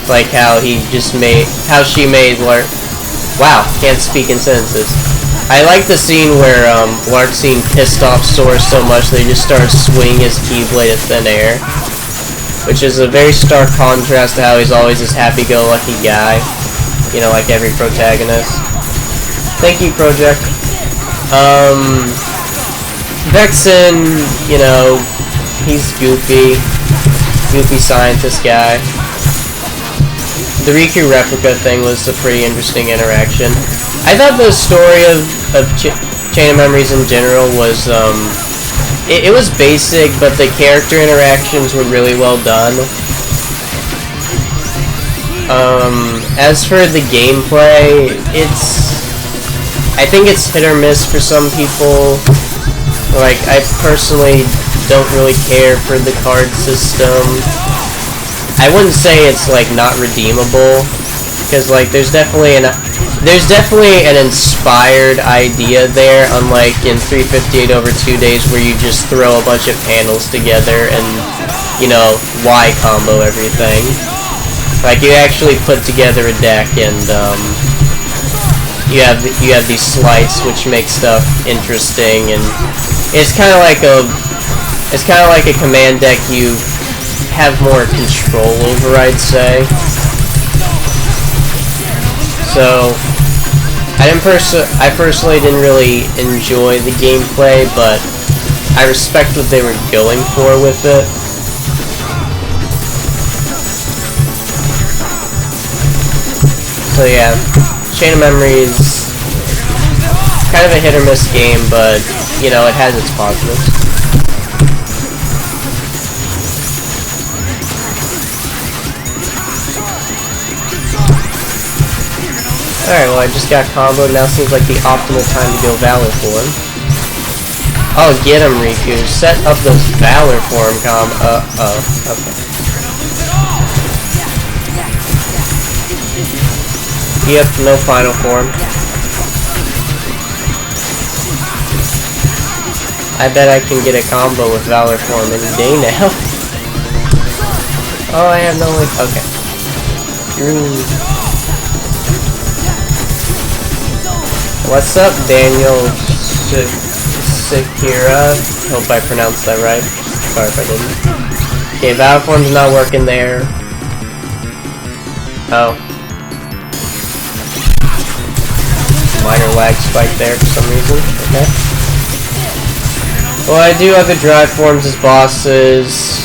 Like how she made wow, can't speak in sentences. I like the scene where Larxene pissed off Sora so much they just started swinging his Keyblade at thin air, which is a very stark contrast to how he's always this happy-go-lucky guy, you know, like every protagonist. Thank you, Project. Vexen, you know, he's goofy scientist guy. The Riku replica thing was a pretty interesting interaction. I thought the story of Chain of Memories in general was, it was basic, but the character interactions were really well done. As for the gameplay, I think it's hit or miss for some people. Like, I personally don't really care for the card system. I wouldn't say it's, like, not redeemable, because, like, there's definitely an inspired idea there, unlike in 358 over 2 days where you just throw a bunch of panels together and, you know, Y combo everything. Like, you actually put together a deck and, you have these slights which make stuff interesting, and it's kind of like a command deck you have more control over, I'd say. So I personally didn't really enjoy the gameplay, but I respect what they were going for with it. So yeah, Chain of Memories, kind of a hit or miss game, but, you know, it has its positives. Alright, well, I just got comboed. Now seems like the optimal time to go Valor Form. Oh, get him, Riku. Set up those Valor Form okay. Yep, no final form. I bet I can get a combo with Valor Form any day now. Oh, I have no way. Okay. What's up, Daniel Sekira? Hope I pronounced that right. Sorry if I didn't. Okay, Valor Form's not working there. Oh. Minor lag spike there for some reason. Okay. Well, I do have the drive forms as bosses.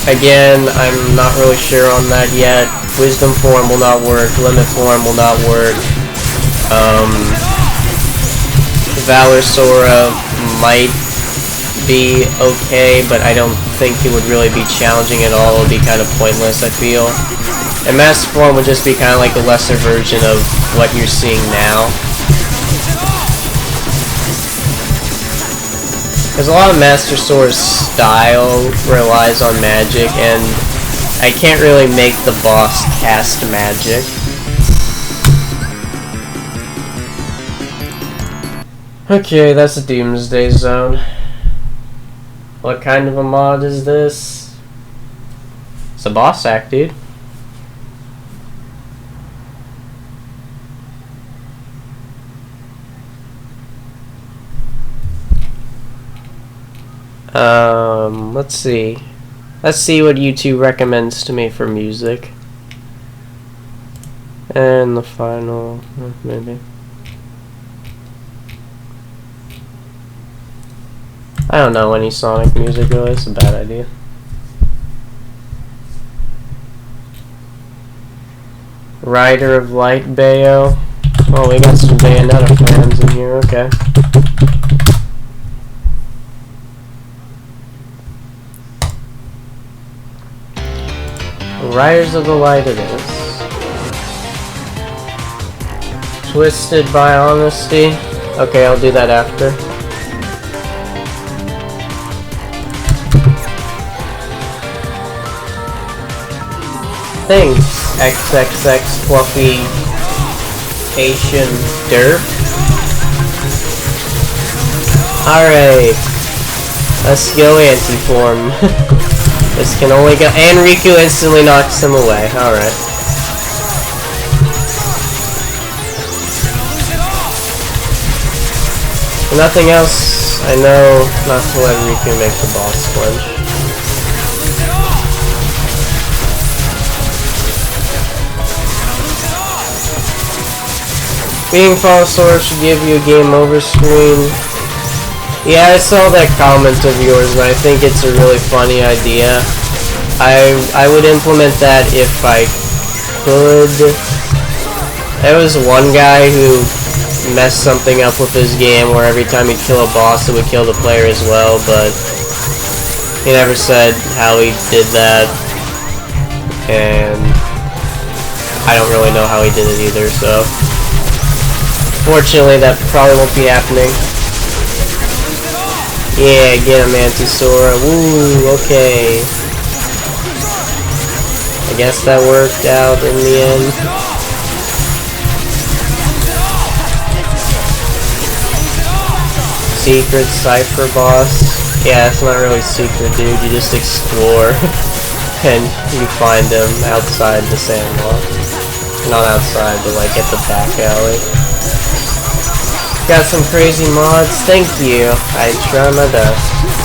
Again, I'm not really sure on that yet. Wisdom form will not work. Limit form will not work. Valor Sora might be okay, but I don't think it would really be challenging at all. It would be kind of pointless, I feel. And Master Form would just be kind of like a lesser version of what you're seeing now. Because a lot of Master Sora's style relies on magic, and I can't really make the boss cast magic. Okay, that's a Doomsday Zone. What kind of a mod is this? It's a boss act, dude. Let's see. Let's see what YouTube recommends to me for music. And the final, maybe. I don't know any Sonic music, really. It's a bad idea. Rider of Light, Bayo. Oh, we got some Bayonetta fans in here, okay. Riders of the Light it is. Twisted by honesty. Okay, I'll do that after. Thanks, XXX Fluffy Asian Derp. Alright. Let's go anti-form. This can only go. And Riku instantly knocks him away. Alright. For nothing else, I know not to let Riku make the boss flinch. Being false Sora should give you a game over screen. Yeah, I saw that comment of yours and I think it's a really funny idea. I would implement that if I could. There was one guy who messed something up with his game where every time he'd kill a boss it would kill the player as well, but he never said how he did that, and I don't really know how he did it either, so fortunately that probably won't be happening. Yeah, get him, Anti-Sora. Woo, okay. I guess that worked out in the end. Secret Cypher boss. Yeah, it's not really secret, dude. You just explore and you find him outside the sandlot. Not outside, but like at the back alley. Got some crazy mods. Thank you. I try my best.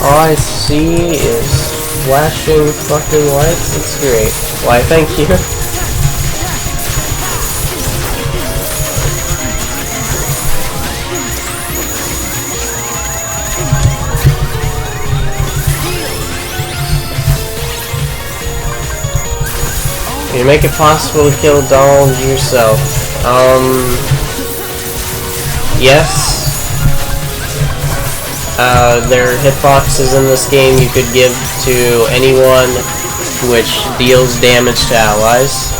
All I see is flashing fucking lights. It's great. Why, thank you. You make it possible to kill Donald yourself. Yes. There are hitboxes in this game you could give to anyone which deals damage to allies.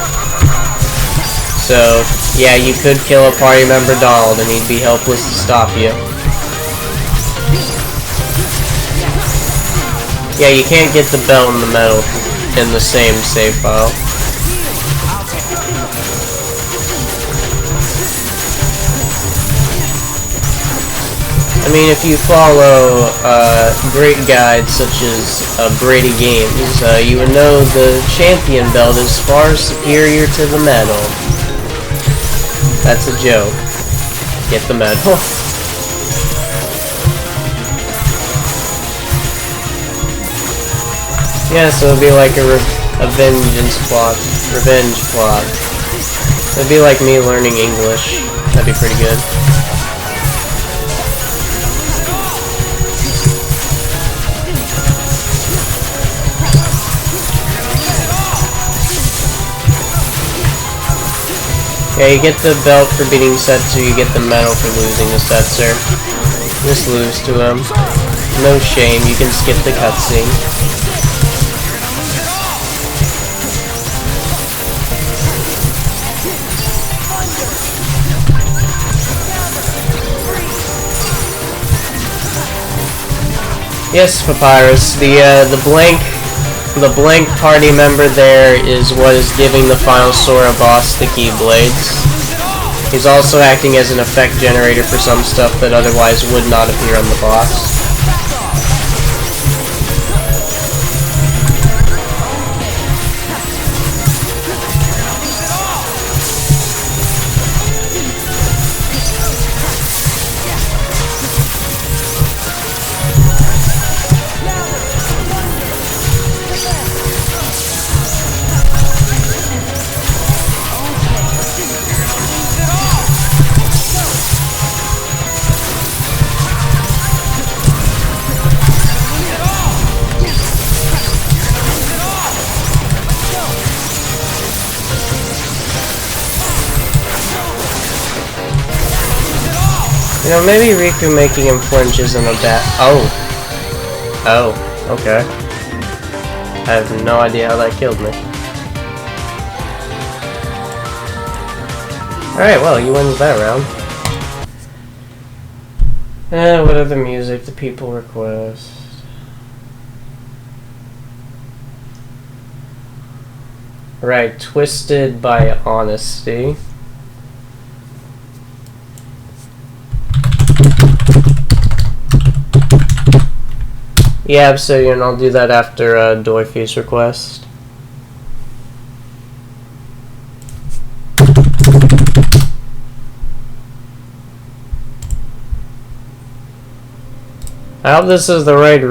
So, yeah, you could kill a party member Donald and he'd be helpless to stop you. Yeah, you can't get the belt and the medal in the same save file. I mean, if you follow great guides such as Brady Games, you would know the champion belt is far superior to the medal. That's a joke. Get the medal. Yeah, so it'd be like a vengeance plot. Revenge plot. It'd be like me learning English. That'd be pretty good. Yeah, you get the belt for beating Setsu, you get the medal for losing to Setsu. Just lose to him. No shame, you can skip the cutscene. Yes, Papyrus, the blank party member there is what is giving the final Sora boss the Keyblades. He's also acting as an effect generator for some stuff that otherwise would not appear on the boss. You know, maybe Riku making him flinch isn't a bad... Oh, okay. I have no idea how that killed me. Alright, well, you win that round. What other music do people request? Right, Twisted by Honesty. Yeah, Obsidian, I'll do that after Doify's request. I hope this is the right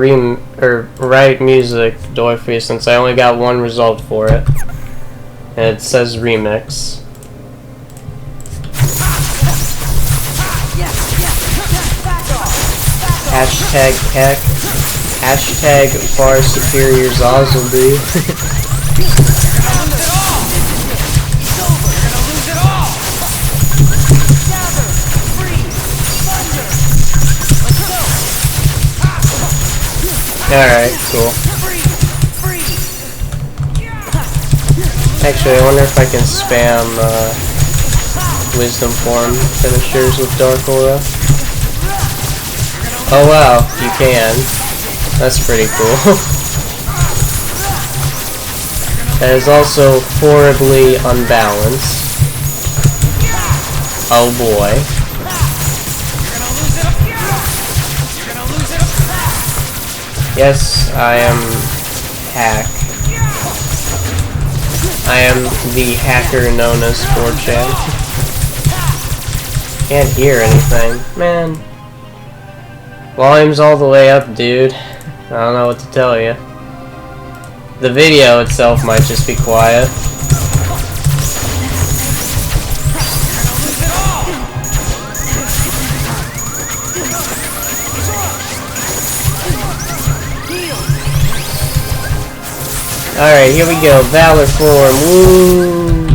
right music, Doify, since I only got one result for it. And it says remix. Hashtag heck. Hashtag far superior Zazzleby. Alright, cool. Actually, I wonder if I can spam Wisdom Form finishers with Dark Aura. Oh wow, you can. That's pretty cool. That is also horribly unbalanced. Oh boy. Yes, I am hack. I am the hacker known as 4chan. Can't hear anything. Man. Volume's all the way up, dude. I don't know what to tell you. The video itself might just be quiet. Alright, here we go. Valor form. Woo!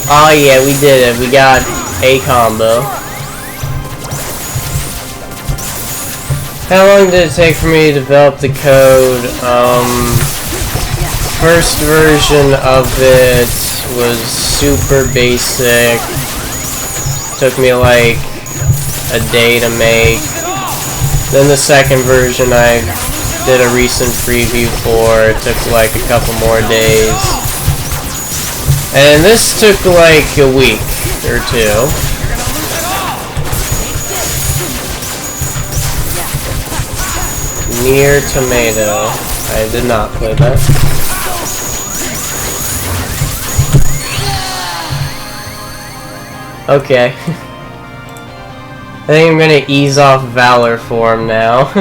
Oh yeah, we did it. We got a combo. How long did it take for me to develop the code? First version of it was super basic. Took me like a day to make. Then the second version I did a recent preview for. It took like a couple more days. And this took like a week or two. Near Tomato. I did not play that. Okay. I think I'm gonna ease off Valor form now.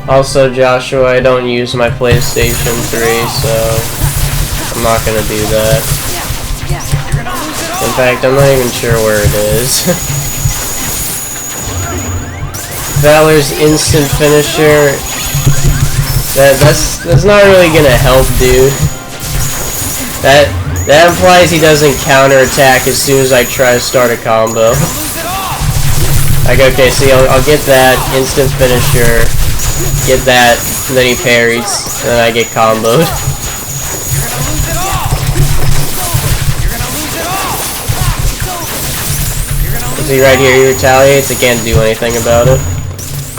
Also, Joshua, I don't use my PlayStation 3, so I'm not gonna do that. In fact, I'm not even sure where it is. Valor's instant finisher. That's not really gonna help, dude. That implies he doesn't counterattack as soon as I try to start a combo. Like, okay, see, I'll get that instant finisher, get that, and then he parries, and then I get comboed. See right here, he retaliates, I can't do anything about it.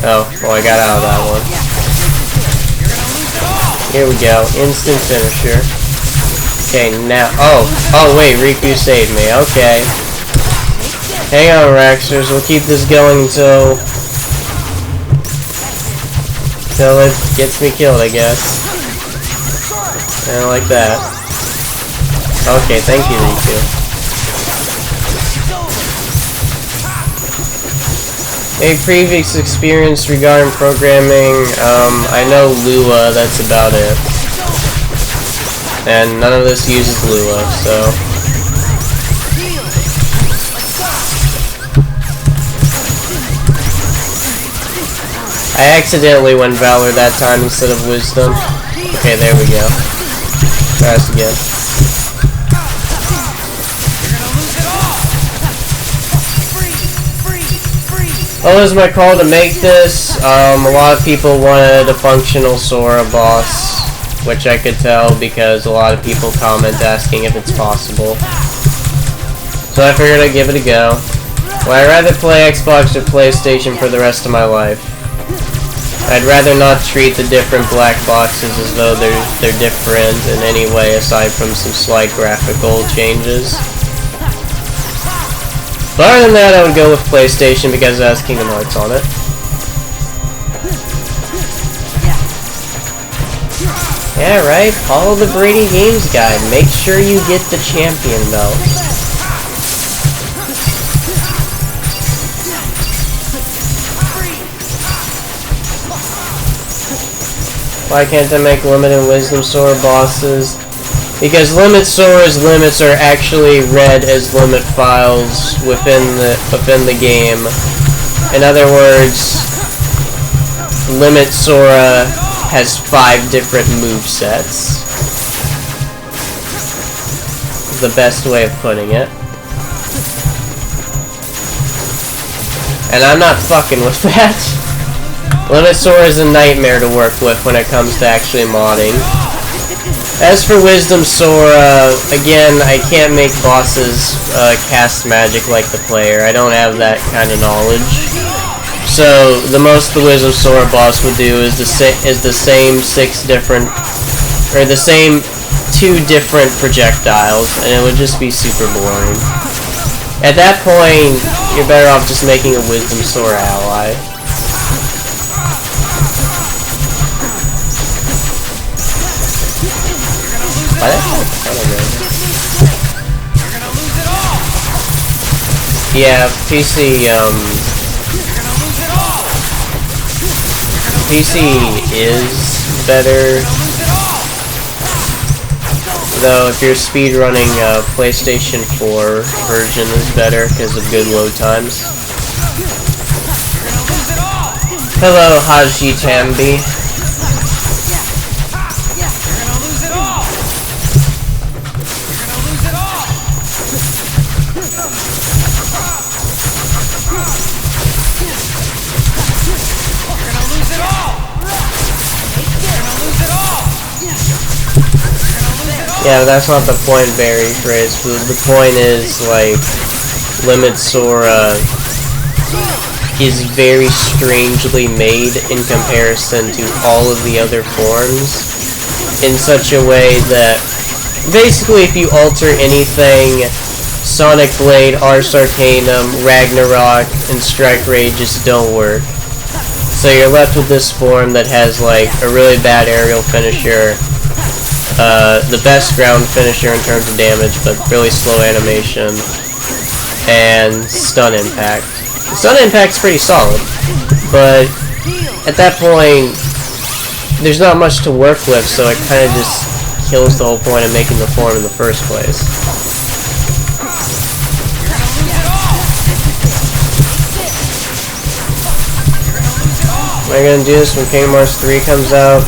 Oh, well, I got out of that one. Here we go, instant finisher. Okay, now, oh wait, Riku saved me, okay. Hang on, Raxers, we'll keep this going until it gets me killed, I guess. And like that. Okay, thank you, Riku. A previous experience regarding programming, I know Lua, that's about it. And none of this uses Lua, so... I accidentally went Valor that time instead of Wisdom. Okay, there we go. Try this again. What was my call to make this? A lot of people wanted a functional Sora boss, which I could tell because a lot of people comment asking if it's possible. So I figured I'd give it a go. Well, I'd rather play Xbox or PlayStation for the rest of my life. I'd rather not treat the different black boxes as though they're different in any way aside from some slight graphical changes. But other than that, I would go with PlayStation because it has Kingdom Hearts on it. Yeah, right? Follow the Brady Games guide. Make sure you get the champion belt. Why can't I make limited Wisdom Sora bosses? Because Limit Sora's limits are actually read as limit files within the game. In other words, Limit Sora has 5 different movesets. The best way of putting it. And I'm not fucking with that. Limit Sora is a nightmare to work with when it comes to actually modding. As for Wisdom Sora, again, I can't make bosses cast magic like the player. I don't have that kind of knowledge. So the most the Wisdom Sora boss would do is the same 6 different, or the same 2 different projectiles, and it would just be super boring. At that point, you're better off just making a Wisdom Sora ally. Yeah, PC is better, though if you're speedrunning, PlayStation 4 version is better because of good load times. Hello, KH2FM. Yeah, but that's not the point, Barry Phrase. The point is, like, Limit Sora is very strangely made in comparison to all of the other forms, in such a way that, basically, if you alter anything, Sonic Blade, Ars Arcanum, Ragnarok, and Strike Raid just don't work. So you're left with this form that has, like, a really bad aerial finisher, the best ground finisher in terms of damage, but really slow animation, and Stun Impact. Stun Impact's pretty solid, but at that point, there's not much to work with, so it kind of just kills the whole point of making the form in the first place. Am I gonna do this when Kingdom Hearts 3 comes out?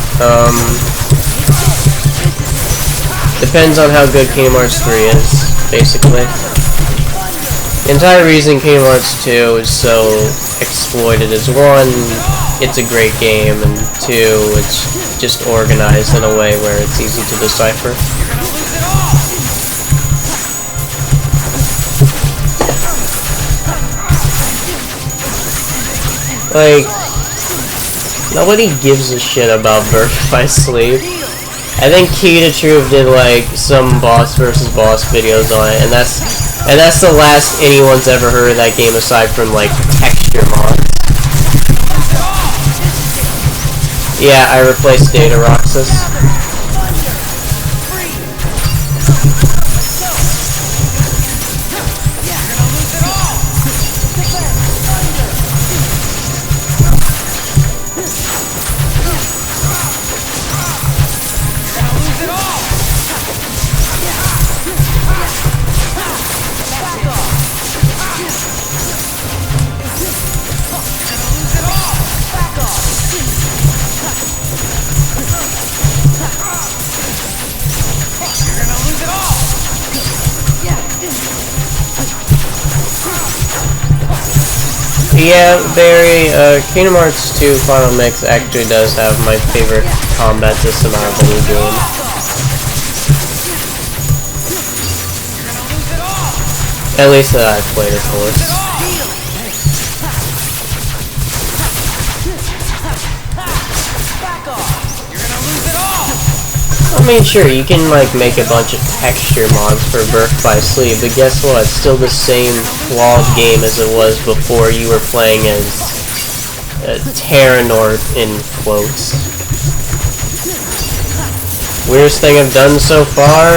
Depends on how good Kingdom Hearts 3 is, basically. The entire reason Kingdom Hearts 2 is so exploited is 1, it's a great game, and 2, it's just organized in a way where it's easy to decipher. Like, nobody gives a shit about Birth by Sleep. I think Key to Truth did like some boss versus boss videos on it, and that's the last anyone's ever heard of that game aside from like texture mods. Yeah, I replaced Data Roxas. Yeah, Barry, Kingdom Hearts 2 Final Mix actually does have my favorite combat system out of any game. At least that I've played, of course. I mean, sure, you can, like, make a bunch of texture mods for Birth by Sleep, but guess what? It's still the same flawed game as it was before you were playing as Terranor in quotes. Weirdest thing I've done so far?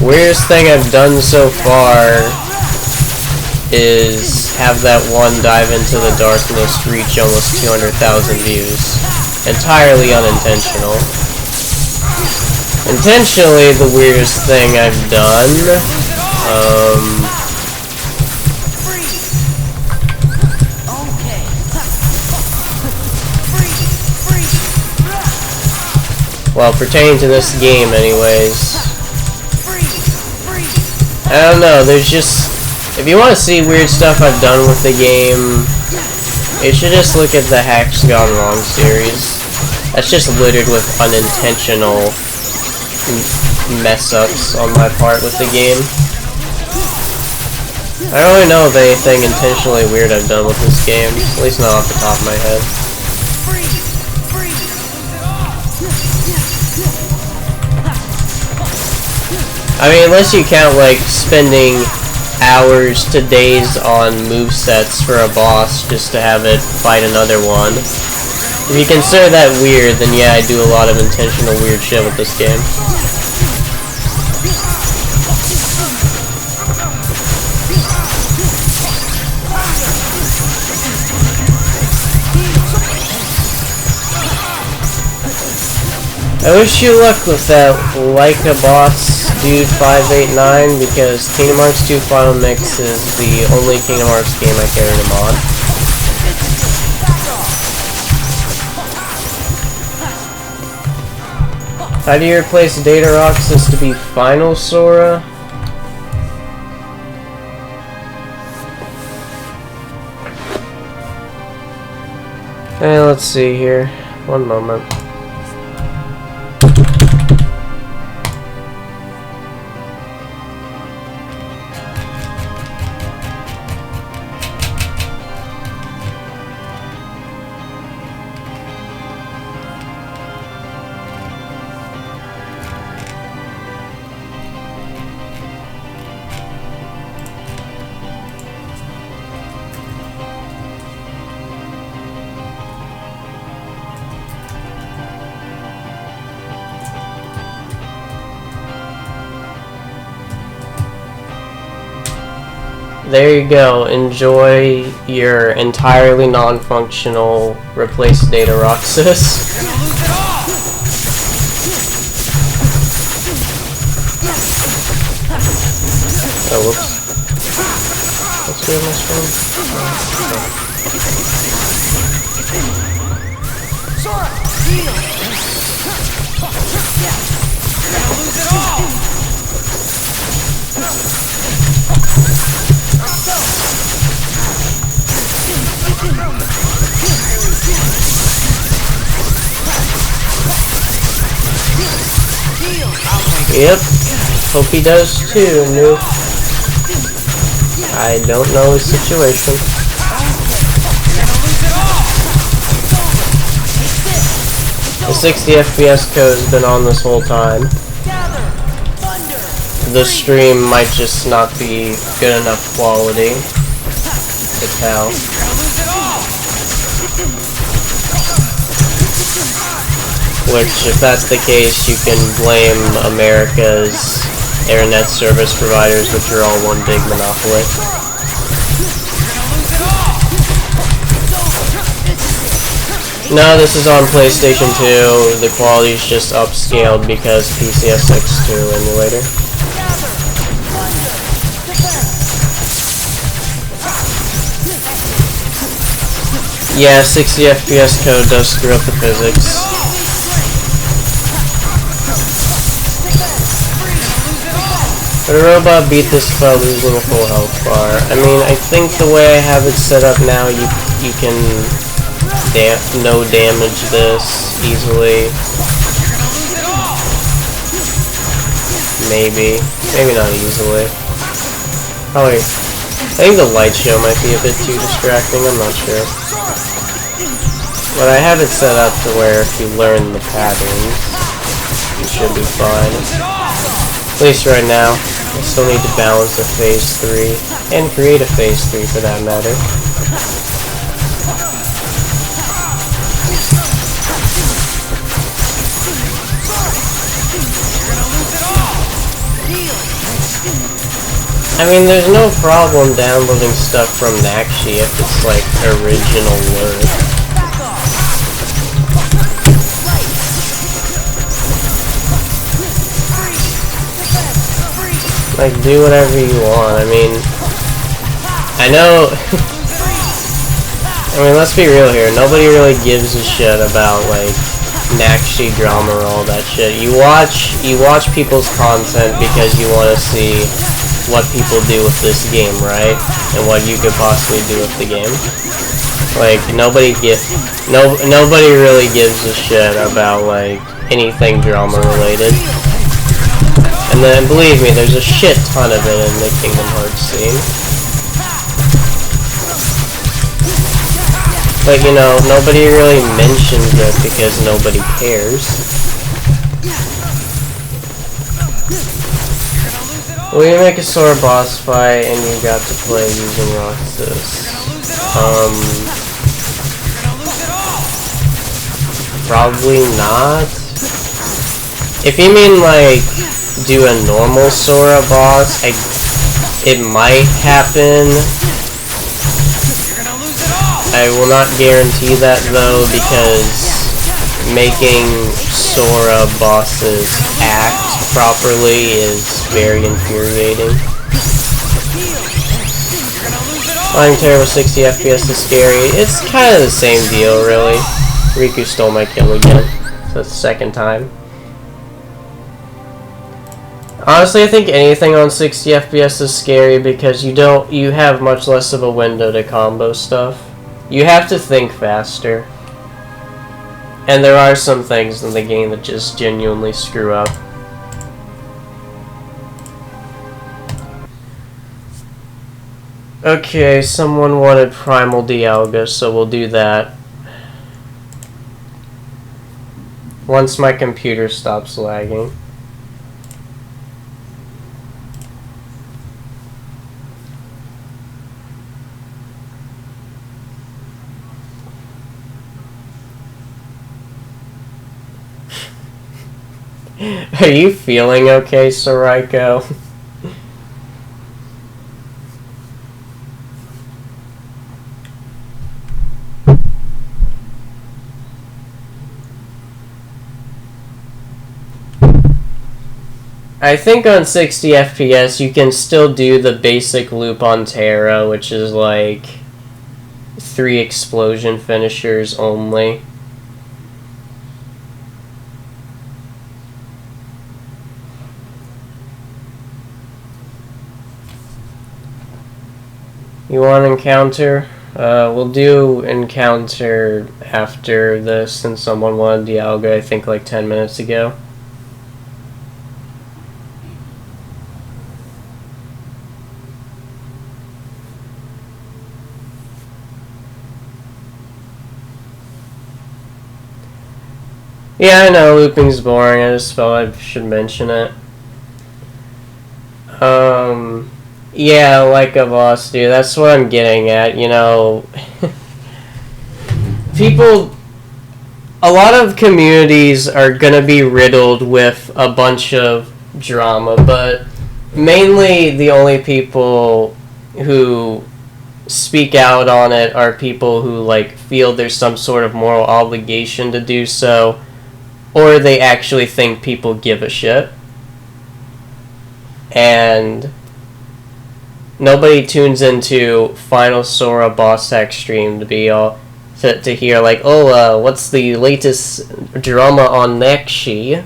Weirdest thing I've done so far is have that one Dive into the Darkness reach almost 200,000 views. Entirely unintentional. Intentionally, the weirdest thing I've done, well, pertaining to this game anyways, I don't know, there's just, if you want to see weird stuff I've done with the game, you should just look at the Hacks Gone Wrong series. That's just littered with unintentional mess-ups on my part with the game. I don't really know of anything intentionally weird I've done with this game, at least not off the top of my head. I mean, unless you count, like, spending hours to days on movesets for a boss just to have it fight another one. If you consider that weird, then yeah, I do a lot of intentional weird shit with this game. I wish you luck with that Like a Boss Dude 589, because Kingdom Hearts 2 Final Mix is the only Kingdom Hearts game I carry them on. How do you replace Data Roxas to be Final Sora? Okay, let's see here. One moment. There you go. Enjoy your entirely non-functional replace Data Roxas. Oh, whoops. Let's do my screen. Sora, heal. Yeah, you're gonna lose it all. Yep. Hope he does too, Noob. I don't know his situation. The 60 FPS code has been on this whole time. The stream might just not be good enough quality to tell. Which, if that's the case, you can blame America's internet service providers, which are all one big monopoly. No, this is on PlayStation 2. The quality's just upscaled because PCSX2 emulator. Yeah, 60 FPS code does screw up the physics. But a robot beat this by losing a full health bar. I mean, I think the way I have it set up now, you can no damage this easily. Maybe not easily. Probably. I think the light show might be a bit too distracting. I'm not sure. But I have it set up to where if you learn the patterns, you should be fine. At least right now. I still need to balance a phase 3 and create a phase 3 for that matter. I mean, there's no problem downloading stuff from Xaddgx if it's like original work. Like, do whatever you want. I mean, I know. I mean, let's be real here. Nobody really gives a shit about like Xaddgx drama or all that shit. You watch people's content because you want to see what people do with this game, right? And what you could possibly do with the game. Like, nobody really gives a shit about like anything drama related. And then, believe me, there's a shit ton of it in the Kingdom Hearts scene. But, you know, nobody really mentions it because nobody cares. We make a Sora boss fight, and you got to play using Roxas. Probably not. If you mean, like, do a normal Sora boss, it might happen. I will not guarantee that though, because making Sora bosses act properly is very infuriating. Flying Terror with 60 FPS is scary. It's kind of the same deal, really. Riku stole my kill again. So that's the second time. Honestly, I think anything on 60 FPS is scary because you have much less of a window to combo stuff. You have to think faster. And there are some things in the game that just genuinely screw up. Okay, someone wanted Primal Dialga, so we'll do that. Once my computer stops lagging. Are you feeling okay, Soriko? I think on 60 FPS you can still do the basic loop on Terra, which is like 3 explosion finishers only. You want encounter? We'll do encounter after this, since someone wanted Dialga, I think like 10 minutes ago. Yeah, I know, looping's boring, I just felt I should mention it. Yeah, like a boss, dude, that's what I'm getting at, you know. People, a lot of communities are gonna be riddled with a bunch of drama, but mainly the only people who speak out on it are people who, like, feel there's some sort of moral obligation to do so, or they actually think people give a shit. And nobody tunes into Final Sora Boss Hack stream to be all to hear like, oh, what's the latest drama on Xaddgx?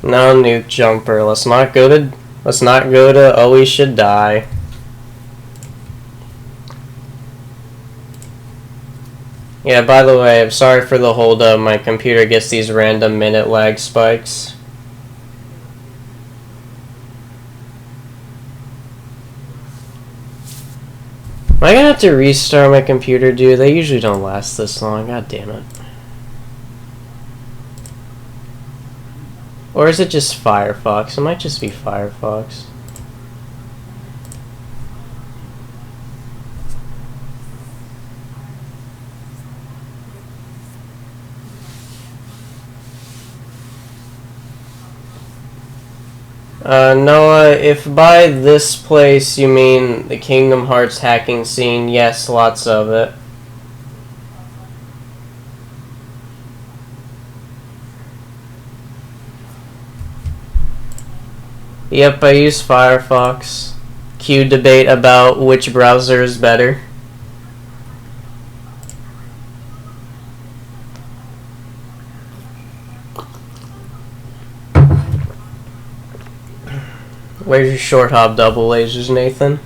No nuke jumper. Let's not go to oh we should die. Yeah, by the way, I'm sorry for the hold up. My computer gets these random minute lag spikes. Am I gonna have to restart my computer, dude? They usually don't last this long. God damn it. Or is it just Firefox? It might just be Firefox. Noah, if by this place you mean the Kingdom Hearts hacking scene, yes, lots of it. Yep, I use Firefox. Cue debate about which browser is better. Where's your short hop double lasers, Nathan?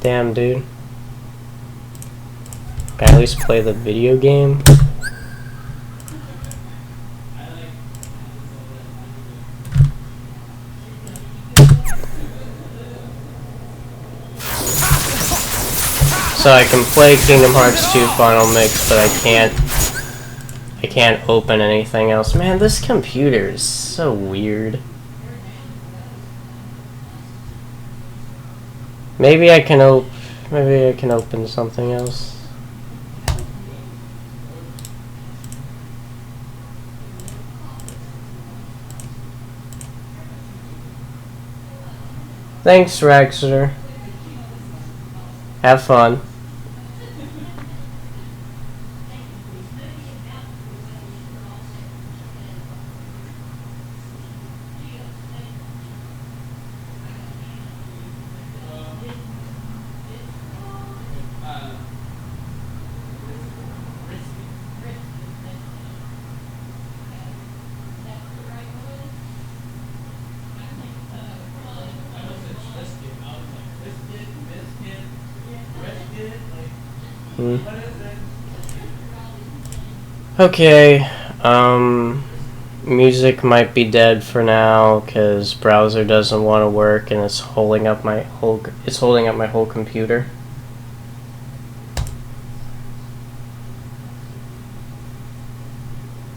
Damn, dude. Can I at least play the video game? So I can play Kingdom Hearts 2 Final Mix, but I can't open anything else. Man, this computer is so weird. Maybe I can open something else. Thanks, Raxter. Have fun. Okay, music might be dead for now because browser doesn't want to work and it's holding up my whole computer.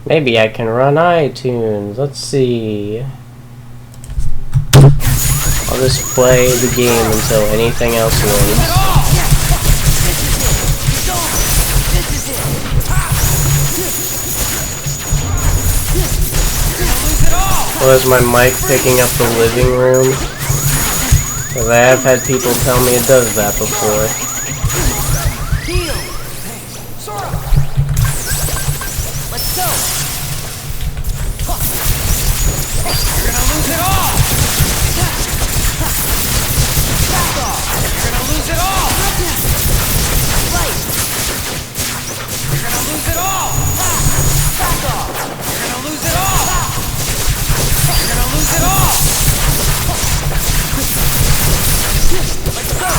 Maybe I can run iTunes. Let's see. I'll just play the game until anything else loads. Well, is my mic picking up the living room? Because I have had people tell me it does that before. Sora! Let's go! You're gonna lose it all! Back off! You're gonna lose it all! Light! You're gonna lose it all! Back off! You're gonna lose it all! You're gonna lose it all! Let's go!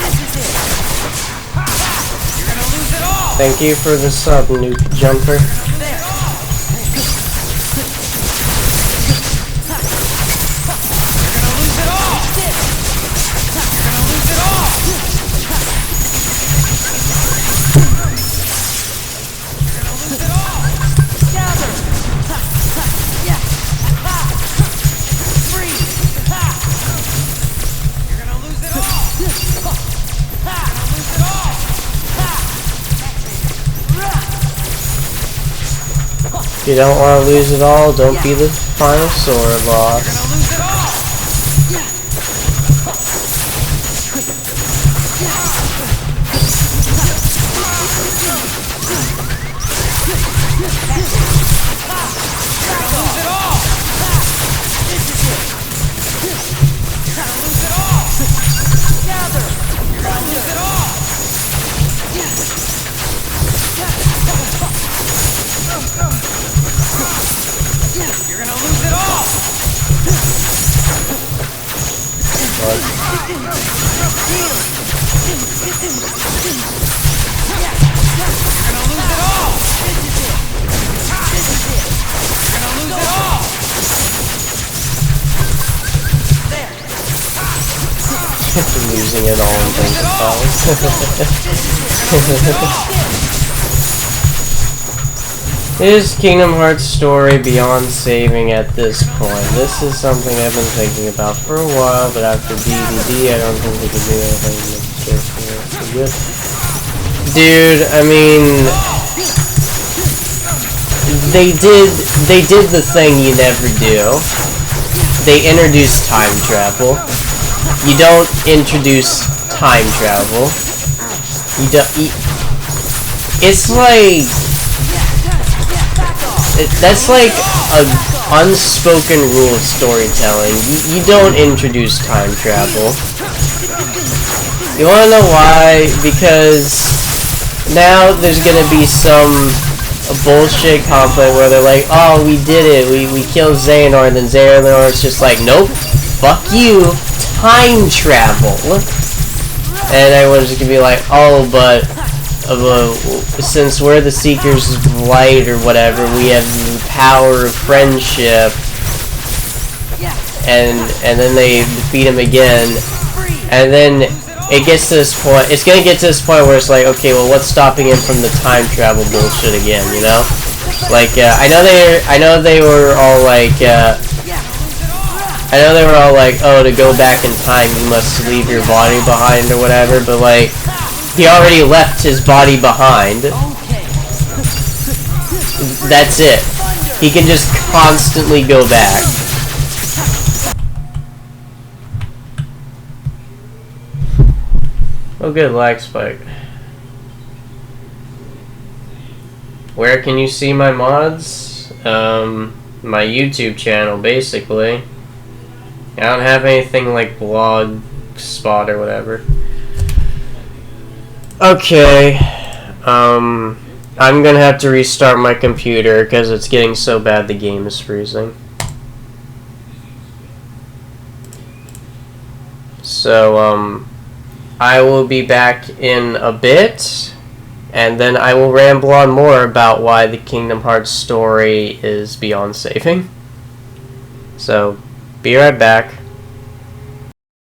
This is it! You're gonna lose it all! Thank you for the sub, Nuke Jumper. If you don't want to lose it all, don't be the final Sora boss. Losing it all in terms of powers. Is Kingdom Hearts story beyond saving at this point? This is something I've been thinking about for a while, but after DVD, I don't think they can do anything to make the story good. Dude, I mean, they did the thing you never do. They introduced time travel. You don't introduce time travel. It's like... that's like an unspoken rule of storytelling. You don't introduce time travel. You wanna know why? Because now there's gonna be some bullshit conflict where they're like, oh, we did it, we killed Xehanort, and then Xehanort's just like, nope, fuck you, time travel. And everyone's gonna be like, oh, but since we're the Seekers of Light or whatever, we have the power of friendship. And then they defeat him again, and then it gets to this point. It's gonna get to this point where it's like, okay, well, what's stopping him from the time travel bullshit again? You know, like I know they were all like, oh, to go back in time, you must leave your body behind or whatever. But like, he already left his body behind. That's it. He can just constantly go back. Oh, good, lag spike. Where can you see my mods? My YouTube channel, basically. I don't have anything like blog spot or whatever. Okay. I'm gonna have to restart my computer because it's getting so bad the game is freezing. So, I will be back in a bit, and then I will ramble on more about why the Kingdom Hearts story is beyond saving. So, be right back.